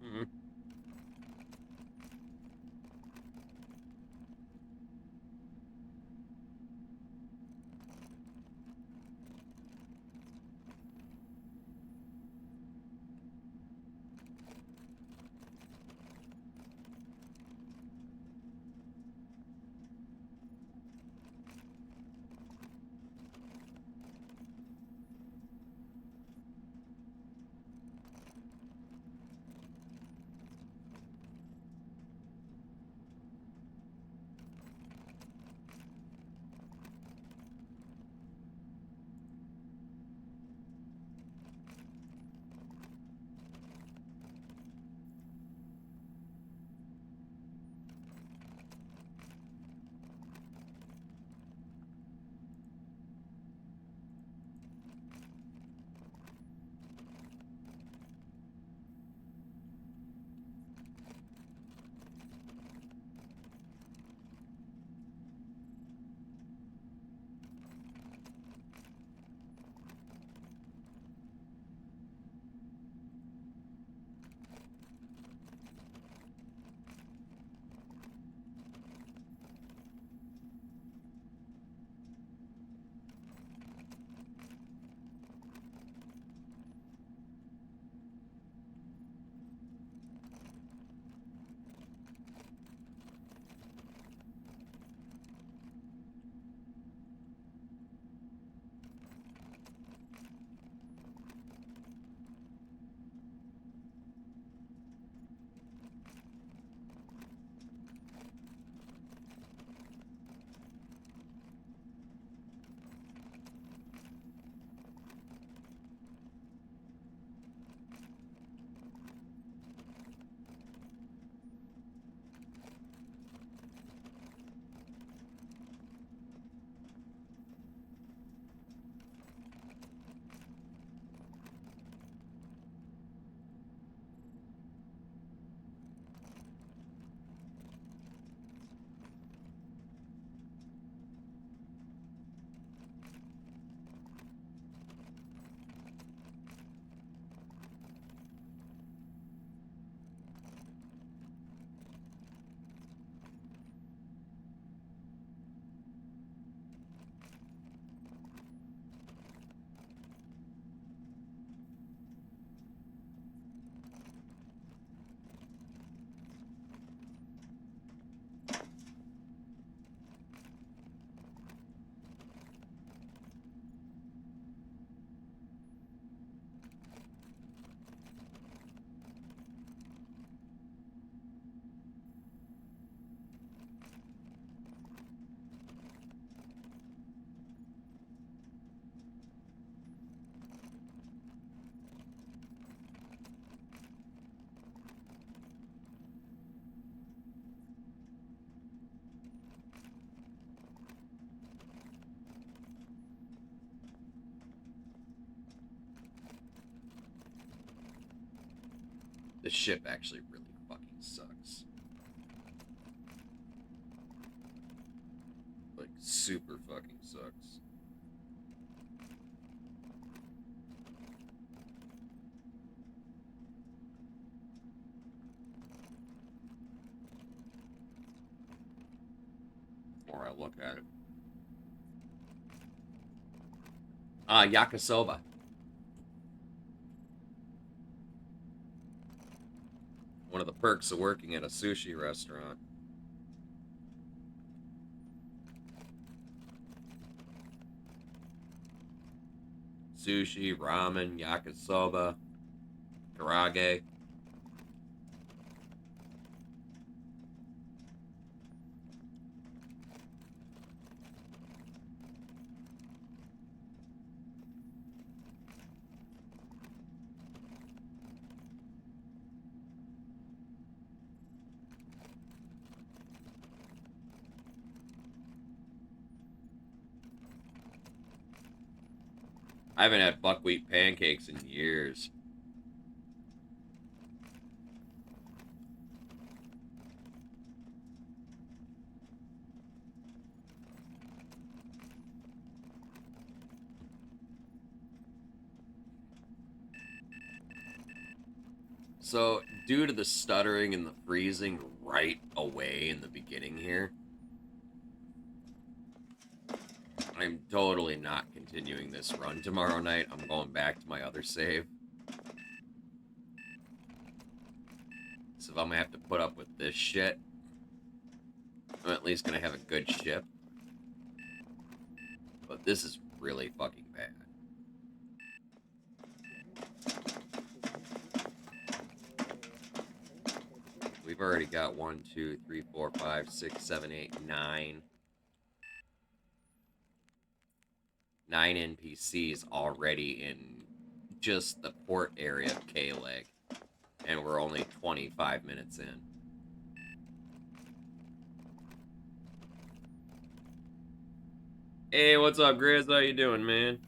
Mhm. The ship actually really fucking sucks. Like, super fucking sucks. Before I look at it. Yakisoba. One of the perks of working at a sushi restaurant. Sushi, ramen, yakisoba, karage. I haven't had buckwheat pancakes in years. So, due to the stuttering and the freezing right away in the beginning here, I'm totally not continuing this run tomorrow night. I'm going back to my other save. So if I'm gonna have to put up with this shit, I'm at least gonna have a good ship. But this is really fucking bad. We've already got 1, 2, 3, 4, 5, 6, 7, 8, 9. 9 NPCs already in just the port area of KLEG. And we're only 25 minutes in. Hey, what's up, Grizz? How you doing, man?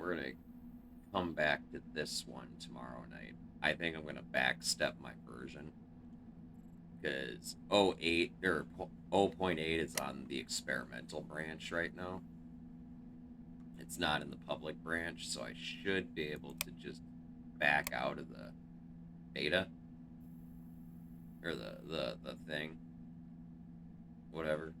we're gonna come back to this one tomorrow night. I think I'm gonna backstep my version because 08 or 0.8 is on the experimental branch right now. It's not in the public branch, so I should be able to just back out of the beta or the thing, whatever,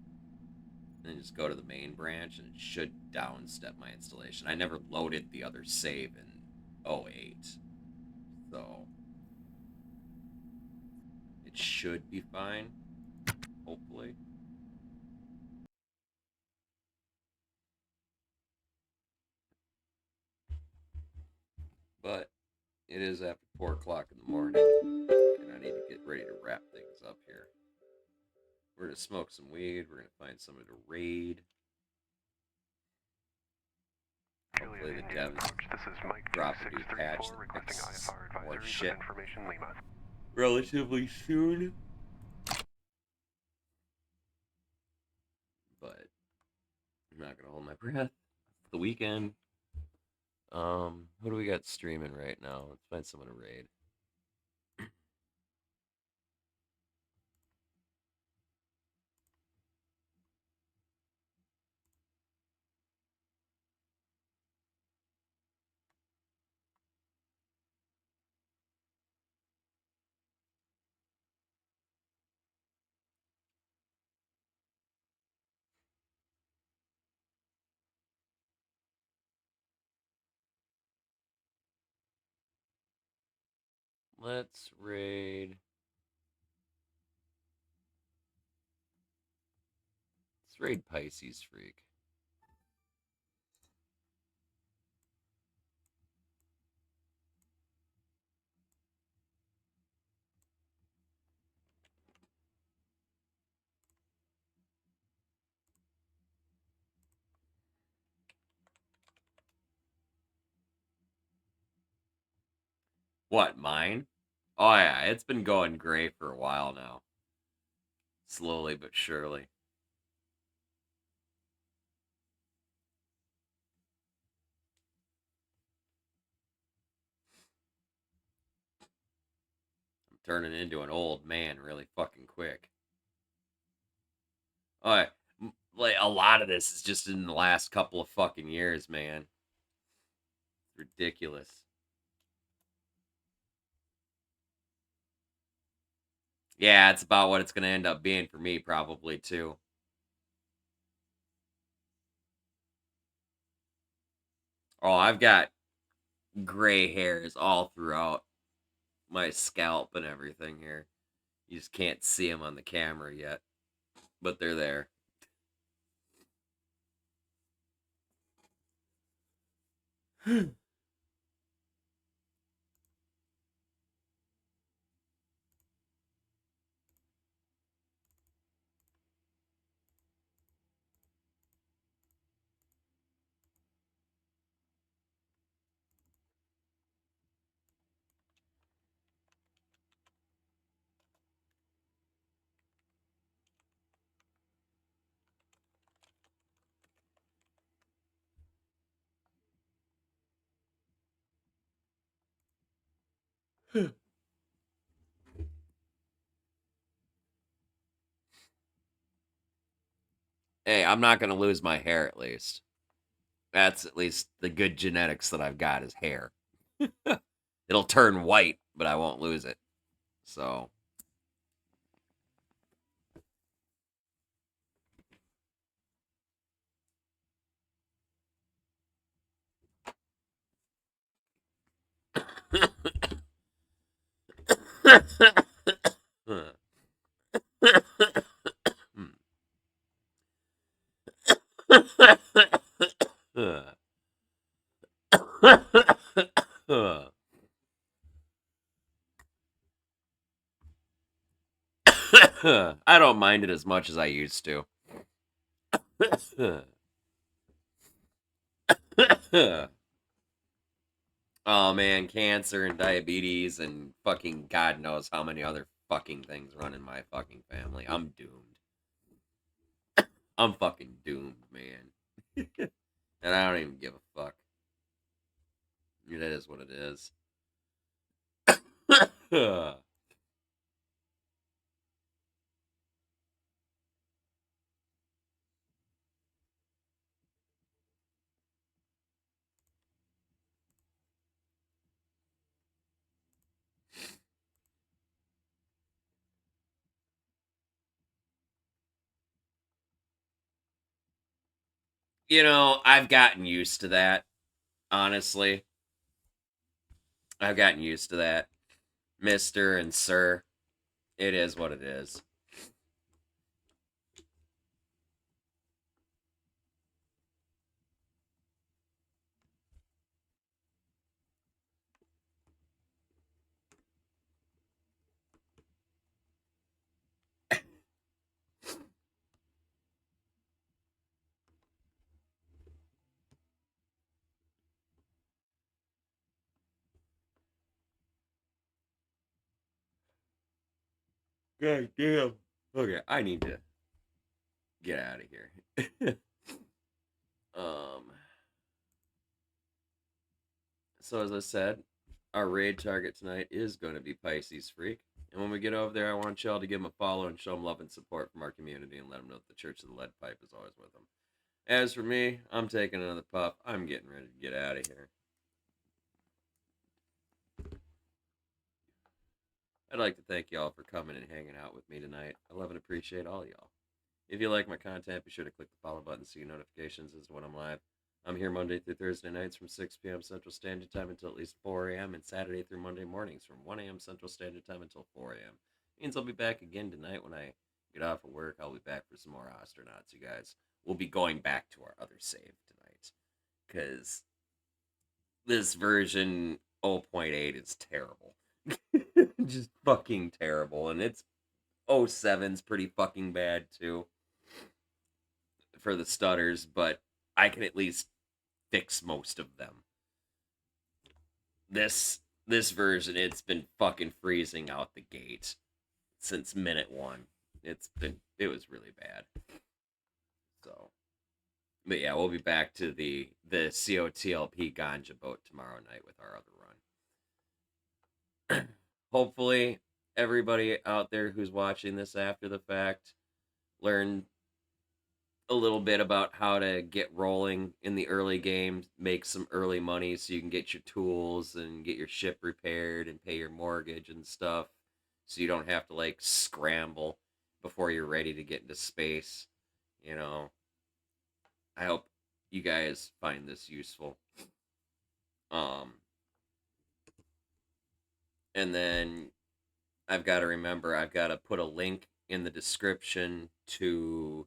and just go to the main branch, and it should downstep my installation. I never loaded the other save in 08, so it should be fine, hopefully. But it is after 4 o'clock in the morning, and I need to get ready to wrap things up here. We're going to smoke some weed. We're going to find somebody to raid. Hopefully the devs drop a new patch that fixes more shit relatively soon. But I'm not going to hold my breath. It's the weekend. Who do we got streaming right now? Let's find someone to raid. Let's raid. Let's raid Pisces Freak. What, mine? Oh yeah, it's been going great for a while now. Slowly but surely. I'm turning into an old man really fucking quick. Alright, like a lot of this is just in the last couple of fucking years, man. It's ridiculous. Yeah, it's about what it's gonna end up being for me, probably too. Oh, I've got gray hairs all throughout my scalp and everything here. You just can't see them on the camera yet, but they're there. Hey, I'm not gonna lose my hair at least. That's at least the good genetics that I've got is hair. It'll turn white, but I won't lose it. So. I don't mind it as much as I used to. Oh man, cancer and diabetes and fucking God knows how many other fucking things run in my fucking family. I'm doomed. I'm fucking doomed, man. And I don't even give a fuck. It is what it is. You know, I've gotten used to that, honestly. I've gotten used to that. Mr. and Sir. It is what it is. God damn. Okay, I need to get out of here. um so as I said, our raid target tonight is going to be Pisces Freak. And when we get over there, I want y'all to give him a follow and show him love and support from our community and let him know that the Church of the Lead Pipe is always with him. As for me, I'm taking another puff. I'm getting ready to get out of here. I'd like to thank y'all for coming and hanging out with me tonight. I love and appreciate all y'all. If you like my content, be sure to click the follow button so you notifications as to when I'm live. I'm here Monday through Thursday nights from 6 p.m. Central Standard Time until at least 4 a.m. and Saturday through Monday mornings from 1 a.m. Central Standard Time until 4 a.m. Means I'll be back again tonight when I get off of work. I'll be back for some more Ostranauts, you guys. We'll be going back to our other save tonight because this version 0.8 is terrible. Just fucking terrible. And it's 07's pretty fucking bad too for the stutters, but I can at least fix most of them. This version, it's been fucking freezing out the gate since minute 1. It was really bad. So, but yeah, we'll be back to the COTLP ganja boat tomorrow night with our other run. Hopefully, everybody out there who's watching this after the fact learned a little bit about how to get rolling in the early game, make some early money so you can get your tools and get your ship repaired and pay your mortgage and stuff so you don't have to like scramble before you're ready to get into space. You know, I hope you guys find this useful. And then I've got to remember, I've got to put a link in the description to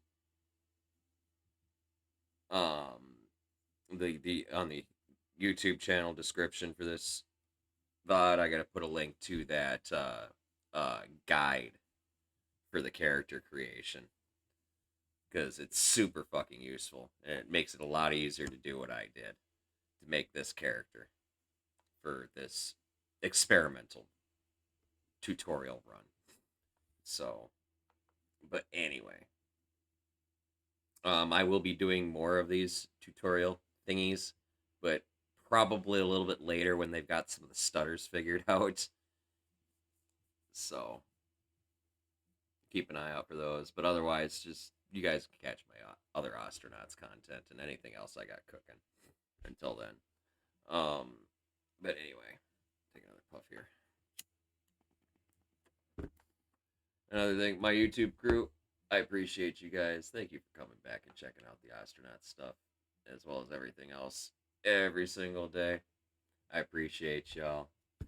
the on the YouTube channel description for this VOD. I got to put a link to that guide for the character creation because it's super fucking useful and it makes it a lot easier to do what I did to make this character for this experimental tutorial run. So, but anyway, I will be doing more of these tutorial thingies, but probably a little bit later when they've got some of the stutters figured out. So, keep an eye out for those. But otherwise, just you guys can catch my other Ostranauts content and anything else I got cooking until then. But anyway, take another puff here. Another thing, my YouTube crew, I appreciate you guys. Thank you for coming back and checking out the Astronaut stuff, as well as everything else, every single day. I appreciate y'all. If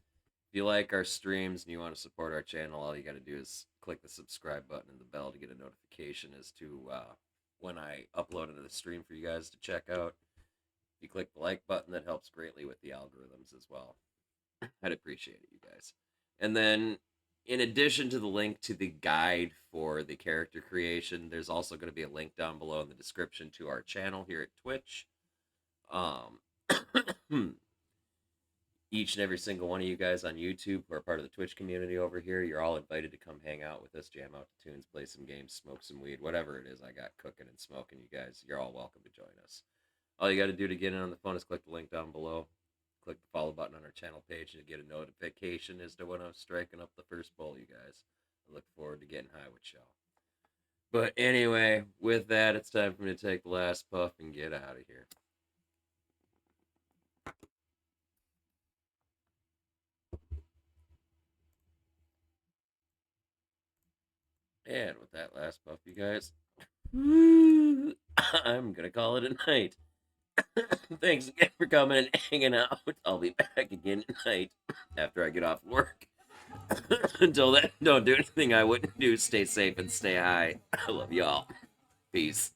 you like our streams and you want to support our channel, all you got to do is click the subscribe button and the bell to get a notification as to when I upload into the stream for you guys to check out. If you click the like button, that helps greatly with the algorithms as well. I'd appreciate it, you guys. And then, in addition to the link to the guide for the character creation, there's also going to be a link down below in the description to our channel here at Twitch. Each and every single one of you guys on YouTube who are part of the Twitch community over here, you're all invited to come hang out with us, jam out to tunes, play some games, smoke some weed, whatever it is I got cooking and smoking, you guys, you're all welcome to join us. All you got to do to get in on the phone is click the link down below, click the follow button on our channel page to get a notification as to when I'm striking up the first bowl, you guys. I look forward to getting high with y'all. But anyway, with that, it's time for me to take the last puff and get out of here. And with that last puff, you guys, I'm gonna call it a night. Thanks again for coming and hanging out. I'll be back again tonight after I get off work. Until then, don't do anything I wouldn't do. Stay safe and stay high. I love y'all. Peace.